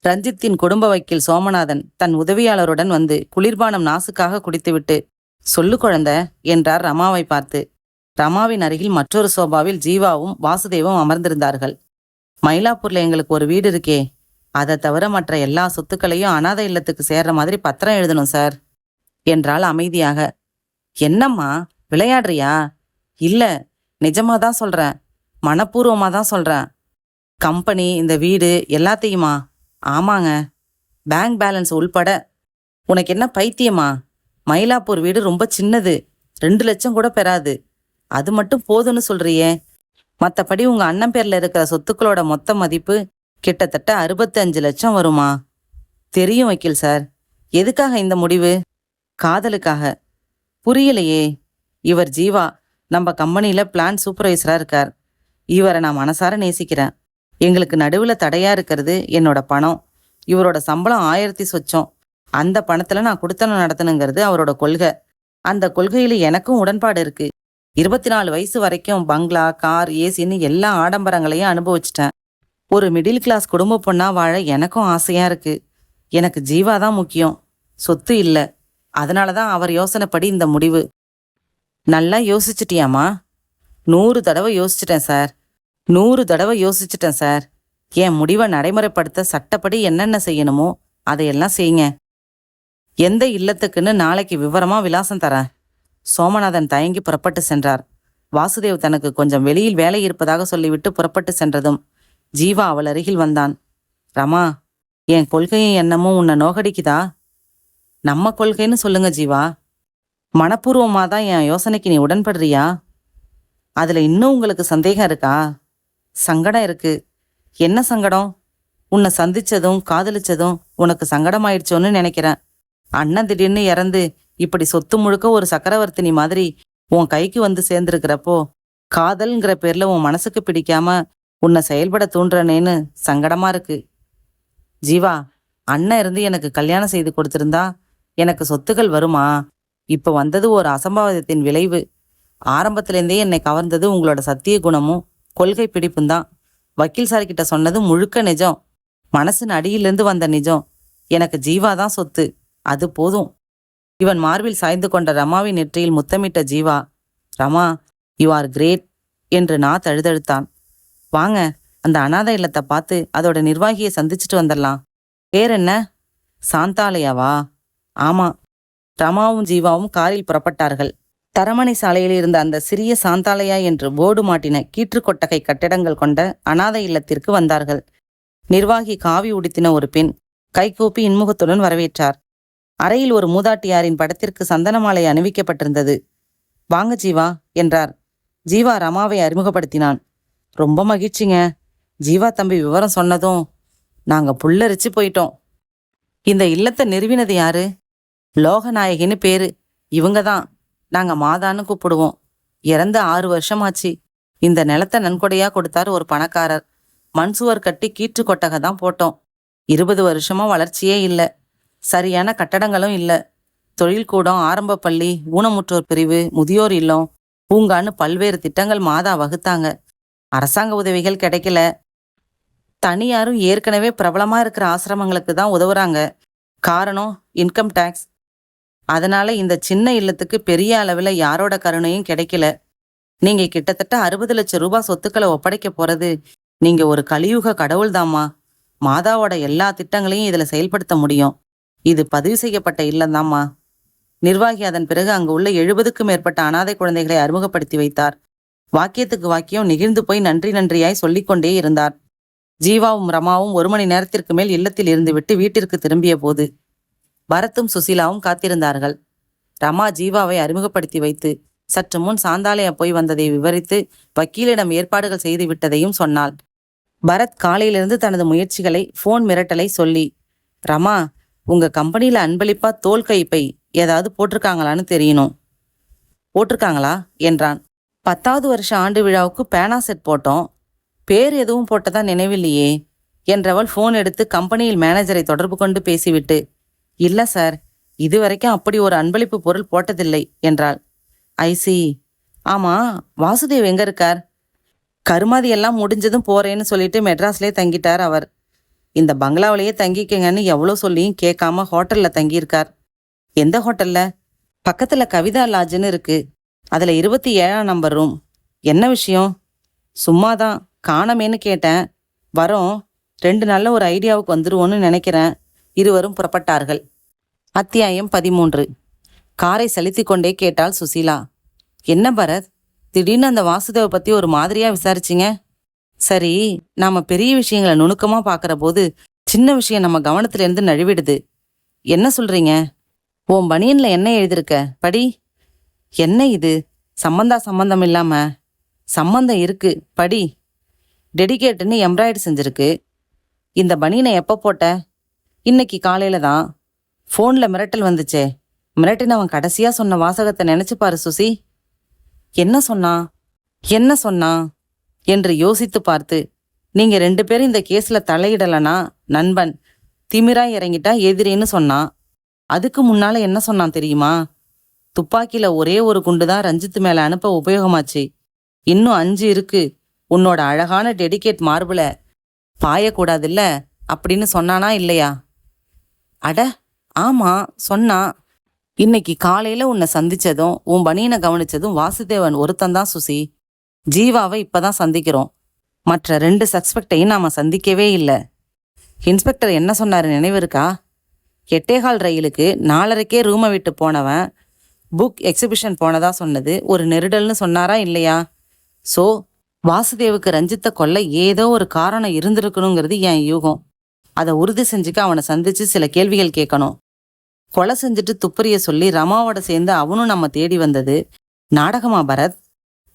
ரஞ்சித்தின் குடும்ப வக்கீல் சோமநாதன் தன் உதவியாளருடன் வந்து குளிர்பானம் நாசுக்காக குடித்துவிட்டு, சொல்லு குழந்தை என்றார் ரமாவை பார்த்து. ரமாவின் அருகில் மற்றொரு சோபாவில் ஜீவாவும் வாசுதேவும் அமர்ந்திருந்தார்கள். மயிலாப்பூர்ல எங்களுக்கு ஒரு வீடு இருக்கே, அதை தவிர மற்ற எல்லா சொத்துக்களையும் அனாதை இல்லத்துக்கு சேர்ற மாதிரி பத்திரம் எழுதணும் சார் என்றாள் அமைதியாக. என்னம்மா, விளையாடுறியா? இல்ல, நிஜமாதான் சொல்றேன், மனப்பூர்வமாதான் சொல்றேன். கம்பெனி, இந்த வீடு எல்லாத்தையுமா? ஆமாங்க, பேங்க் பேலன்ஸ் உள்பட. உனக்கு என்ன பைத்தியமா? மயிலாப்பூர் வீடு ரொம்ப சின்னது, 2 லட்சம் கூட பெறாது. அது மட்டும் போதும்னு சொல்றியே. மற்றபடி உங்க அண்ணன் பேர்ல இருக்கிற சொத்துக்களோட மொத்த மதிப்பு கிட்டத்தட்ட 65 லட்சம் வருமா? தெரியும் வக்கீல் சார். எதுக்காக இந்த முடிவு? காதலுக்காக. புரியலையே. இவர் ஜீவா, நம்ம கம்பெனியில பிளான் சூப்பர்வைசரா இருக்கார். இவரை நான் மனசார நேசிக்கிறேன். எங்களுக்கு நடுவுல தடையா இருக்கிறது என்னோட பணம். இவரோட சம்பளம் 1000 சொச்சம். அந்த பணத்துல நான் குடுத்தனம் நடத்தணுங்கிறது அவரோட கொள்கை. அந்த கொள்கையில எனக்கும் உடன்பாடு இருக்கு. 24 வயசு வரைக்கும் பங்களா, கார், ஏசின்னு எல்லா ஆடம்பரங்களையும் அனுபவிச்சிட்டேன். ஒரு மிடில் கிளாஸ் குடும்ப பொண்ணா வாழ எனக்கும் ஆசையா இருக்கு. எனக்கு ஜீவா தான் முக்கியம், சொத்து இல்ல. அதனால தான் அவர் யோசனைப்படி இந்த முடிவு. நல்லா யோசிச்சிட்டியாமா? 100 தடவை யோசிச்சிட்டேன் சார். 100 தடவை யோசிச்சிட்டேன் சார். என் முடிவை நடைமுறைப்படுத்த சட்டப்படி என்னென்ன செய்யணுமோ அதையெல்லாம் செய்யுங்க. எந்த இல்லத்துக்குன்னு நாளைக்கு விவரமா விலாசம் தரேன். சோமநாதன் தயங்கி புறப்பட்டு சென்றார். வாசுதேவ் தனக்கு கொஞ்சம் வெளியில் வேலை இருப்பதாக சொல்லிவிட்டு புறப்பட்டு சென்றதும் ஜீவா அவள் அருகில் வந்தான். ரமா, என் கொள்கையும் எண்ணமும் உன்னை நோகடிக்குதா? நம்ம கொள்கைன்னு சொல்லுங்க ஜீவா. மனப்பூர்வமா தான் என் யோசனைக்கு நீ உடன்படுறியா? அதுல இன்னும் உங்களுக்கு சந்தேகம் இருக்கா? சங்கடம் இருக்கு. என்ன சங்கடம்? உன்னை சந்திச்சதும் காதலிச்சதும் உனக்கு சங்கடமாயிடுச்சோன்னு நினைக்கிறேன். அண்ணன் திடீர்னு இறந்து இப்படி சொத்து முழுக்க ஒரு சக்கரவர்த்தினி மாதிரி உன் கைக்கு வந்து சேர்ந்திருக்கிறப்போ காதல்ங்கிற பேர்ல உன் மனசுக்கு பிடிக்காம உன்னை செயல்பட தூண்டுறனேன்னு சங்கடமா இருக்கு. ஜீவா, அண்ணன் இருந்து எனக்கு கல்யாணம் செய்து கொடுத்திருந்தா எனக்கு சொத்துக்கள் வருமா? இப்ப வந்தது ஒரு அசம்பாவிதத்தின் விளைவு. ஆரம்பத்திலேருந்தே என்னை கவர்ந்தது உங்களோட சத்திய குணமும் கொள்கை பிடிப்பும் தான். வக்கீல் சார்கிட்ட சொன்னது முழுக்க நிஜம். மனசின் அடியிலிருந்து வந்த நிஜம். எனக்கு ஜீவா தான் சொத்து, அது போதும். இவன் மார்பில் சாய்ந்து கொண்ட ரமாவின் நெற்றியில் முத்தமிட்ட Jeeva, Rama, you are great என்று நான் தழுதழுத்தான். வாங்க, அந்த அனாதை இல்லத்தை பார்த்து அதோட நிர்வாகியை சந்திச்சுட்டு வந்துடலாம். பேர் என்ன? சாந்தாலயாவா? ஆமா. ரமாவும் ஜீவாவும் காரில் புறப்பட்டார்கள். தரமணி சாலையில் இருந்த அந்த சிறிய சாந்தாலயா என்று போர்டு மாட்டின கீற்று கொட்டகை கட்டிடங்கள் கொண்ட அனாதை இல்லத்திற்கு வந்தார்கள். நிர்வாகி காவி உடுத்தின ஒரு பெண் கைகூப்பி இன்முகத்துடன் வரவேற்றார். அறையில் ஒரு மூதாட்டியாரின் படத்திற்கு சந்தன மாலை அணிவிக்கப்பட்டிருந்தது. வாங்க ஜீவா என்றார். ஜீவா ரமாவை அறிமுகப்படுத்தினான். ரொம்ப மகிழ்ச்சிங்க. ஜீவா தம்பி விவரம் சொன்னதும் நாங்க புல்லரிச்சு போயிட்டோம். இந்த இல்லத்தை நிறுவினது யாரு? லோகநாயகின்னு பேரு. இவங்க தான். நாங்க மாதான்னு கூப்பிடுவோம். இறந்து 6 வருஷமாச்சு. இந்த நிலத்தை நன்கொடையா கொடுத்தாரு ஒரு பணக்காரர். மண்சுவர் கட்டி கீற்று கொட்டகை தான் போட்டோம். 20 வருஷமா வளர்ச்சியே இல்லை. சரியான கட்டடங்களும் இல்லை. தொழில்கூடம், ஆரம்ப பள்ளி, ஊனமுற்றோர் பிரிவு, முதியோர் இல்லம், பூங்கான்னு பல்வேறு திட்டங்கள் மாதா வகுத்தாங்க. அரசாங்க உதவிகள் கிடைக்கல. தனியாரும் ஏற்கனவே பிரபலமா இருக்கிற ஆசிரமங்களுக்கு தான் உதவுறாங்க. காரணம் இன்கம் டேக்ஸ். அதனால இந்த சின்ன இல்லத்துக்கு பெரிய அளவில் யாரோட கருணையும் கிடைக்கல. நீங்க கிட்டத்தட்ட 60 லட்சம் ரூபாய் சொத்துக்களை ஒப்படைக்க போறது நீங்க ஒரு கலியுக கடவுள் தாம்மா. மாதாவோட எல்லா திட்டங்களையும் இதுல செயல்படுத்த முடியும். இது பதிவு செய்யப்பட்ட இல்லம்தாம்மா. நிர்வாகி அதன் பிறகு அங்கு உள்ள 70க்கும் மேற்பட்ட அனாதை குழந்தைகளை அறிமுகப்படுத்தி வைத்தார். வாக்கியத்துக்கு வாக்கியம் நெகிழ்ந்து போய் நன்றி நன்றியாய் சொல்லிக்கொண்டே இருந்தார். ஜீவாவும் ரமாவும் 1 மணி நேரத்திற்கு மேல் இல்லத்தில் இருந்துவிட்டு வீட்டிற்கு திரும்பிய போது பரத்தும் சுசீலாவும் காத்திருந்தார்கள். ரமா ஜீவாவை அறிமுகப்படுத்தி வைத்து சற்று முன் சாந்தாலயா போய் வந்ததை விவரித்து வக்கீலிடம் ஏற்பாடுகள் செய்து விட்டதையும் சொன்னாள். பரத் காலையிலிருந்து தனது முயற்சிகளை போன் மிரட்டலை சொல்லி, ரமா, உங்க கம்பெனியில அன்பளிப்பா தோல் கைப்பை ஏதாவது போட்டிருக்காங்களான்னு தெரியணும். போட்டிருக்காங்களா என்றான். 10வது வருஷ ஆண்டு விழாவுக்கு பேனா செட் போட்டோம். பேர் எதுவும் போட்டதா நினைவில்லையே என்றவள் போன் எடுத்து கம்பெனியில் மேனேஜரை தொடர்பு கொண்டு பேசிவிட்டு, இல்ல சார், இதுவரைக்கும் அப்படி ஒரு அன்பளிப்பு பொருள் போட்டதில்லை என்றாள். ஐசி. ஆமா, வாசுதேவ் எங்க இருக்கார்? கருமாதி எல்லாம் முடிஞ்சதும் போறேன்னு சொல்லிட்டு மெட்ராஸ்லயே தங்கிட்டார் அவர். இந்த பங்களாவிலேயே தங்கிக்கங்கன்னு எவ்வளோ சொல்லியும் கேட்காம ஹோட்டல்ல தங்கியிருக்கார். எந்த ஹோட்டல்ல? பக்கத்துல கவிதா லாட்ஜுன்னு இருக்கு. அதுல 27ஆம் நம்பர் ரூம். என்ன விஷயம்? சும்மாதான், காணமேன்னு கேட்டேன். வரோம், 2 நாள்ல ஒரு ஐடியாவுக்கு வந்துருவோன்னு நினைக்கிறேன். இருவரும் புறப்பட்டார்கள். அத்தியாயம் 13. காரை செலுத்தி கொண்டே கேட்டாள் சுசீலா. என்ன பரத், திடீர்னு அந்த வாசுதேவ பத்தி ஒரு மாதிரியா விசாரிச்சிங்க? சரி, நாம பெரிய விஷயங்களை நுணுக்கமா பாக்குற போது சின்ன விஷயம் நம்ம கவனத்துல இருந்து நழுவிடுது. என்ன சொல்றீங்க? உன் பனியன்ல என்ன எழுதிருக்க படி. என்ன இது? சம்பந்தம் இல்லாம. சம்பந்தம் இருக்கு, படி. டெடிகேட்டுன்னு எம்ப்ராய்டரி செஞ்சிருக்கு. இந்த பனியனை எப்ப போட்ட? இன்னைக்கு காலையில தான். போன்ல மிரட்டல் வந்துச்சே, மிரட்டினவன் கடைசியா சொன்ன வாசகத்தை நினைச்சு பாரு சுசி. என்ன சொன்னா என்று யோசித்து பார்த்து, நீங்க 2 பேரும் இந்த கேஸ்ல தலையிடலனா நண்பன், திமிரா இறங்கிட்டா எதிரின்னு சொன்னான். அதுக்கு முன்னால என்ன சொன்னான் தெரியுமா? துப்பாக்கியில ஒரே ஒரு குண்டு தான் ரஞ்சித் மேல அனுப்ப உபயோகமாச்சு. இன்னும் 5 இருக்கு. உன்னோட அழகான டெடிகேட் மார்பிள பாயக்கூடாதுல்ல அப்படின்னு சொன்னானா இல்லையா? அட ஆமா, சொன்னா. இன்னைக்கு காலையில உன்னை சந்திச்சதும் உன் பனியனை கவனிச்சதும் வாசுதேவன் ஒருத்தந்தான் சுசி. ஜீவாவை இப்பதான் சந்திக்கிறோம். மற்ற 2 சஸ்பெக்டையும் நாம சந்திக்கவே இல்லை. இன்ஸ்பெக்டர் என்ன சொன்னாரு நினைவு இருக்கா? 8:15 ரயிலுக்கு 4:30க்கே ரூமை விட்டு போனவன் புக் எக்ஸிபிஷன் போனதா சொன்னது ஒரு நெருடல்னு சொன்னாரா இல்லையா? சோ வாசுதேவுக்கு ரஞ்சித்தை கொல்ல ஏதோ ஒரு காரணம் இருந்திருக்கணுங்கிறது என் யூகம். அதை உறுதி செஞ்சுக்க அவனை சந்திச்சு சில கேள்விகள் கேட்கணும். கொலை செஞ்சுட்டு துப்பறிய சொல்லி ரமாவோட சேர்ந்து அவனும் நம்ம தேடி வந்தது நாடகமா பரத்?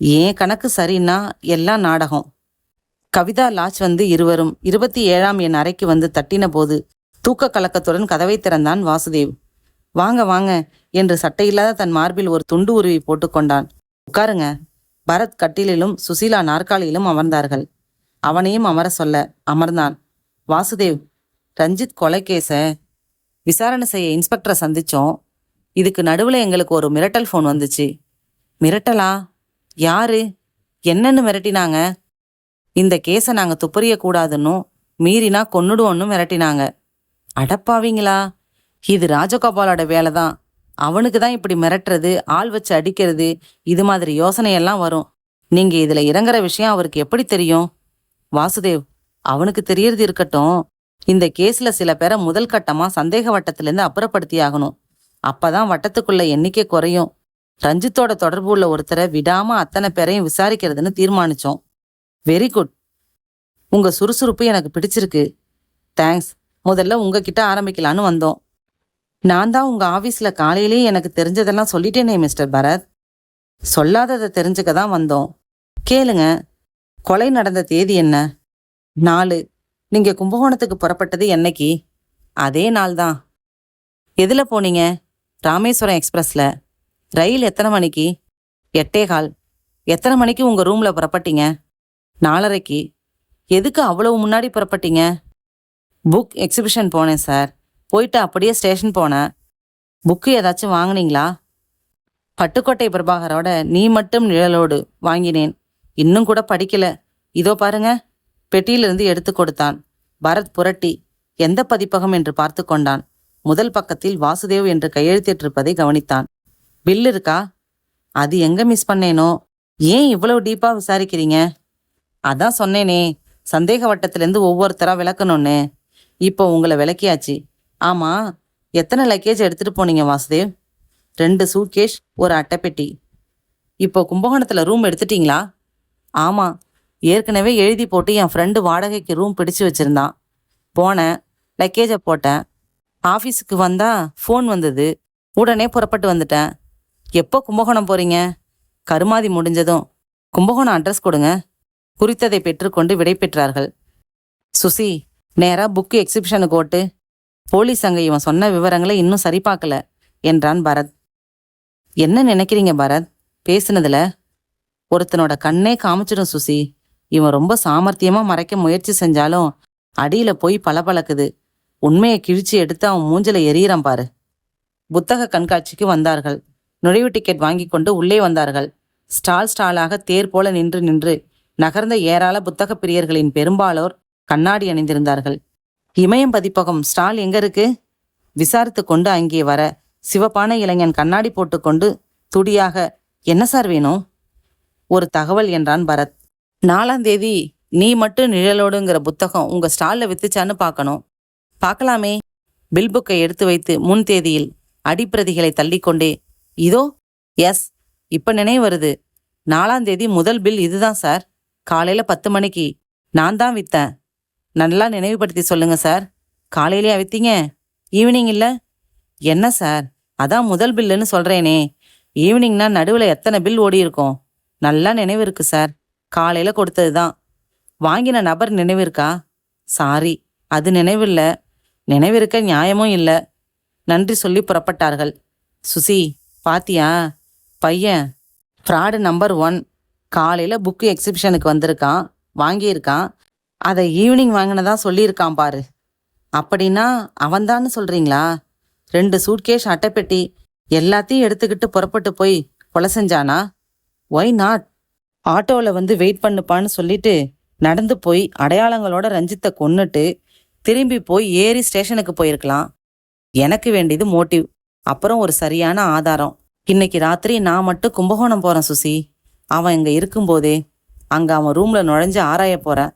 ஏன் கணக்கு சரின்னா எல்லாம் நாடகம். கவிதா லாட்ஜ் வந்து இருவரும் 27ஆம் என் அறைக்கு வந்து தட்டின போது தூக்க கலக்கத்துடன் கதவை திறந்தான் வாசுதேவ். வாங்க வாங்க என்று சட்டையில்லாத தன் மார்பில் ஒரு துண்டு உருவி போட்டுக்கொண்டான். உட்காருங்க. பரத் கட்டிலிலும் சுசீலா நாற்காலியிலும் அமர்ந்தார்கள். அவனையும் அமர சொல்ல அமர்ந்தான். வாசுதேவ், ரஞ்சித் கொலை கேஸ விசாரணை செய்ய இன்ஸ்பெக்டரை சந்திச்சோம். இதுக்கு நடுவில் எங்களுக்கு ஒரு மிரட்டல் ஃபோன் வந்துச்சு. மிரட்டலா? யாரு? என்னன்னு மிரட்டினாங்க? இந்த கேஸை நாங்கள் துப்பறிய கூடாதுன்னும் மீறினா கொன்னுடுவோன்னு மிரட்டினாங்க. அடப்பாவீங்களா? இது ராஜகோபாலோட வேலை தான். அவனுக்கு தான் இப்படி மிரட்டுறது, ஆள் வச்சு அடிக்கிறது, இது மாதிரி யோசனையெல்லாம் வரும். நீங்க இதுல இறங்குற விஷயம் அவருக்கு எப்படி தெரியும்? வாசுதேவ், அவனுக்கு தெரியறது இருக்கட்டும். இந்த கேஸ்ல சில பேரை முதல் கட்டமா சந்தேக வட்டத்திலேருந்து அப்புறப்படுத்தி ஆகணும். அப்பதான் வட்டத்துக்குள்ள எண்ணிக்கை குறையும். ரஞ்சித்தோட தொடர்பு உள்ள ஒருத்தரை விடாம அத்தனை பேரையும் விசாரிக்கிறதுன்னு தீர்மானிச்சோம். Very good. உங்க சுறுசுறுப்பு எனக்கு பிடிச்சிருக்கு. தேங்க்ஸ். முதல்ல உங்ககிட்ட ஆரம்பிக்கலான்னு வந்தோம். நான் தான் உங்க ஆபீஸ்ல காலையிலேயே எனக்கு தெரிஞ்சதெல்லாம் சொல்லிட்டேனே மிஸ்டர் பரத். சொல்லாததை தெரிஞ்சுக்க தான் வந்தோம். கேளுங்க. கொலை நடந்த தேதி என்ன? 4. நீங்க கும்பகோணத்துக்கு புறப்பட்டது என்னைக்கு? அதே நாள் தான். எதுல போனீங்க? ராமேஸ்வரம் எக்ஸ்பிரஸ்ல. ரயில் எத்தனை மணிக்கு? 8:15. எத்தனை மணிக்கு உங்க ரூம்ல புறப்பட்டீங்க? 4:30க்கு. எதுக்கு அவ்வளவு முன்னாடி புறப்பட்டீங்க? புக் எக்ஸிபிஷன் போனேன் சார். போயிட்டு அப்படியே ஸ்டேஷன் போனேன். புக்கு ஏதாச்சும் வாங்கினீங்களா? பட்டுக்கோட்டை பிரபாகரோட நீ மட்டும் நிழலோடு வாங்கினேன். இன்னும் கூட படிக்கல. இதோ பாருங்க. பெட்டியிலிருந்து எடுத்து கொடுத்தான். பரத் புரட்டி எந்த பதிப்பகம் என்று பார்த்து கொண்டான். முதல் பக்கத்தில் வாசுதேவ் என்று கையெழுத்திட்டிருப்பதை கவனித்தான். பில் இருக்கா? அது எங்க மிஸ் பண்ணேனோ. ஏன் இவ்வளவு டீப்பா விசாரிக்கிறீங்க? அதான் சொன்னேனே, சந்தேக வட்டத்திலேருந்து ஒவ்வொருத்தரா விளக்கணும்னு. இப்போ உங்களை விளக்கியாச்சு. ஆமா, எத்தனை லக்கேஜ் எடுத்துட்டு போனீங்க வாசுதேவ்? 2 சூட்கேஸ், ஒரு அட்டைப்பெட்டி. இப்போ கும்பகோணத்துல ரூம் எடுத்துட்டீங்களா? ஆமா, ஏற்கனவே எழுதி போட்டு என் ஃப்ரெண்டு வாடகைக்கு ரூம் பிடிச்சு வச்சிருந்தான். போனேன், லக்கேஜை போட்டேன். ஆஃபீஸுக்கு வந்தா ஃபோன் வந்தது. உடனே புறப்பட்டு வந்துட்டேன். எப்போ கும்பகோணம் போறீங்க? கருமாதி முடிஞ்சதும். கும்பகோணம் அட்ரஸ் கொடுங்க. குறித்ததை பெற்றுக்கொண்டு விடை பெற்றார்கள். சுசி, நேரா புக்கு எக்ஸிபிஷனுக்கு ஓட்டு. போலீஸ் அங்க இவன் சொன்ன விவரங்களை இன்னும் சரி பார்க்கல என்றான் பரத். என்ன நினைக்கிறீங்க பரத் பேசுனதுல? ஒருத்தனோட கண்ணே காமிச்சிடும் சுசி. இவன் ரொம்ப சாமர்த்தியமா மறைக்க முயற்சி செஞ்சாலும் அடியில போய் பளபளக்குது. உண்மையை கிழிச்சு எடுத்து அவன் மூஞ்சில எறியறான் பாரு. புத்தக கண்காட்சிக்கு வந்தார்கள். நுழைவு டிக்கெட் வாங்கி கொண்டு உள்ளே வந்தார்கள். ஸ்டாலாக தேர் போல நின்று நின்று நகர்ந்த ஏராள புத்தக பிரியர்களின் பெரும்பாலோர் கண்ணாடி அணிந்திருந்தார்கள். இமயம் பதிப்பகம் ஸ்டால் எங்க இருக்கு? விசாரித்து கொண்டு அங்கே வர சிவப்பான இளைஞன் கண்ணாடி போட்டுக்கொண்டு துடியாக, என்ன சார் வேணும்? ஒரு தகவல் என்றான் பரத். 4ஆம் தேதி நீ மட்டும் நிழலோடுங்கிற புத்தகம் உங்க ஸ்டால்ல வித்துச்சான்னு பார்க்கணும். பார்க்கலாமே. பில் புக்கை எடுத்து வைத்து முன் தேதியில் அடிப்பிரதிகளை தள்ளிக்கொண்டே, இதோ. எஸ், இப்ப நினைவு வருது. 4ஆம் தேதி முதல் பில் இதுதான் சார். காலையில 10 மணிக்கு. நான் தான் வித்தேன். நல்லா நினைவுபடுத்தி சொல்லுங்க சார். காலையிலேயே வித்தீங்க? ஈவினிங் இல்ல? என்ன சார், அதான் முதல் பில்லுன்னு சொல்றேனே. ஈவினிங்னா நடுவில் எத்தனை பில் ஓடி இருக்கும்? நல்லா நினைவு இருக்கு சார். காலையில கொடுத்தது தான். வாங்கின நபர் நினைவு இருக்கா? சாரி, அது நினைவில்ல. நினைவிருக்க நியாயமும் இல்லை. நன்றி சொல்லி புறப்பட்டார்கள். சுசி, பாத்தியா? பையன் ஃப்ராடு நம்பர் 1. காலையில புக்கு எக்ஸிபிஷனுக்கு வந்திருக்கான், வாங்கியிருக்கான். அதை ஈவினிங் வாங்கினதா சொல்லியிருக்கான் பாரு. அப்படின்னா அவன்தான்னு சொல்றீங்களா? 2 சூட்கேஸ், அட்டைப்பெட்டி, எல்லாத்தையும் எடுத்துக்கிட்டு புறப்பட்டு போய் கொலை செஞ்சானா? Y not? ஆட்டோவில் வந்து வெயிட் பண்ணுப்பான்னு சொல்லிட்டு நடந்து போய் அடையாளங்களோட ரஞ்சித்தை கொன்னுட்டு திரும்பி போய் ஏறி ஸ்டேஷனுக்கு போயிருக்கலாம். எனக்கு வேண்டியது மோட்டிவ், அப்புறம் ஒரு சரியான ஆதாரம். இன்னைக்கு ராத்திரி நான் மட்டும் கும்பகோணம் போறேன் சுசி. அவன் இங்க இருக்கும்போதே அங்க அவன் ரூம்ல நுழைஞ்சு ஆராய போறேன்.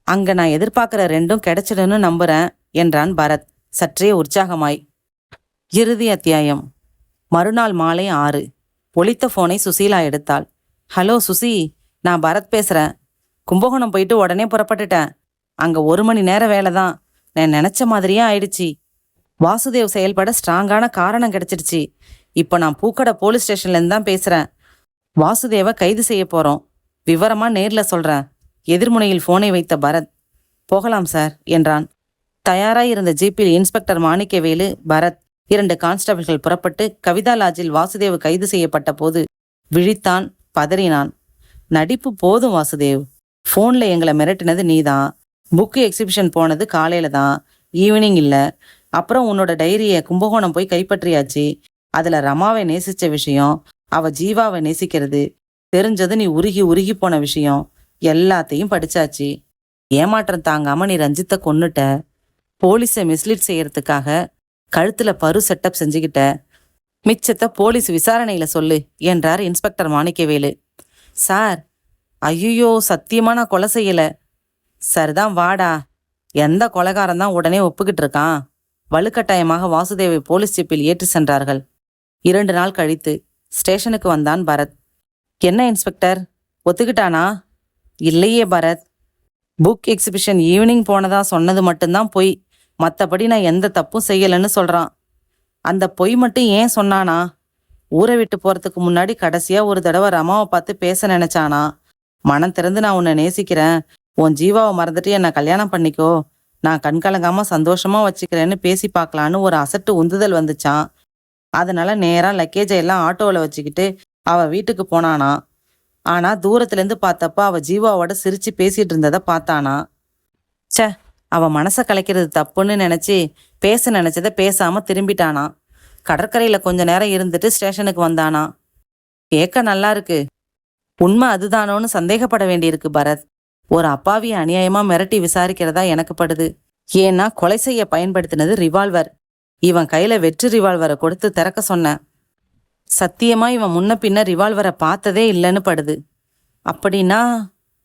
அங்க நான் எதிர்பார்க்கிற ரெண்டும் கிடைச்சிடுன்னு நம்புறேன் என்றான் பரத் சற்றே உற்சாகமாய். இறுதி அத்தியாயம். மறுநாள் மாலை 6. ஒலித்த போனை சுசீலா எடுத்தாள். ஹலோ சுசி, நான் பரத் பேசுறேன். கும்பகோணம் போயிட்டு உடனே புறப்பட்டுட்டேன். அங்க 1 மணி நேர வேலை தான். நான் நினைச்ச மாதிரியே ஆயிடுச்சு. வாசுதேவ் செயல்பட ஸ்ட்ராங்கான காரணம் கிடைச்சிடுச்சு. இப்போ நான் பூக்கடை போலீஸ் ஸ்டேஷன்ல இருந்து தான் பேசுறேன். வாசுதேவை கைது செய்ய போறோம். விவரமா நேர்ல சொல்றேன். எதிர்முனையில் போனை வைத்த பரத், போகலாம் சார் என்றான். தயாராய் இருந்த ஜீப்பில் இன்ஸ்பெக்டர் மாணிக்கவேலு, பரத், 2 கான்ஸ்டபிள்கள் புறப்பட்டு கவிதா லாட்ஜில் வாசுதேவ் கைது செய்யப்பட்ட போது விழித்தான், பதறினான். நடிப்பு போதும் வாசுதேவ். போன்ல எங்களை மிரட்டினது நீதான். புக்கு எக்ஸிபிஷன் போனது காலையில தான், ஈவினிங் இல்ல. அப்புறம் உன்னோட டைரியை கும்பகோணம் போய் கைப்பற்றியாச்சு. அதுல ரமாவை நேசிச்ச விஷயம், அவ ஜீவாவை நேசிக்கிறது தெரிஞ்சது, நீ உருகி உருகி போன விஷயம் எல்லாத்தையும் படிச்சாச்சு. ஏமாற்றம் தாங்காம நீ ரஞ்சித்தை கொன்னுட்ட. போலீஸை மிஸ்லீட் செய்யறதுக்காக கழுத்துல பரு செட்டப் செஞ்சுக்கிட்ட. மிச்சத்தை போலீஸ் விசாரணையில சொல்லு என்றார் இன்ஸ்பெக்டர் மாணிக்கவேலு. சார், ஐயோ சத்தியமா நான் கொலை செய்யல. சரிதான், வாடா. எந்த கொலைகாரன் தான் உடனே ஒப்புக்கிட்டு இருக்கான்? வலுக்கட்டாயமாக வாசுதேவை போலீஸ் ஜீப்பில் ஏற்றி சென்றார்கள். 2 நாள் கழித்து ஸ்டேஷனுக்கு வந்தான் பரத். என்ன இன்ஸ்பெக்டர், ஒத்துக்கிட்டானா? இல்லையே பரத், புக் எக்ஸிபிஷன் ஈவினிங் போனதா சொன்னது மட்டும்தான் பொய். மற்றபடி நான் எந்த தப்பும் செய்யலைன்னு சொல்றான். அந்த பொய் மட்டும் ஏன் சொன்னானா? ஊரை விட்டு போறதுக்கு முன்னாடி கடைசியா ஒரு தடவை ரமாவை பார்த்து பேச நினைச்சானா? மனம் திறந்து நான் உன்னை நேசிக்கிறேன், உன் ஜீவாவை மறந்துட்டு என்னை கல்யாணம் பண்ணிக்கோ, நான் கண்கலங்காம சந்தோஷமா வச்சுக்கிறேன்னு பேசி பார்க்கலான்னு ஒரு அசட்டு உந்துதல் வந்துச்சான். அதனால நேரா லக்கேஜை எல்லாம் ஆட்டோவில் வச்சுக்கிட்டு அவ வீட்டுக்கு போனானா. ஆனா தூரத்துலேருந்து பார்த்தப்ப அவ ஜீவாவோட சிரிச்சு பேசிட்டு இருந்ததை பார்த்தானா. சே, அவ மனசை கலைக்கிறது தப்புன்னு நினைச்சு பேச நினைச்சதை பேசாம திரும்பிட்டானா. கடற்கரையில கொஞ்ச நேரம் இருந்துட்டு ஸ்டேஷனுக்கு வந்தானா. கேட்க நல்லா இருக்கு. உண்மை அதுதானோன்னு சந்தேகப்பட வேண்டியிருக்கு பரத். ஒரு அப்பாவிய அநியாயமா மிரட்டி விசாரிக்கிறதா எனக்கு படுது. ஏன்னா கொலை செய்ய பயன்படுத்தினது ரிவால்வர். இவன் கையில வெற்று ரிவால்வரை கொடுத்து திறக்க சொன்ன. சத்தியமா இவன் முன்ன பின்ன ரிவால்வரை பார்த்ததே இல்லைன்னு படுது. அப்படின்னா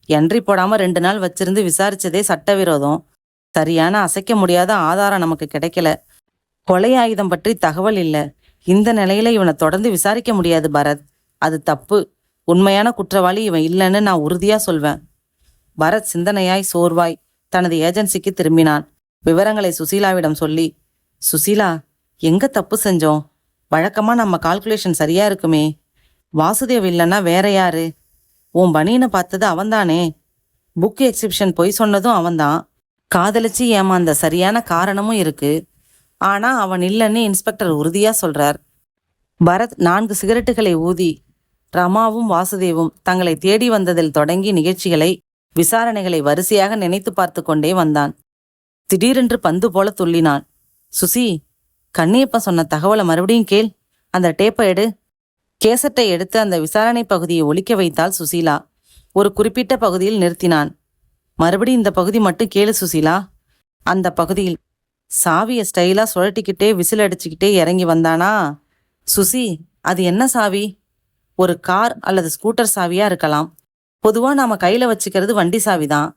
என்ட்ரி போடாம 2 நாள் வச்சிருந்து விசாரிச்சதே சட்டவிரோதம். சரியான அசைக்க முடியாத ஆதாரம் நமக்கு கிடைக்கல. கொலை ஆயுதம் பற்றி தகவல் இல்ல. இந்த நிலையில இவனை தொடர்ந்து விசாரிக்க முடியாது பரத். அது தப்பு. உண்மையான குற்றவாளி இவன் இல்லைன்னு நான் உறுதியா சொல்வேன். பரத் சிந்தனையாய் சோர்வாய் தனது ஏஜென்சிக்கு திரும்பினான். விவரங்களை சுசீலாவிடம் சொல்லி, சுசீலா, எங்க தப்பு செஞ்சோம்? வழக்கமா நம்ம கால்குலேஷன் சரியா இருக்குமே. வாசுதேவ் இல்லைன்னா வேற யாரு? உன் பனியனை பார்த்தது அவன்தானே. புக் எக்ஸிபிஷன் போய் சொன்னதும் அவன்தான். காதலிச்சு ஏமாந்த சரியான காரணமும் இருக்கு. ஆனா அவன் இல்லைன்னு இன்ஸ்பெக்டர் உறுதியா சொல்றார். பரத் 4 சிகரெட்டுகளை ஊதி ரமாவும் வாசுதேவும் தங்களை தேடி வந்ததில் தொடங்கி நிகழ்ச்சிகளை, விசாரணைகளை வரிசையாக நினைத்து பார்த்து கொண்டே வந்தான். திடீரென்று பந்து போல துள்ளினான். சுசி, கண்ணியப்பா சொன்ன தகவலை மறுபடியும் கேள். அந்த டேப்பை எடு. கேசட்டை எடுத்து அந்த விசாரணை பகுதியை ஒலிக்க வைத்தாள் சுசீலா. ஒரு குறிப்பிட்ட பகுதியில் நிறுத்தினான். மறுபடியும் இந்த பகுதி மட்டும் கேளு சுசீலா. அந்த பகுதியில் சாவியை ஸ்டைலா சுழட்டிக்கிட்டே விசில் அடிச்சுக்கிட்டே இறங்கி வந்தானா. சுசி, அது என்ன சாவி? ஒரு கார் அல்லது ஸ்கூட்டர் சாவியா இருக்கலாம். பொதுவா நாம கையில வச்சுக்கிறது வண்டி சாவிதான்.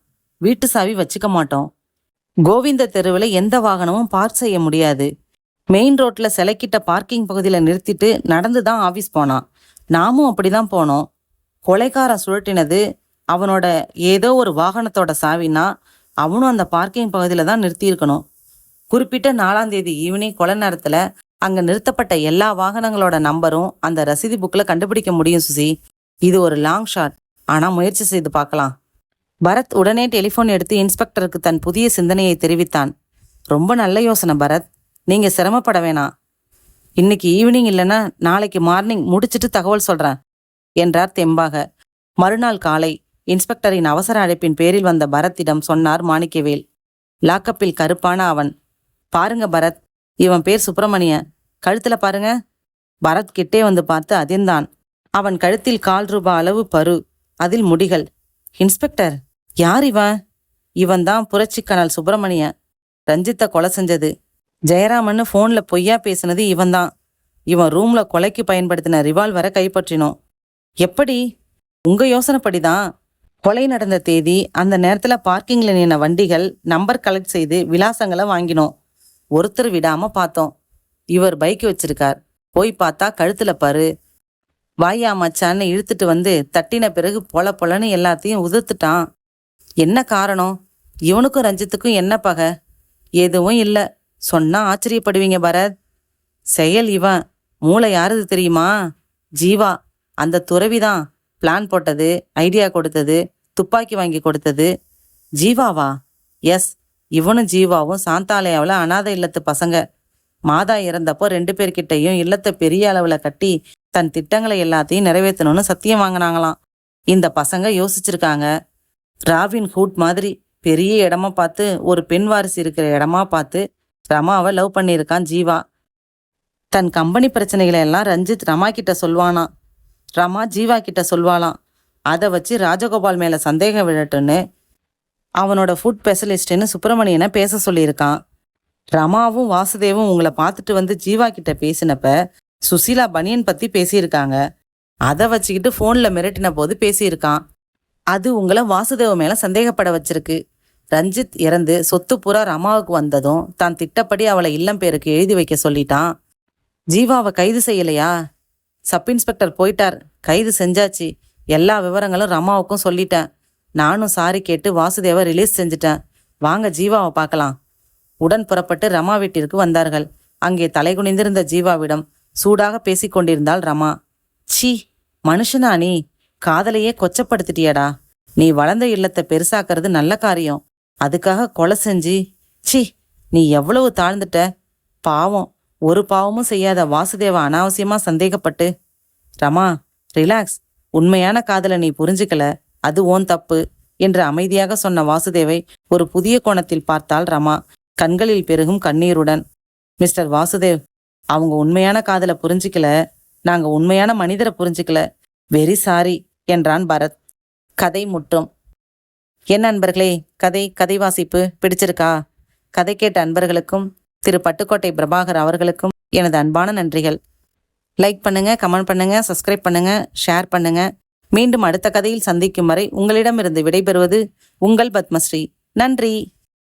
வீட்டு சாவி வச்சுக்க மாட்டோம். கோவிந்த தெருவில் எந்த வாகனமும் பார்க் செய்ய முடியாது. மெயின் ரோட்ல சிலைக்கிட்ட பார்க்கிங் பகுதியில நிறுத்திட்டு நடந்து தான் ஆபீஸ் போனான். நாமும் அப்படிதான் போனோம். கொலைக்காரன் சுழட்டினது அவனோட ஏதோ ஒரு வாகனத்தோட சாவினா அவனும் அந்த பார்க்கிங் பகுதியில தான் நிறுத்தியிருக்கணும். குறிப்பிட்ட 4ஆம் தேதி ஈவினிங் கொலை நேரத்துல அங்க நிறுத்தப்பட்ட எல்லா வாகனங்களோட நம்பரும் அந்த ரசீது புக்ல கண்டுபிடிக்க முடியும் சுசி. இது ஒரு லாங் ஷாட், ஆனா முயற்சி செய்து பார்க்கலாம். பரத் உடனே டெலிஃபோன் எடுத்து இன்ஸ்பெக்டருக்கு தன் புதிய சிந்தனையை தெரிவித்தான். ரொம்ப நல்ல யோசனை பரத், நீங்க சிரமப்பட வேணாம். இன்னைக்கு ஈவினிங் இல்லைன்னா நாளைக்கு மார்னிங் முடிச்சிட்டு தகவல் சொல்றேன் என்றார் தெம்பாக. மறுநாள் காலை இன்ஸ்பெக்டரின் அவசர அழைப்பின் பேரில் வந்த பரத்திடம் சொன்னார் மாணிக்கவேல். லாக்கப்பில் கருப்பான அவன். பாருங்க பரத், இவன் பேர் சுப்பிரமணிய. கழுத்துல பாருங்க. பரத் கிட்டே வந்து பார்த்து அதிர்ந்தான். அவன் கழுத்தில் 1/4 ரூபாய் அளவு பரு, அதில் முடிகள். இன்ஸ்பெக்டர், யார் இவன்? இவன்தான் புரட்சி கனல் சுப்பிரமணியன், ரஞ்சித்தை கொலை செஞ்சது. ஜெயராமன்னு போன்ல பொய்யா பேசினது இவன்தான். இவன் ரூம்ல கொலைக்கு பயன்படுத்தின ரிவால்வரை கைப்பற்றினோம். எப்படி? உங்க யோசனைப்படிதான். கொலை நடந்த தேதி, அந்த நேரத்துல பார்க்கிங்ல நின்ன வண்டிகள் நம்பர் கலெக்ட் செய்து விலாசங்களை வாங்கினோம். ஒருத்தர் விடாம பார்த்தோம். இவர் பைக் வச்சிருக்கார். போய் பார்த்தா கழுத்துல பரு. வாயா மச்சான்னு இழுத்துட்டு வந்து தட்டின பிறகு பொல பொலன்னு எல்லாத்தையும் உதிர்த்துட்டான். என்ன காரணம்? இவனுக்கும் ரஞ்சித்துக்கும் என்ன பகை? எதுவும் இல்லை. சொன்னா ஆச்சரியப்படுவீங்க பரத். செயல் இவன். மூளை யாருது தெரியுமா? ஜீவா. அந்த துறவிதான் பிளான் போட்டது, ஐடியா கொடுத்தது, துப்பாக்கி வாங்கி கொடுத்தது. ஜீவாவா? எஸ். இவனும் ஜீவாவும் சாந்தாலயாவில் அனாதை இல்லத்து பசங்க. மாதா இறந்தப்போ 2 பேர்கிட்டையும் இல்லத்தை பெரிய அளவுல கட்டி தன் திட்டங்களை எல்லாத்தையும் நிறைவேற்றணும்னு சத்தியம் வாங்கினாங்களாம். இந்த பசங்க யோசிச்சிருக்காங்க. ராபின் ஹூட் மாதிரி பெரிய இடமா பார்த்து, ஒரு பெண் வாரிசு இருக்கிற இடமா பார்த்து ரமாவை லவ் பண்ணியிருக்கான் ஜீவா. தன் கம்பெனி பிரச்சனைகளை எல்லாம் ரஞ்சித் ரமா கிட்ட சொல்வானா, ரமா ஜீவா கிட்ட சொல்வாளாம். அதை வச்சு ராஜகோபால் மேல சந்தேகம் விழட்டுன்னு அவனோட ஃபுட் ஸ்பெஷலிஸ்ட்னு சுப்பிரமணியனை பேச சொல்லியிருக்கான். ரமாவும் வாசுதேவும் உங்களை பார்த்துட்டு வந்து ஜீவா கிட்ட பேசினப்ப சுசீலா பனியன் பத்தி பேசியிருக்காங்க. அதை வச்சுக்கிட்டு போன்ல மிரட்டின போது பேசியிருக்கான். அது உங்களை வாசுதேவ மேல சந்தேகப்பட வச்சிருக்கு. ரஞ்சித் இறந்து சொத்து பூரா ரமாவுக்கு வந்ததும் தான் திட்டப்படி அவளை இல்லம் பேருக்கு எழுதி வைக்க சொல்லிட்டான். ஜீவாவை கைது செய்யலையா? சப் இன்ஸ்பெக்டர் போயிட்டார். கைது செஞ்சாச்சு. எல்லா விவரங்களும் ரமாவுக்கும் சொல்லிட்டேன். நானும் சாரி கேட்டு வாசுதேவை ரிலீஸ் செஞ்சுட்டேன். வாங்க ஜீவாவை பார்க்கலாம். உடன் புறப்பட்டு ரமா வீட்டிற்கு வந்தார்கள். அங்கே தலைகுனிந்திருந்த ஜீவாவிடம் சூடாக பேசிக்கொண்டிருந்தாள் ரமா. சி, மனுஷனா நீ? காதலையே கொச்சப்படுத்திட்டியடா. நீ வளர்ந்த இல்லத்தை பெருசாக்குறது நல்ல காரியம். அதுக்காக கொலை செஞ்சு, சி, நீ எவ்வளவு தாழ்ந்துட்ட. பாவம், ஒரு பாவமும் செய்யாத வாசுதேவ அனாவசியமா சந்தேகப்பட்டு. ரமா, ரிலாக்ஸ். உண்மையான காதலை நீ புரிஞ்சுக்கல, அது ஓன் தப்பு என்று அமைதியாக சொன்ன வாசுதேவை ஒரு புதிய கோணத்தில் பார்த்தாள் ரமா, கண்களில் பெருகும் கண்ணீருடன். மிஸ்டர் வாசுதேவ், அவங்க உண்மையான காதலை புரிஞ்சுக்கல, நாங்க உண்மையான மனிதரை புரிஞ்சுக்கல. வெரி சாரி என்றான் பரத். கதை முற்றும். என்ன அன்பர்களே, கதை வாசிப்பு பிடிச்சிருக்கா? கதை கேட்ட அன்பர்களுக்கும் திரு பட்டுக்கோட்டை பிரபாகர் அவர்களுக்கும் எனது அன்பான நன்றிகள். லைக் பண்ணுங்க, கமெண்ட் பண்ணுங்க, சப்ஸ்கிரைப் பண்ணுங்க, ஷேர் பண்ணுங்க. மீண்டும் அடுத்த கதையில் சந்திக்கும் வரை உங்களிடமிருந்து விடைபெறுவது உங்கள் பத்மஸ்ரீ. நன்றி.